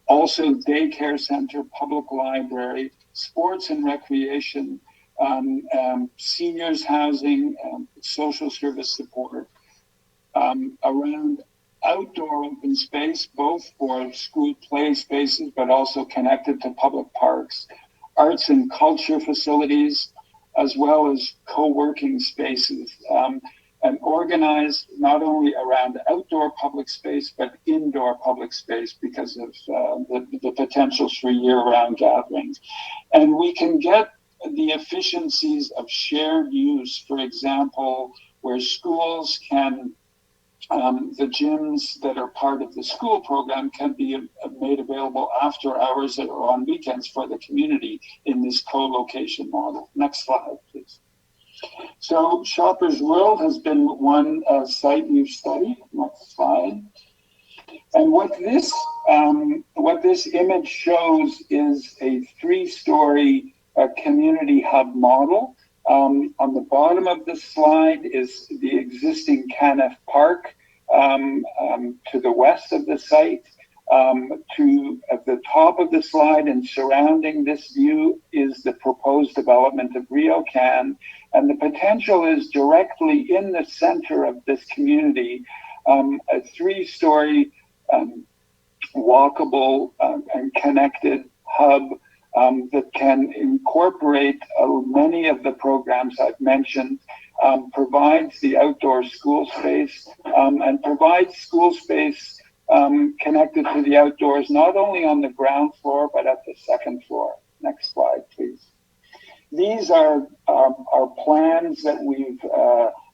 also daycare center, public library, sports and recreation, seniors housing, social service support, around outdoor open space, both for school play spaces, but also connected to public parks, arts and culture facilities, as well as co-working spaces, and organized not only around outdoor public space, but indoor public space because of the potentials for year-round gatherings. And we can get the efficiencies of shared use, for example, where schools can, the gyms that are part of the school program can be made available after hours or on weekends for the community in this co-location model. Next slide, please. So Shoppers World has been one site we've studied. Next slide. And what this image shows is a 3-story community hub model. On the bottom of the slide is the existing Caniff Park to the west of the site. At the top of the slide and surrounding this view is the proposed development of RioCan. And the potential is directly in the center of this community, a 3-story walkable and connected hub that can incorporate many of the programs I've mentioned, provides the outdoor school space, and provides school space connected to the outdoors, not only on the ground floor, but at the second floor. Next slide, please. These are plans that we've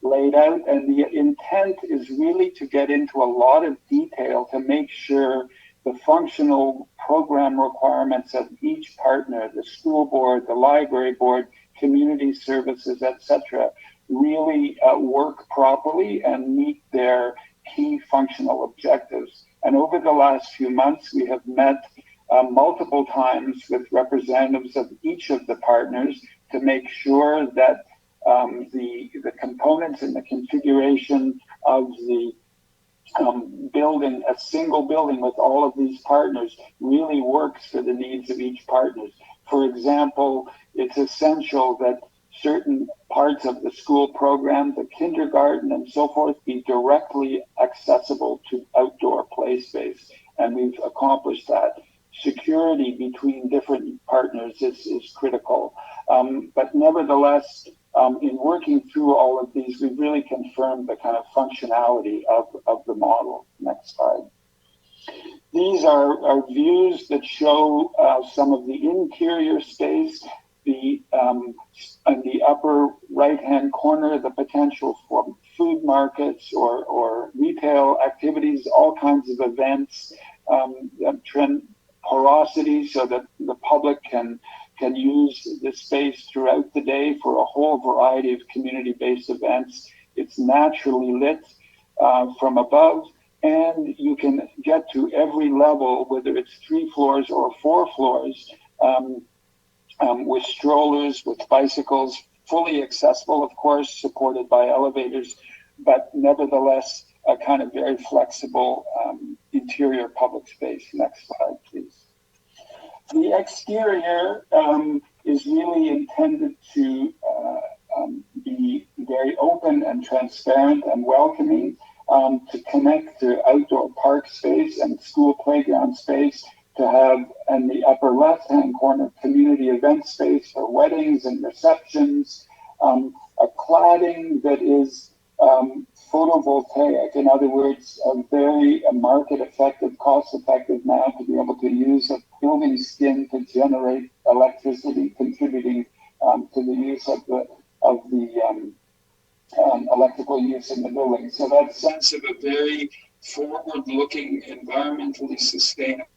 laid out, and the intent is really to get into a lot of detail to make sure the functional program requirements of each partner, the school board, the library board, community services, etc., really work properly and meet their key functional objectives. And over the last few months, we have met multiple times with representatives of each of the partners to make sure that the components and the configuration of the building, a single building with all of these partners, really works for the needs of each partner. For example, it's essential that certain parts of the school program, the kindergarten and so forth, be directly accessible to outdoor play space. And we've accomplished that. Security between different partners is critical. But nevertheless, in working through all of these, we've really confirmed the kind of functionality of the model. Next slide. These are views that show some of the interior space. In the upper right-hand corner, the potential for food markets or retail activities, all kinds of events, porosity so that the public can use the space throughout the day for a whole variety of community-based events. It's naturally lit from above, and you can get to every level, whether it's 3 floors or 4 floors, with strollers, with bicycles, fully accessible, of course, supported by elevators, but nevertheless, a kind of very flexible interior public space. Next slide, please. The exterior is really intended to be very open and transparent and welcoming, to connect to outdoor park space and school playground space, to have in the upper left-hand corner community event space for weddings and receptions, a cladding that is photovoltaic, in other words, a very market-effective, cost-effective now to be able to use a building skin to generate electricity, contributing to the use of the electrical use in the building. So that sense of a very forward-looking, environmentally sustainable,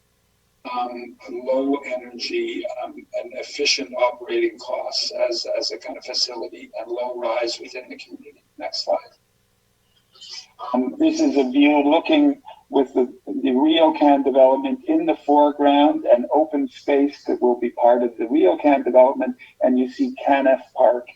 low energy and efficient operating costs as a kind of facility, and low rise within the community. Next slide. This is a view looking with the RioCan development in the foreground, and open space that will be part of the RioCan development, and you see Canef Park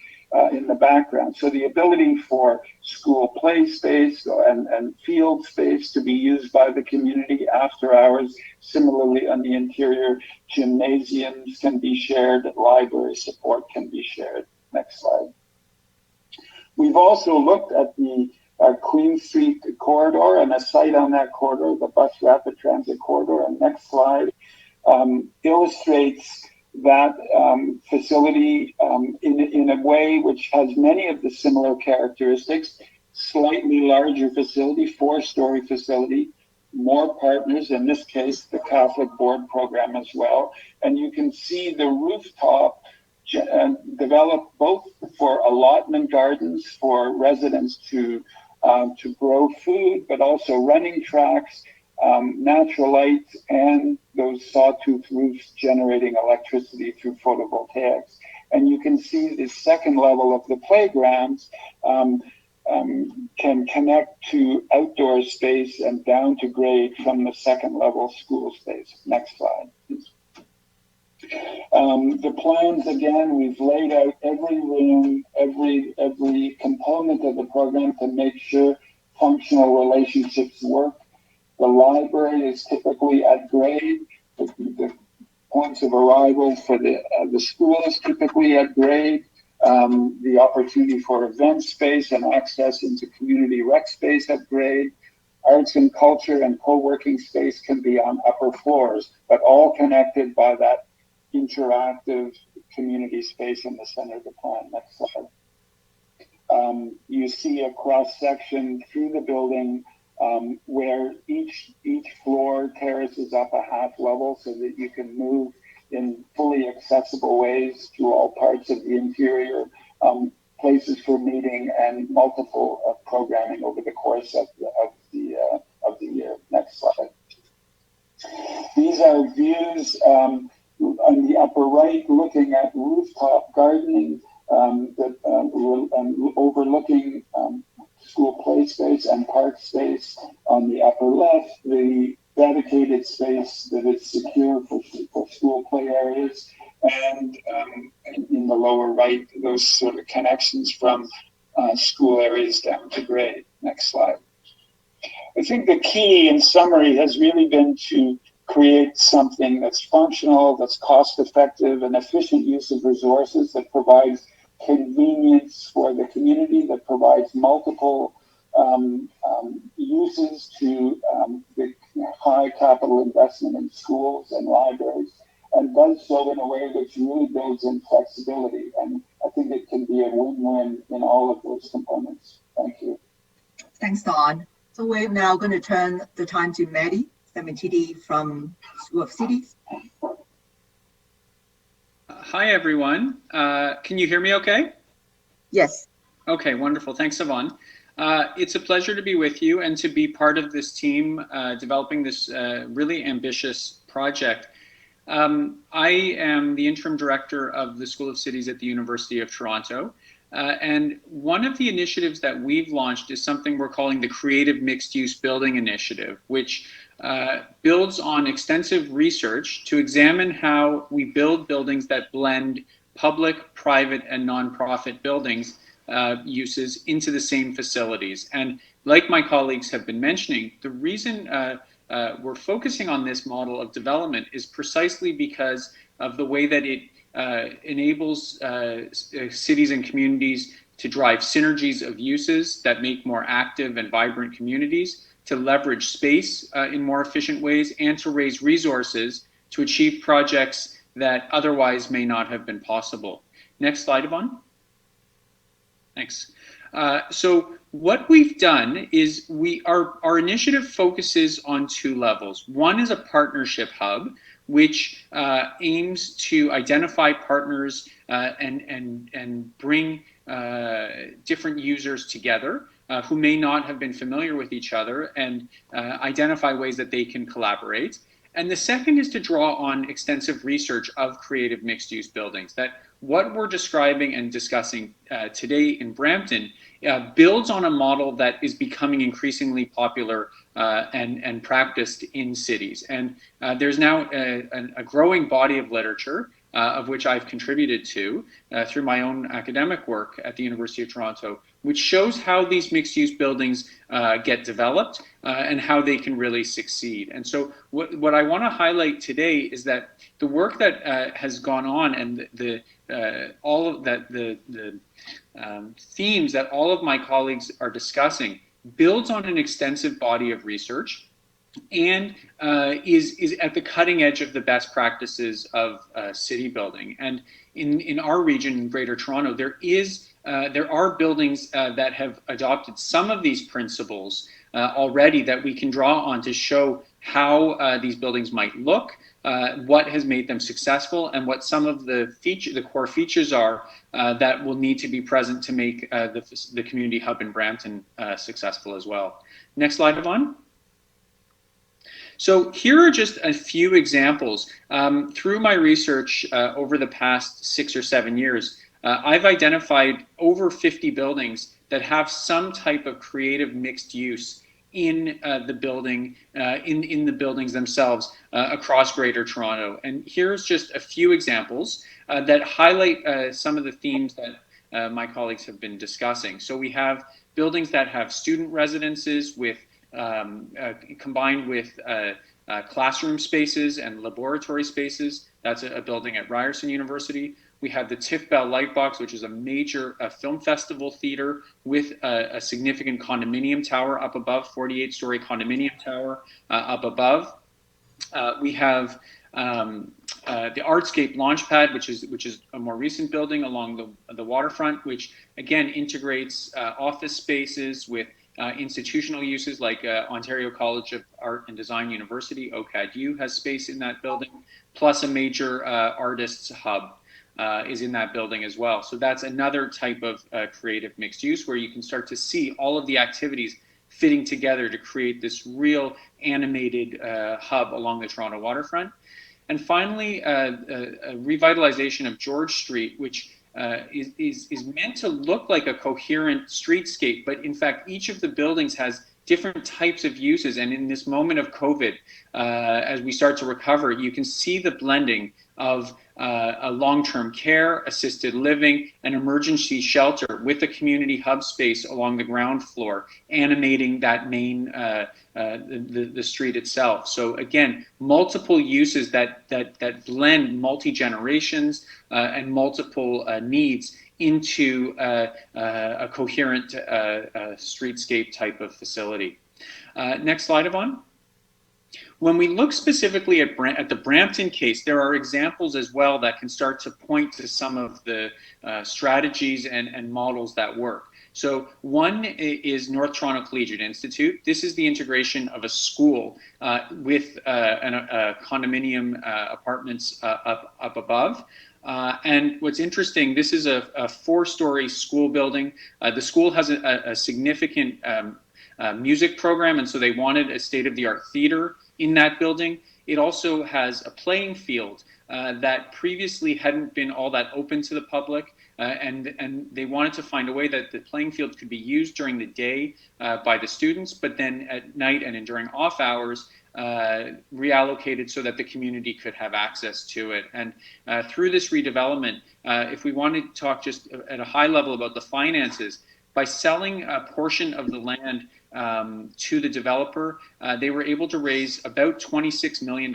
in the background. So the ability for school play space and field space to be used by the community after hours. Similarly, on the interior, gymnasiums can be shared, library support can be shared. Next slide. We've also looked at the Queen Street corridor and a site on that corridor, the bus rapid transit corridor. And next slide illustrates that facility in a way which has many of the similar characteristics. Slightly larger facility, 4-story facility, more partners, in this case the Catholic Board program as well. And you can see the rooftop developed both for allotment gardens for residents to grow food, but also running tracks, natural lights, and those sawtooth roofs generating electricity through photovoltaics. And you can see the second level of the playgrounds can connect to outdoor space and down to grade from the second level school space. Next slide, please. The plans, again, we've laid out every room, every component of the program to make sure functional relationships work. The library is typically at grade. The points of arrival for the school is typically at grade. The opportunity for event space and access into community rec space at grade. Arts and culture and co-working space can be on upper floors, but all connected by that interactive community space in the center of the plan. Next slide. You see a cross-section through the building where each floor terraces up a half level so that you can move in fully accessible ways to all parts of the interior, places for meeting and multiple programming over the course of the year. Next slide. These are views on the upper right, looking at rooftop gardening overlooking school play space and park space. On the upper left, the dedicated space that is secure for school play areas, and in the lower right, those sort of connections from school areas down to grade. Next slide. I think the key, in summary, has really been to create something that's functional, that's cost-effective, and efficient use of resources, that provides convenience for the community, that provides multiple uses to the high capital investment in schools and libraries, and does so in a way which really builds in flexibility. And I think it can be a win-win in all of those components. Thank you. Thanks, Don. So we're now going to turn the time to Maddie Samitidi from School of Cities. Hi, everyone. Can you hear me okay? Yes. Okay, wonderful. Thanks, Yvonne. It's a pleasure to be with you and to be part of this team developing this really ambitious project. I am the interim director of the School of Cities at the University of Toronto. And one of the initiatives that we've launched is something we're calling the Creative Mixed Use Building Initiative, which builds on extensive research to examine how we build buildings that blend public, private, and nonprofit buildings uses into the same facilities. And like my colleagues have been mentioning, the reason we're focusing on this model of development is precisely because of the way that it enables cities and communities to drive synergies of uses that make more active and vibrant communities, to leverage space in more efficient ways, and to raise resources to achieve projects that otherwise may not have been possible. Next slide, Yvonne. Thanks. So what we've done is our initiative focuses on two levels. One is a partnership hub, which aims to identify partners and bring different users together who may not have been familiar with each other, and identify ways that they can collaborate. And the second is to draw on extensive research of creative mixed-use buildings, that what we're describing and discussing today in Brampton builds on a model that is becoming increasingly popular and practiced in cities. And there's now a growing body of literature of which I've contributed to through my own academic work at the University of Toronto, which shows how these mixed-use buildings get developed and how they can really succeed. And so what I want to highlight today is that the work that has gone on and the themes that all of my colleagues are discussing builds on an extensive body of research and is at the cutting edge of the best practices of city building. And in our region, in Greater Toronto, there are buildings that have adopted some of these principles already that we can draw on to show how these buildings might look, what has made them successful, and what some of the core features are that will need to be present to make the community hub in Brampton successful as well. Next slide, Yvonne. So here are just a few examples. Through my research over the past 6 or 7 years, I've identified over 50 buildings that have some type of creative mixed use in the building, in the buildings themselves across Greater Toronto. And here's just a few examples that highlight some of the themes that my colleagues have been discussing. So we have buildings that have student residences with combined with classroom spaces and laboratory spaces. That's a building at Ryerson University. We have the TIFF Bell Lightbox, which is a major film festival theater with a significant condominium tower up above, 48-story condominium tower up above. We have the Artscape Launchpad, which is a more recent building along the waterfront, which again integrates office spaces with institutional uses like Ontario College of Art and Design University, OCADU, has space in that building, plus a major artists hub is in that building as well. So that's another type of creative mixed use where you can start to see all of the activities fitting together to create this real animated hub along the Toronto waterfront. And finally, a revitalization of George Street, which is meant to look like a coherent streetscape, but in fact, each of the buildings has different types of uses. And in this moment of COVID, as we start to recover, you can see the blending of a long-term care, assisted living, and emergency shelter with a community hub space along the ground floor, animating that main, the street itself. So again, multiple uses that blend multi-generations and multiple needs into a coherent streetscape type of facility. Next slide, Yvonne. When we look specifically at the Brampton case, there are examples as well that can start to point to some of the strategies and models that work. So one is North Toronto Collegiate Institute. This is the integration of a school with condominium apartments up above. And what's interesting, this is a 4-story school building. The school has a significant music program, and so they wanted a state-of-the-art theater in that building. It also has a playing field that previously hadn't been all that open to the public, and they wanted to find a way that the playing field could be used during the day by the students, but then at night and during off hours, reallocated so that the community could have access to it. And through this redevelopment, if we wanted to talk just at a high level about the finances, by selling a portion of the land to the developer, they were able to raise about $26 million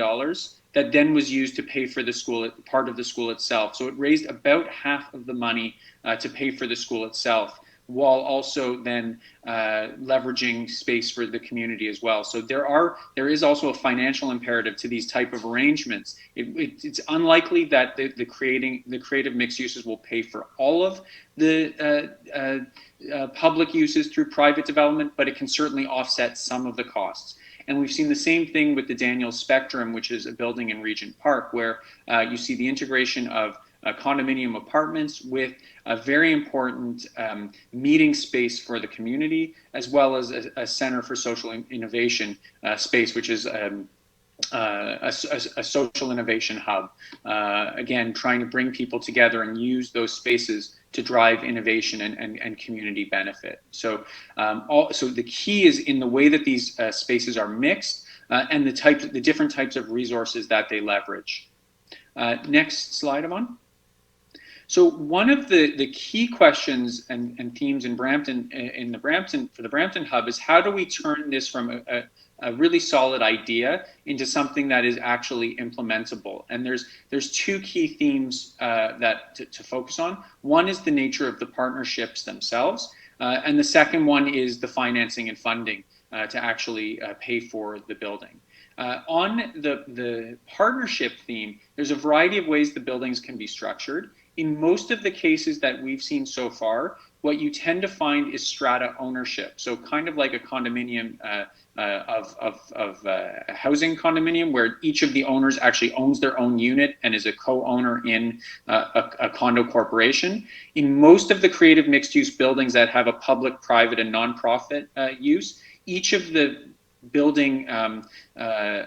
that then was used to pay for the school, part of the school itself. So it raised about half of the money to pay for the school itself, while also then leveraging space for the community as well. So there is also a financial imperative to these type of arrangements. It's unlikely that the creative mixed uses will pay for all of the public uses through private development, but it can certainly offset some of the costs. And we've seen the same thing with the Daniels Spectrum, which is a building in Regent Park, where you see the integration of condominium apartments with a very important meeting space for the community, as well as a center for social innovation space, which is a social innovation hub. Again, trying to bring people together and use those spaces to drive innovation and community benefit. So, so the key is in the way that these spaces are mixed and the different types of resources that they leverage. Next slide, Yvonne. So one of the key questions and themes in Brampton, for the Brampton Hub, is how do we turn this from a really solid idea into something that is actually implementable? And there's two key themes to focus on. One is the nature of the partnerships themselves, and the second one is the financing and funding to actually pay for the building. On the partnership theme, there's a variety of ways the buildings can be structured. In most of the cases that we've seen so far, what you tend to find is strata ownership. So kind of like a condominium a housing condominium, where each of the owners actually owns their own unit and is a co-owner in a condo corporation. In most of the creative mixed-use buildings that have a public, private, and nonprofit use, each of the building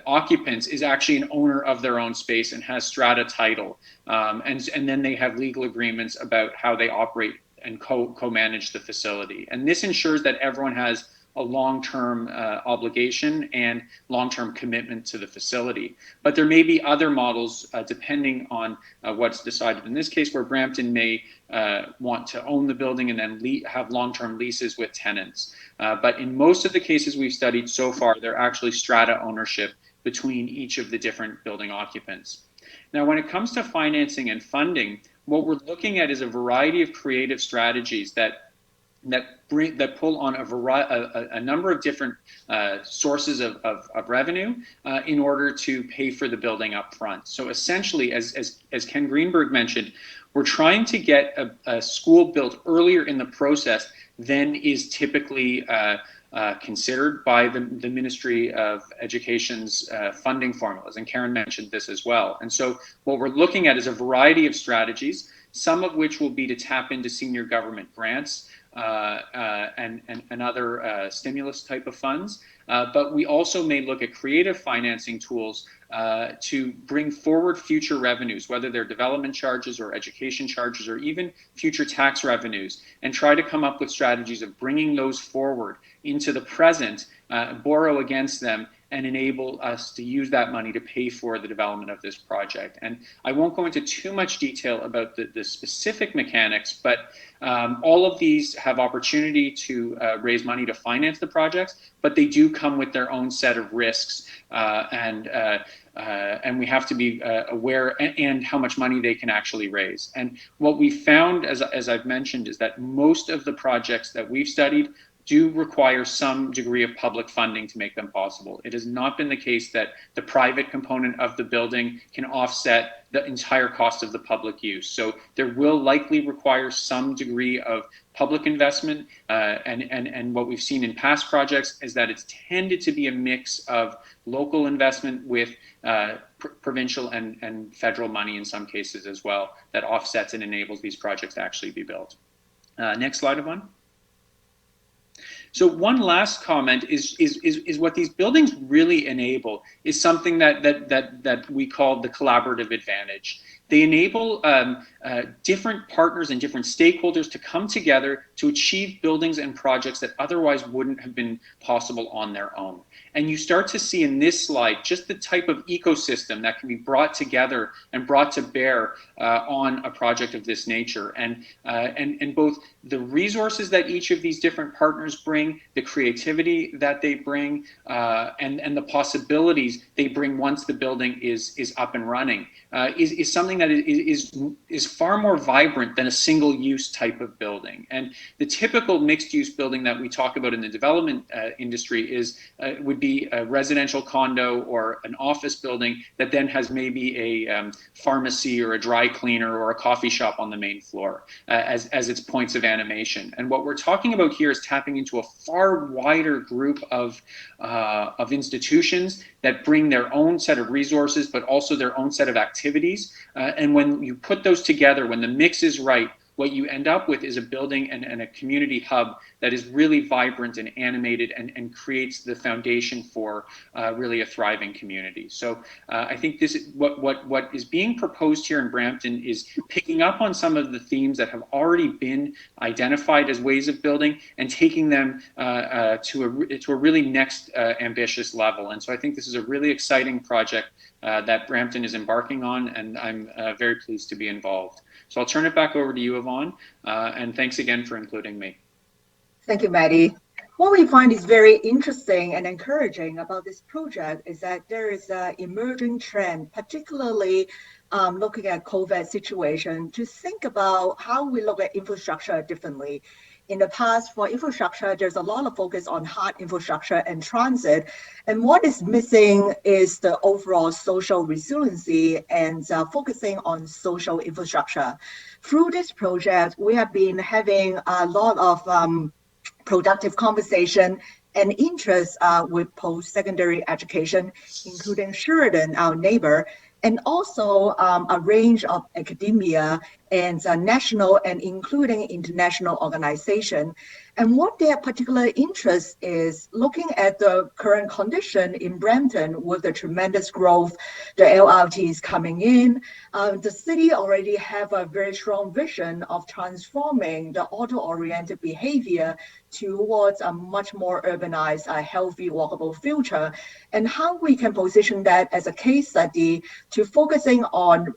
occupants is actually an owner of their own space and has strata title, and then they have legal agreements about how they operate and co-manage the facility. And this ensures that everyone has a long-term obligation and long-term commitment to the facility. But there may be other models depending on what's decided. In this case, where Brampton may want to own the building and then have long-term leases with tenants. But in most of the cases we've studied so far, they're actually strata ownership between each of the different building occupants. Now, when it comes to financing and funding, what we're looking at is a variety of creative strategies that pull on a number of different sources of revenue in order to pay for the building up front. So essentially, as Ken Greenberg mentioned, we're trying to get a school built earlier in the process than is typically considered by the Ministry of Education's funding formulas, and Karen mentioned this as well. And so what we're looking at is a variety of strategies, some of which will be to tap into senior government grants and other stimulus type of funds. But we also may look at creative financing tools to bring forward future revenues, whether they're development charges or education charges or even future tax revenues, and try to come up with strategies of bringing those forward into the present, borrow against them, and enable us to use that money to pay for the development of this project. And I won't go into too much detail about the specific mechanics, but all of these have opportunity to raise money to finance the projects, but they do come with their own set of risks, and we have to be aware and how much money they can actually raise. And what we found, as I've mentioned, is that most of the projects that we've studied do require some degree of public funding to make them possible. It has not been the case that the private component of the building can offset the entire cost of the public use. So there will likely require some degree of public investment, and what we've seen in past projects is that it's tended to be a mix of local investment with provincial and federal money in some cases as well that offsets and enables these projects to actually be built. Next slide, Yvonne. So one last comment is what these buildings really enable is something that we call the collaborative advantage. They enable different partners and different stakeholders to come together to achieve buildings and projects that otherwise wouldn't have been possible on their own. And you start to see in this slide just the type of ecosystem that can be brought together and brought to bear on a project of this nature. And both the resources that each of these different partners bring, the creativity that they bring, and the possibilities they bring once the building is up and running is something that is far more vibrant than a single-use type of building. And the typical mixed-use building that we talk about in the development industry would be a residential condo or an office building that then has maybe a pharmacy or a dry cleaner or a coffee shop on the main floor as its points of animation. And what we're talking about here is tapping into a far wider group of institutions that bring their own set of resources, but also their own set of activities. And when you put those together, when the mix is right, what you end up with is a building and a community hub that is really vibrant and animated and creates the foundation for really a thriving community. So I think this is what is being proposed here in Brampton is picking up on some of the themes that have already been identified as ways of building and taking them to a really next ambitious level. And so I think this is a really exciting project that Brampton is embarking on, and I'm very pleased to be involved. So I'll turn it back over to you, Yvonne, and thanks again for including me. Thank you, Maddie. What we find is very interesting and encouraging about this project is that there is an emerging trend, particularly looking at COVID situation, to think about how we look at infrastructure differently. In the past, for infrastructure, there's a lot of focus on hard infrastructure and transit. And what is missing is the overall social resiliency and focusing on social infrastructure. Through this project, we have been having a lot of productive conversation and interest with post-secondary education, including Sheridan, our neighbor, and also a range of academia and national and including international organization. And what their particular interest is looking at the current condition in Brampton with the tremendous growth, the LRT is coming in. The city already have a very strong vision of transforming the auto-oriented behavior towards a much more urbanized, healthy, walkable future, and how we can position that as a case study to focusing on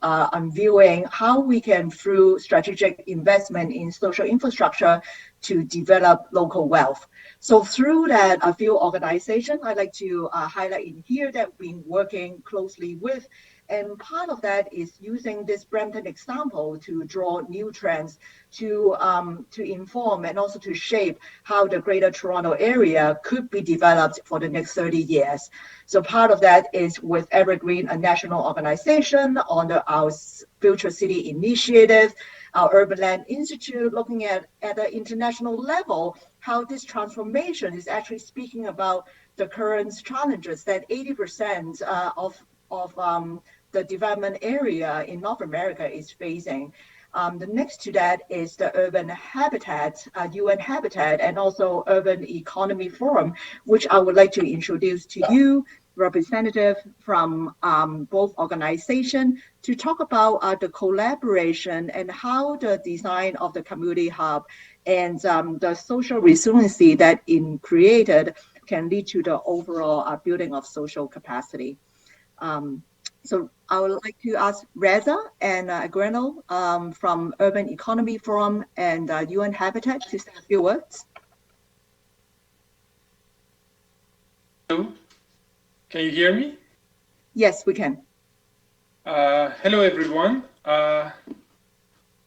viewing how we can, through strategic investment in social infrastructure, to develop local wealth. So through that, a few organizations I'd like to highlight in here that we've been working closely with. And part of that is using this Brampton example to draw new trends to inform and also to shape how the Greater Toronto Area could be developed for the next 30 years. So part of that is with Evergreen, a national organization, under our Future City Initiative, our Urban Land Institute, looking at an international level, how this transformation is actually speaking about the current challenges that 80% of the development area in North America is facing. The next to that is the Urban Habitat, UN Habitat, and also Urban Economy Forum, which I would like to introduce to you, representative from both organizations, to talk about the collaboration and how the design of the community hub and the social resiliency that is created can lead to the overall building of social capacity. So I would like to ask Reza and Incremental from Urban Economy Forum and UN Habitat to say a few words. Hello, can you hear me? Yes, we can. Hello, everyone.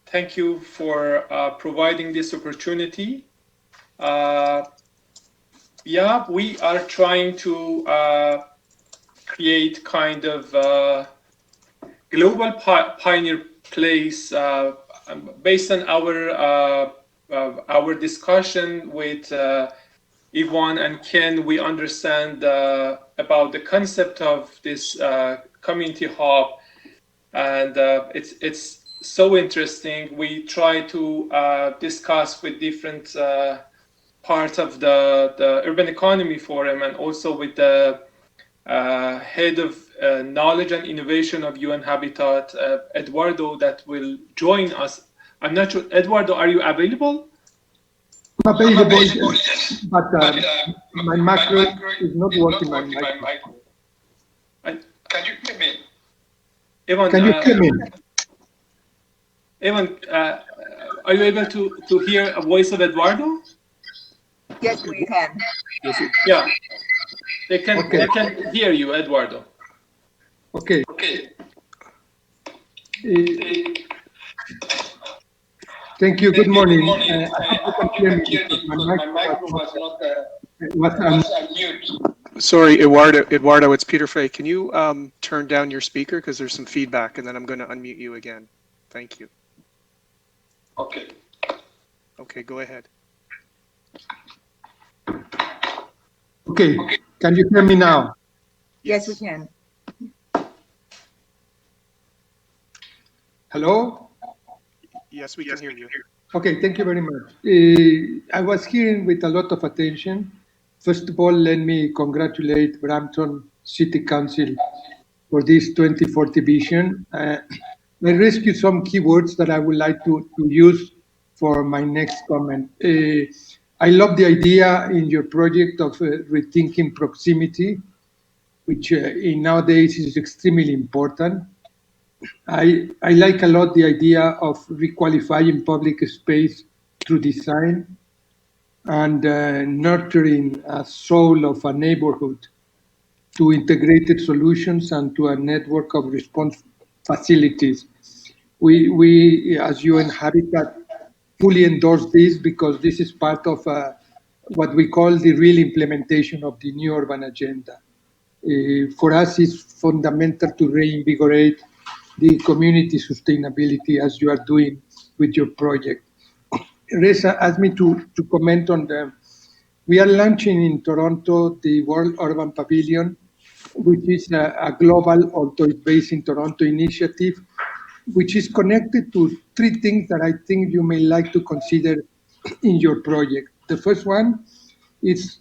Thank you for providing this opportunity. Yeah, we are trying to create kind of global pioneer place based on our discussion with Yvonne and Ken. We understand about the concept of this community hub, and it's so interesting. We try to discuss with different parts of the Urban Economy Forum and also with the head of knowledge and innovation of UN Habitat, Eduardo, that will join us. I'm not sure. Eduardo, are you available? I'm available, but my macro is not working. My mic. Can you hear me? Evan, Can you hear me? Evan, are you able to hear a voice of Eduardo? Yes, we can. Yeah, they can hear you, Eduardo. Okay. Thank you. Good morning. I hope you can hear me because my mic was on mute. Sorry, Eduardo, it's Peter Frey. Can you turn down your speaker because there's some feedback, and then I'm going to unmute you again. Thank you. Okay. Okay, go ahead. Okay. Can you hear me now? Yes, we can. Hello? Yes, we can hear you. Okay, thank you very much. I was hearing with a lot of attention. First of all, let me congratulate Brampton City Council for this 2040 vision. I rescued some keywords that I would like to use for my next comment. I love the idea in your project of rethinking proximity, which in nowadays is extremely important. I like a lot the idea of requalifying public space through design and nurturing a soul of a neighborhood to integrated solutions and to a network of response facilities. We as UN Habitat, fully endorse this because this is part of what we call the real implementation of the new urban agenda. For us, it's fundamental to reinvigorate the community sustainability as you are doing with your project. Reza asked me to comment on we are launching in Toronto the World Urban Pavilion, which is a global, although it's based in Toronto initiative, which is connected to three things that I think you may like to consider in your project. The first one is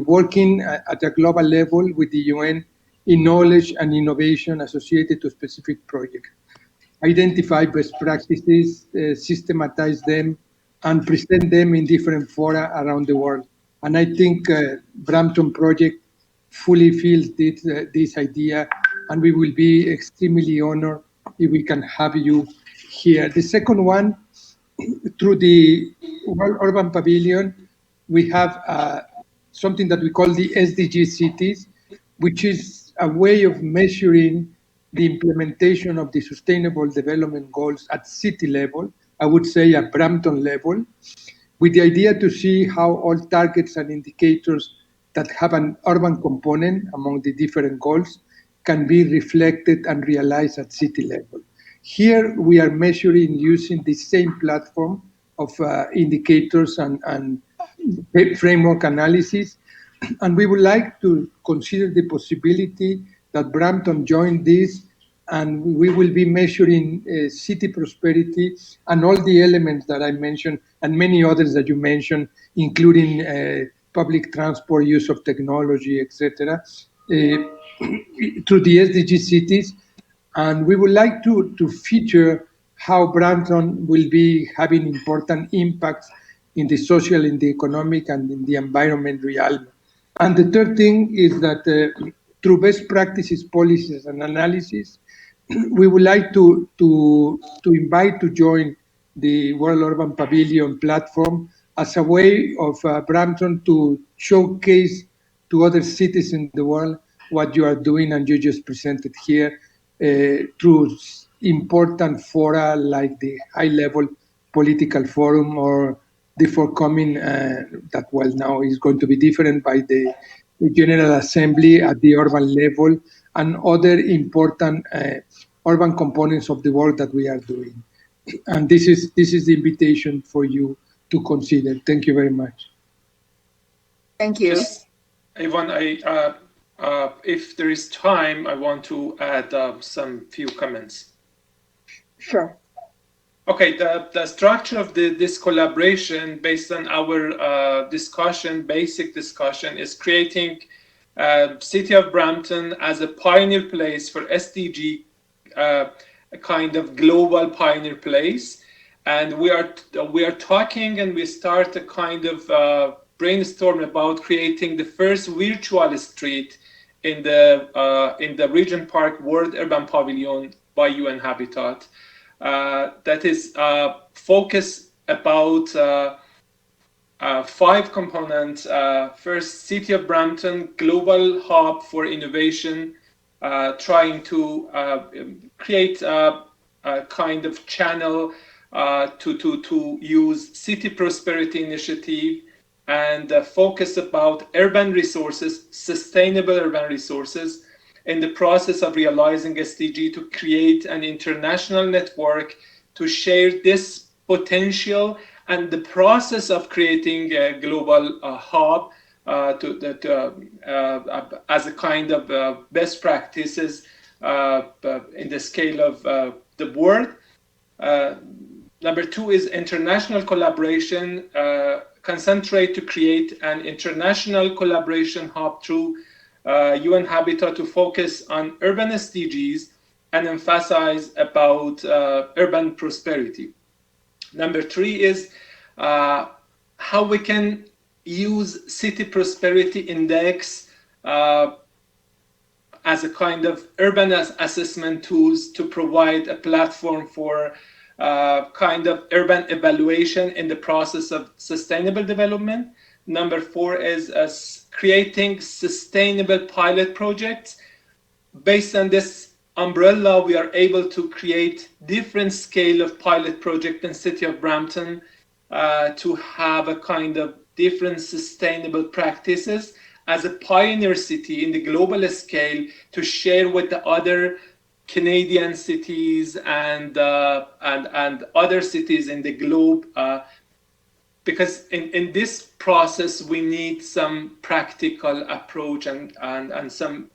working at a global level with the UN in knowledge and innovation associated to specific projects. Identify best practices, systematize them, and present them in different fora around the world. And I think Brampton project fully feels this idea, and we will be extremely honored if we can have you here. The second one, through the World Urban Pavilion, we have something that we call the SDG cities, which is a way of measuring the implementation of the Sustainable Development Goals at city level, I would say at Brampton level, with the idea to see how all targets and indicators that have an urban component among the different goals can be reflected and realized at city level. Here we are measuring using the same platform of indicators and framework analysis, and we would like to consider the possibility that Brampton join this, and we will be measuring city prosperity and all the elements that I mentioned and many others that you mentioned, including public transport, use of technology, etc., through the SDG cities. And we would like to feature how Brampton will be having important impacts in the social, in the economic, and in the environment realm. And the third thing is that through best practices, policies, and analysis, we would like to invite to join the World Urban Pavilion platform as a way of Brampton to showcase to other cities in the world what you are doing and you just presented here through important fora like the high-level political forum or the forthcoming that well now is going to be different by the General Assembly at the urban level and other important urban components of the work that we are doing. And this is the invitation for you to consider. Thank you very much. Thank you. Ivan, if there is time, I want to add some few comments. Sure. Okay, the structure of this collaboration based on our basic discussion is creating City of Brampton as a pioneer place for SDG, a kind of global pioneer place. And we are talking, and we start a kind of brainstorm about creating the first virtual street in the Regent Park World Urban Pavilion by UN Habitat. That is focused about 5 components. First, City of Brampton, global hub for innovation, trying to create a kind of channel to use city prosperity initiative and focus about urban resources, sustainable urban resources, in the process of realizing SDG to create an international network to share this potential and the process of creating a global hub as a kind of best practices in the scale of the world. Number 2 is international collaboration, concentrate to create an international collaboration hub through UN Habitat to focus on urban SDGs and emphasize about urban prosperity. Number 3 is how we can use city prosperity index as a kind of urban assessment tools to provide a platform for kind of urban evaluation in the process of sustainable development. Number 4 is creating sustainable pilot projects. Based on this umbrella, we are able to create different scale of pilot project in City of Brampton to have a kind of different sustainable practices as a pioneer city in the global scale to share with the other Canadian cities and other cities in the globe, because in this process we need some practical approach and some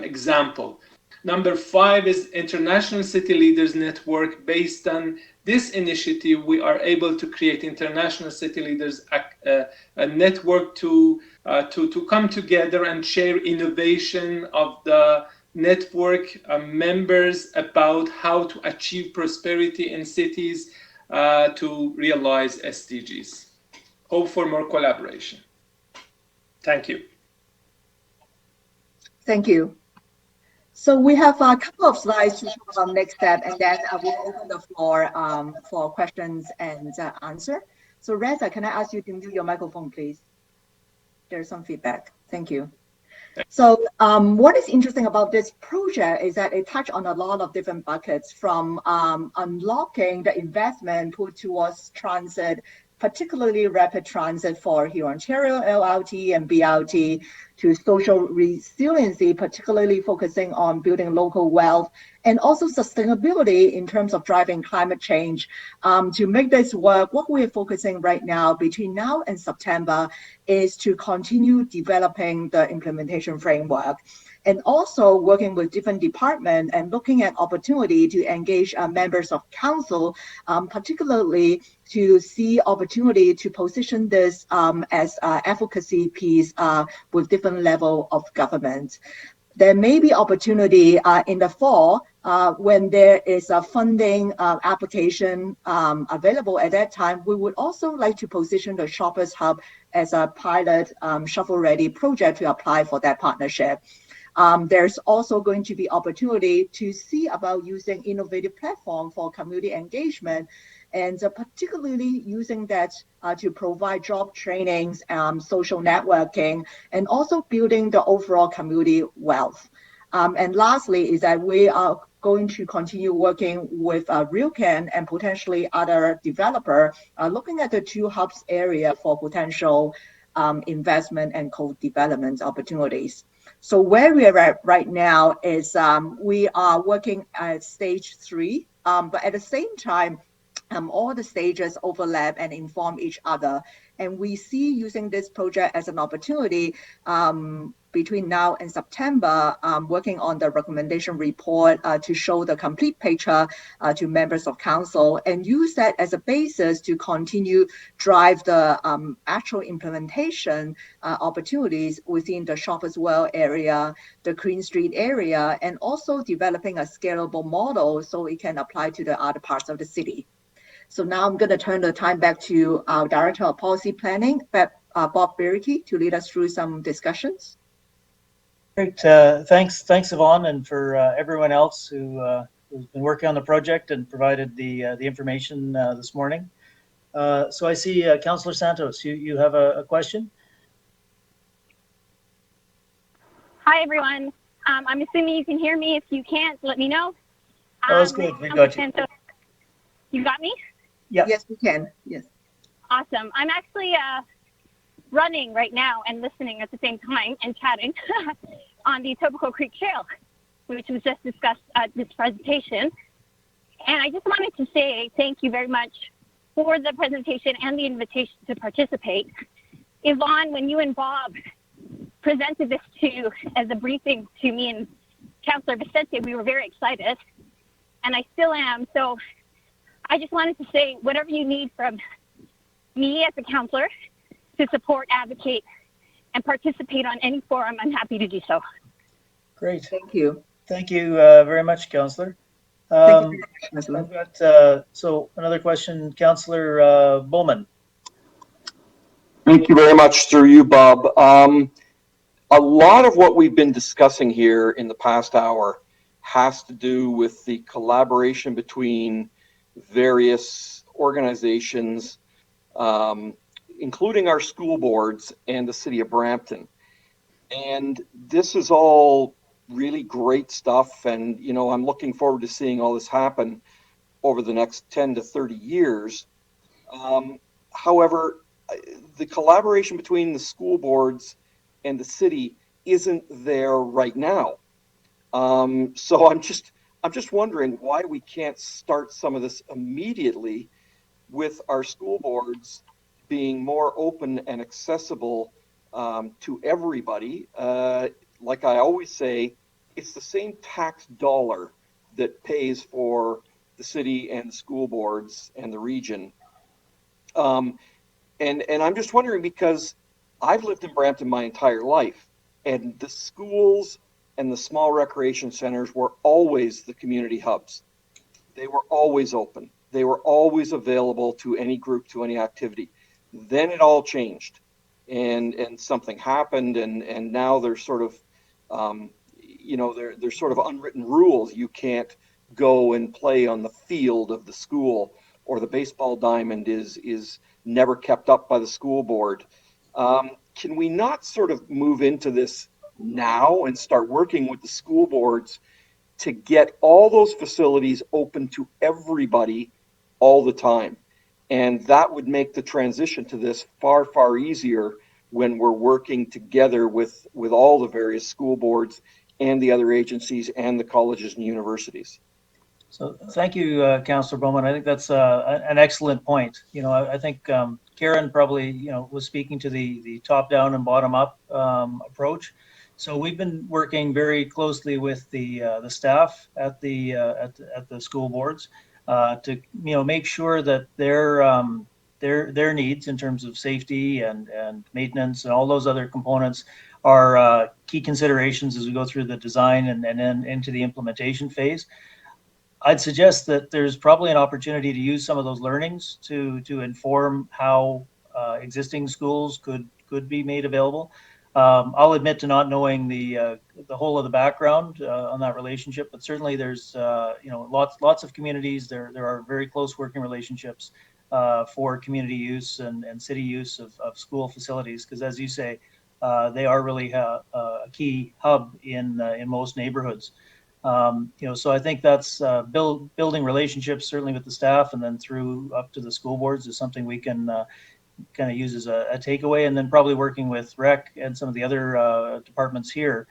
example. Number 5 is International City Leaders Network. Based on this initiative, we are able to create International City Leaders a network to come together and share innovation of the network members about how to achieve prosperity in cities to realize SDGs. Hope for more collaboration. Thank you. Thank you. So we have a couple of slides to show our next step, and then we'll open the floor for questions and answer. So Reza, can I ask you to mute your microphone, please? There's some feedback. Thank you. So what is interesting about this project is that it touched on a lot of different buckets, from unlocking the investment put towards transit, particularly rapid transit for here Ontario, LRT and BRT, to social resiliency, particularly focusing on building local wealth, and also sustainability in terms of driving climate change. To make this work, what we're focusing right now, between now and September, is to continue developing the implementation framework, and also working with different departments and looking at opportunity to engage members of council, particularly to see opportunity to position this as an advocacy piece with different level of government. There may be opportunity in the fall when there is a funding application available at that time. We would also like to position the Shoppers Hub as a pilot shovel-ready project to apply for that partnership. There's also going to be opportunity to see about using innovative platform for community engagement, and particularly using that to provide job trainings, social networking, and also building the overall community wealth. And lastly is that we are going to continue working with RealCan and potentially other developer, looking at the 2 hubs area for potential investment and co-development opportunities. So where we are at right now is we are working at stage 3, but at the same time, all the stages overlap and inform each other. And we see using this project as an opportunity between now and September, working on the recommendation report to show the complete picture to members of council, and use that as a basis to continue drive the actual implementation opportunities within the Shoppers Well area, the Queen Street area, and also developing a scalable model so it can apply to the other parts of the city. So now I'm going to turn the time back to our Director of Policy Planning, Bob Berkey, to lead us through some discussions. Great. Thanks, Yvonne, and for everyone else who's been working on the project and provided the information this morning. So I see Councillor Santos, you have a question? Hi, everyone. I'm assuming you can hear me. If you can't, let me know. Oh, that's good. We got you. Santos. You got me? Yeah. Yes, we can. Yes. Awesome. I'm actually running right now and listening at the same time and chatting on the Etobicoke Creek Trail, which was just discussed at this presentation. And I just wanted to say thank you very much for the presentation and the invitation to participate. Yvonne, when you and Bob presented this as a briefing to me and Councillor Vicente, we were very excited, and I still am. So I just wanted to say whatever you need from me as a councillor to support, advocate, and participate on any forum, I'm happy to do so. Great. Thank you. Thank you very much, Councillor. I've got, so another question, Councillor Bowman. Thank you very much, through you, Bob. A lot of what we've been discussing here in the past hour has to do with the collaboration between various organizations, including our school boards and the city of Brampton. And this is all really great stuff. And, you know, I'm looking forward to seeing all this happen over the next 10 to 30 years. However, the collaboration between the school boards and the city isn't there right now. So I'm just wondering why we can't start some of this immediately with our school boards being more open and accessible to everybody. Like I always say, it's the same tax dollar that pays for the city and the school boards and the region. And I'm just wondering, because I've lived in Brampton my entire life, and the schools and the small recreation centers were always the community hubs. They were always open. They were always available to any group, to any activity. Then it all changed, and something happened, and now there's sort of, you know, there's sort of unwritten rules. You can't go and play on the field of the school, or the baseball diamond is never kept up by the school board. Can we not sort of move into this now and start working with the school boards to get all those facilities open to everybody all the time? And that would make the transition to this far, far easier when we're working together with all the various school boards and the other agencies and the colleges and universities. So thank you, Councillor Bowman. I think that's an excellent point. You know, I think Karen probably, you know, was speaking to the top-down and bottom-up approach. So we've been working very closely with the staff at the school boards to, you know, make sure that their needs in terms of safety and maintenance and all those other components are key considerations as we go through the design and then into the implementation phase. I'd suggest that there's probably an opportunity to use some of those learnings to inform how existing schools could be made available. I'll admit to not knowing the whole of the background on that relationship, but certainly there's you know, lots of communities. There are very close working relationships for community use and city use of school facilities, because as you say, they are really a key hub in most neighborhoods. You know, so I think that's building relationships certainly with the staff and then through up to the school boards is something we can kind of use as a takeaway, and then probably working with rec and some of the other departments here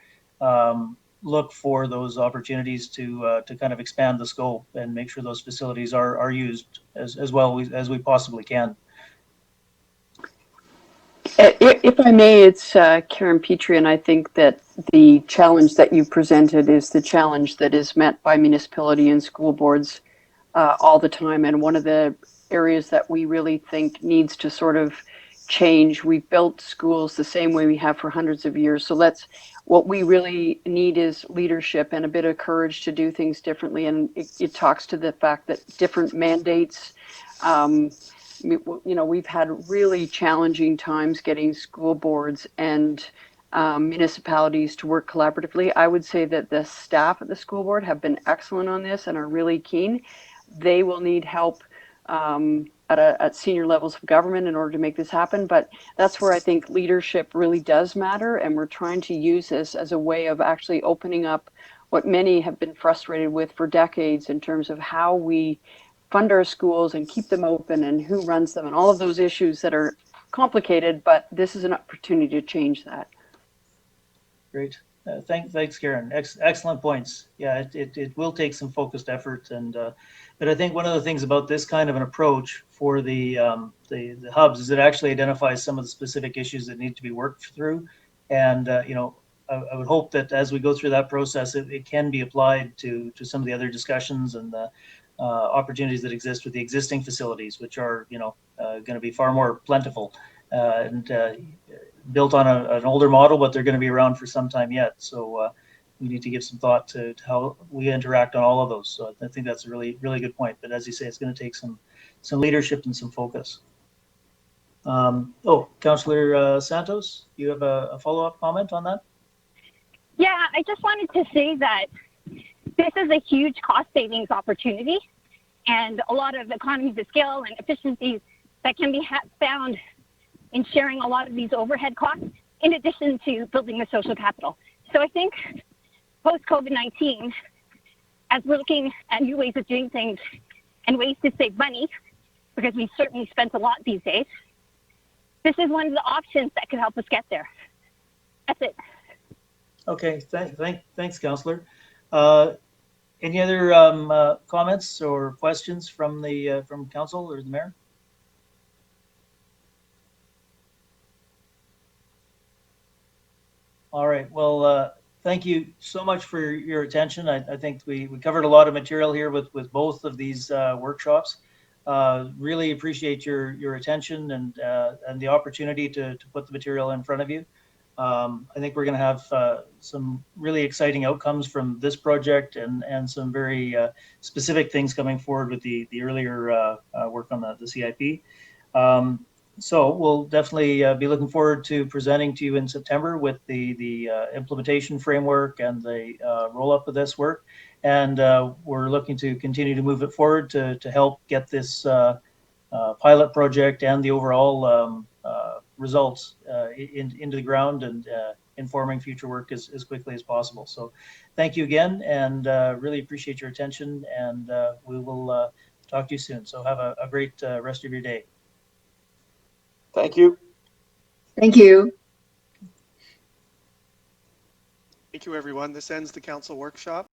look for those opportunities to kind of expand the scope and make sure those facilities are used as well as we possibly can. If I may, it's Karen Petrie, and I think that the challenge that you presented is the challenge that is met by municipality and school boards all the time. And one of the areas that we really think needs to sort of change, we've built schools the same way we have for hundreds of years. So what we really need is leadership and a bit of courage to do things differently. And it talks to the fact that different mandates, we've had really challenging times getting school boards and municipalities to work collaboratively. I would say that the staff at the school board have been excellent on this and are really keen. They will need help at senior levels of government in order to make this happen. But that's where I think leadership really does matter. And we're trying to use this as a way of actually opening up what many have been frustrated with for decades in terms of how we fund our schools and keep them open and who runs them and all of those issues that are complicated. But this is an opportunity to change that. Great. Thanks, Karen. Excellent points. Yeah, it will take some focused effort, but I think one of the things about this kind of an approach for the hubs is it actually identifies some of the specific issues that need to be worked through, and I would hope that as we go through that process, it can be applied to some of the other discussions and the opportunities that exist with the existing facilities, which are going to be far more plentiful and built on an older model, but they're going to be around for some time yet. So we need to give some thought to how we interact on all of those. So I think that's a really, really good point. But as you say, it's going to take some leadership and some focus. Councillor Santos, you have a follow-up comment on that? Yeah, I just wanted to say that this is a huge cost savings opportunity and a lot of economies of scale and efficiencies that can be found in sharing a lot of these overhead costs, in addition to building the social capital. So I think post-COVID-19, as we're looking at new ways of doing things and ways to save money, because we've certainly spent a lot these days, this is one of the options that could help us get there. That's it. Okay, thanks, Councillor. Any other comments or questions from Council or the Mayor? All right. Well, thank you so much for your attention. I think we covered a lot of material here with both of these workshops. Really appreciate your attention and the opportunity to put the material in front of you. I think we're going to have some really exciting outcomes from this project and some very specific things coming forward with the earlier work on the CIP. So we'll definitely be looking forward to presenting to you in September with the implementation framework and the roll-up of this work. And we're looking to continue to move it forward to help get this pilot project and the overall results into the ground and informing future work as quickly as possible. So thank you again, and really appreciate your attention, and we will talk to you soon. So have a great rest of your day. Thank you. Thank you. Thank you, everyone. This ends the council workshop.